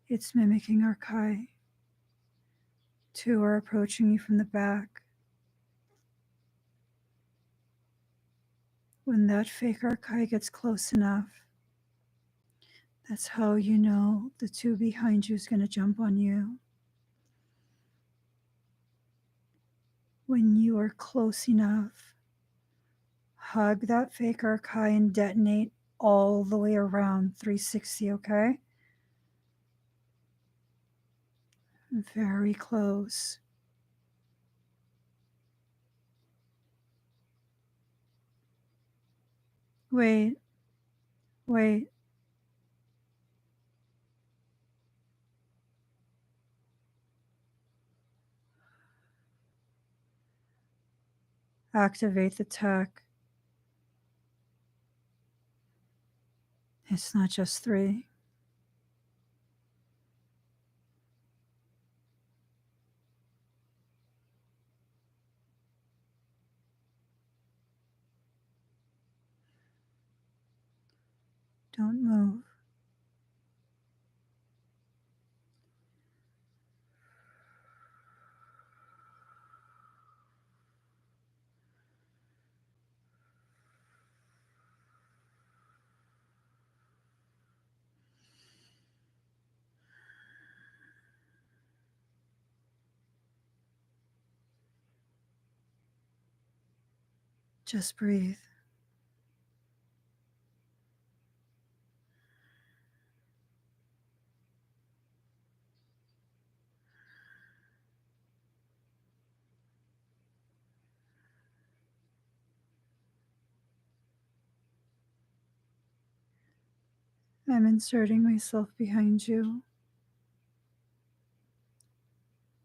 It's mimicking Archive. 2 are approaching you from the back. When that fake Archive gets close enough, that's how you know the 2 behind you is going to jump on you. When you are close enough, hug that fake Archive and detonate all the way around 360, okay? Very close. Wait. Activate the tech. It's not just 3. Don't move. Just breathe. I'm inserting myself behind you.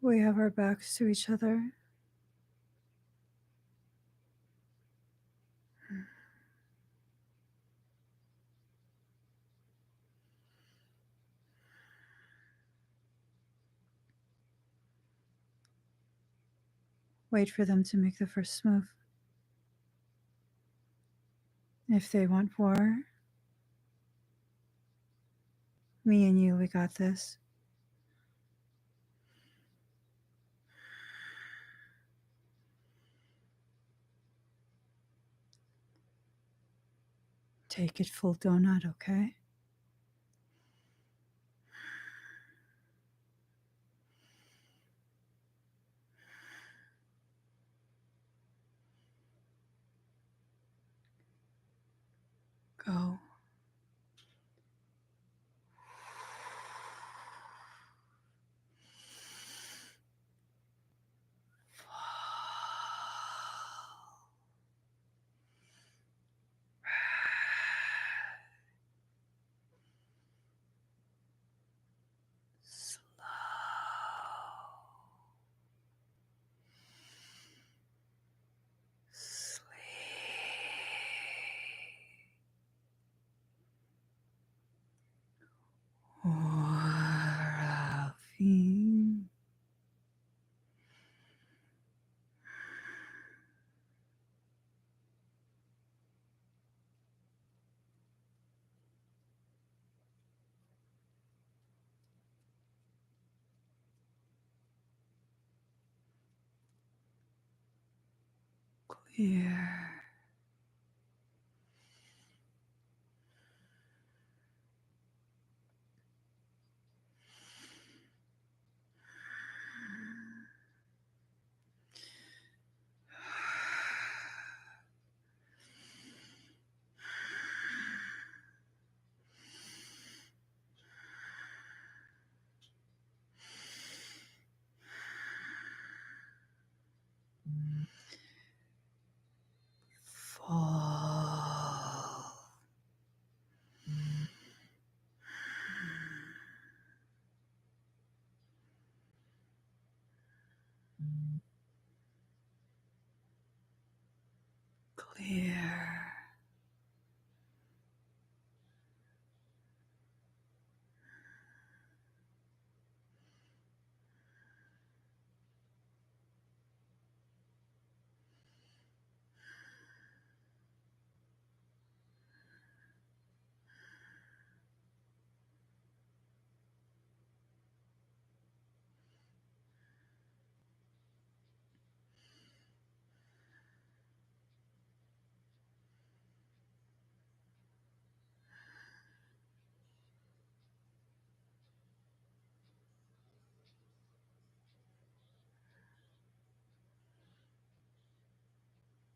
We have our backs to each other. Wait for them to make the first move. If they want war, me and you, we got this. Take it full donut, okay? Go. Orafin. Clear. Fall. Clear.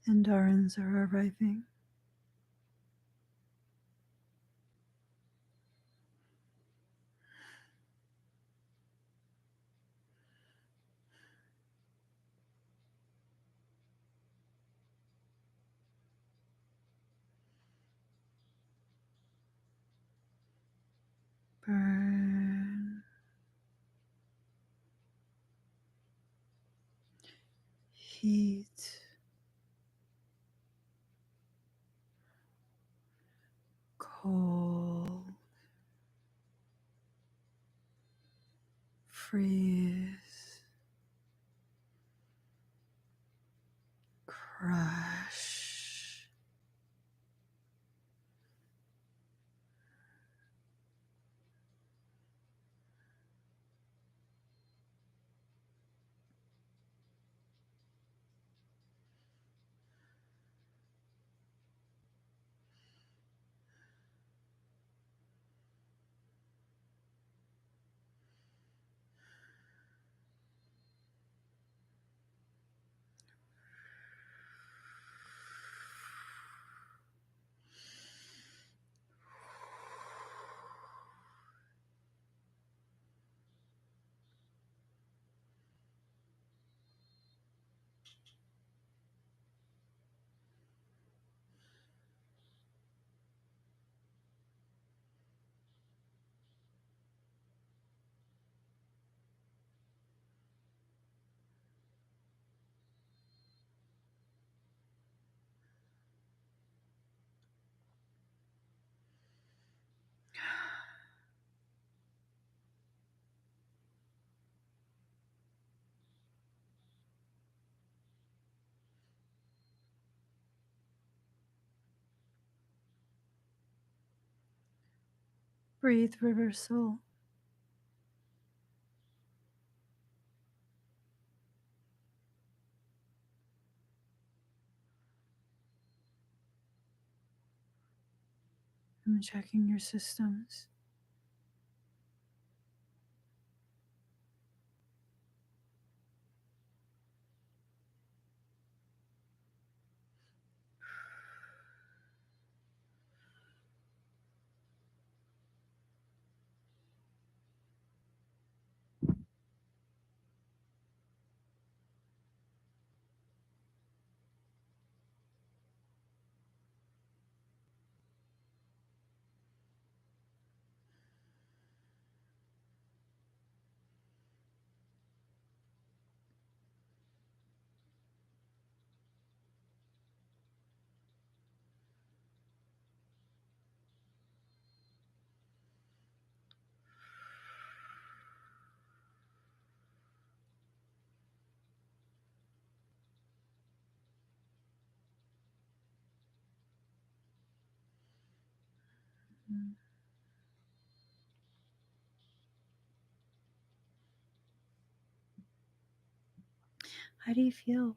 Andarans are arriving. Burn. Heat. Cold. Freeze. Crush. Breathe, reversal. I'm checking your systems. How do you feel?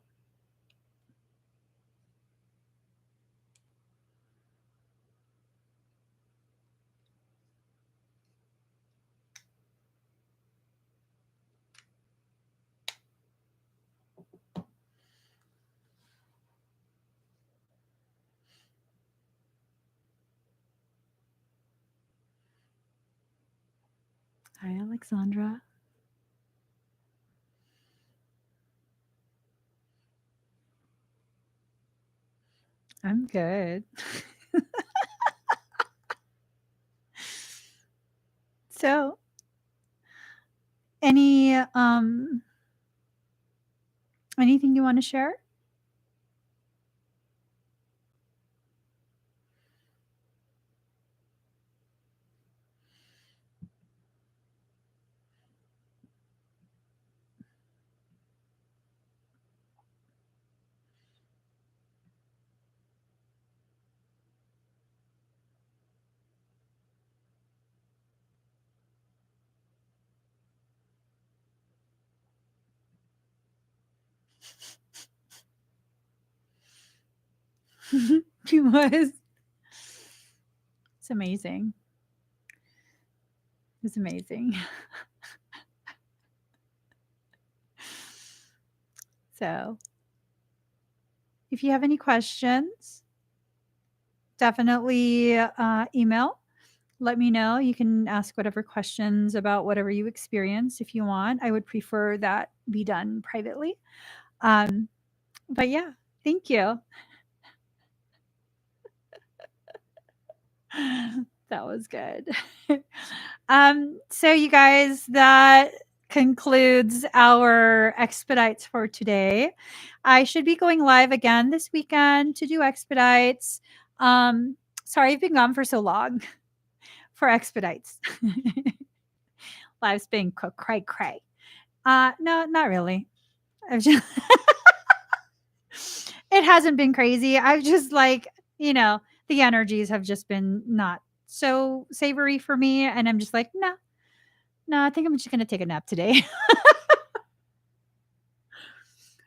Hi, Alexandra. I'm good. So, anything you want to share? She was. It's amazing. It's amazing. So, if you have any questions, definitely email. Let me know. You can ask whatever questions about whatever you experience if you want. I would prefer that be done privately. But yeah, thank you. That was good. So you guys, that concludes our expedites for today. I should be going live again this weekend to do expedites. Sorry I've been gone for so long for expedites. Live's been cray cray. No, not really. I've just it hasn't been crazy. I've just the energies have just been not so savory for me. And I'm just like, no, I think I'm just going to take a nap today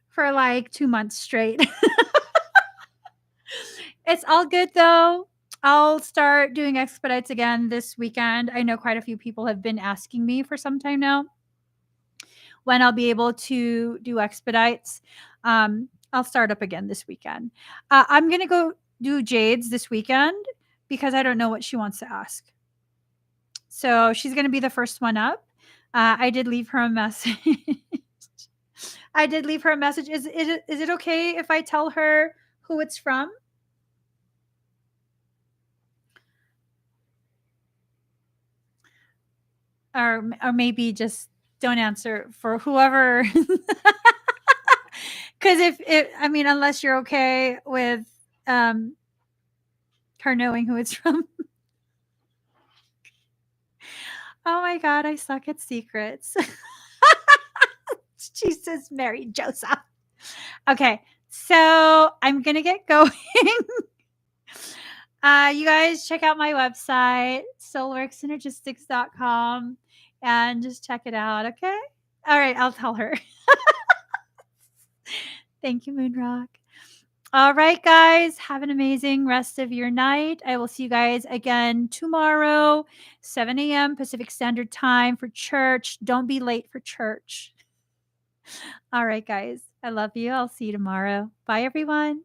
for like 2 months straight. It's all good though. I'll start doing expedites again this weekend. I know quite a few people have been asking me for some time now when I'll be able to do expedites. I'll start up again this weekend. I'm going to go do Jade's this weekend because I don't know what she wants to ask. So she's going to be the first one up. I did leave her a message. I did leave her a message. Is it okay if I tell her who it's from? Or maybe just don't answer for whoever. Because unless you're okay with her knowing who it's from. Oh my God, I suck at secrets. Jesus, Mary Joseph. Okay, so I'm going to get going. You guys check out my website, soulworksynergistics.com and just check it out. Okay. All right. I'll tell her. Thank you, Moonrock. All right, guys. Have an amazing rest of your night. I will see you guys again tomorrow, 7 a.m. Pacific Standard Time for church. Don't be late for church. All right, guys. I love you. I'll see you tomorrow. Bye, everyone.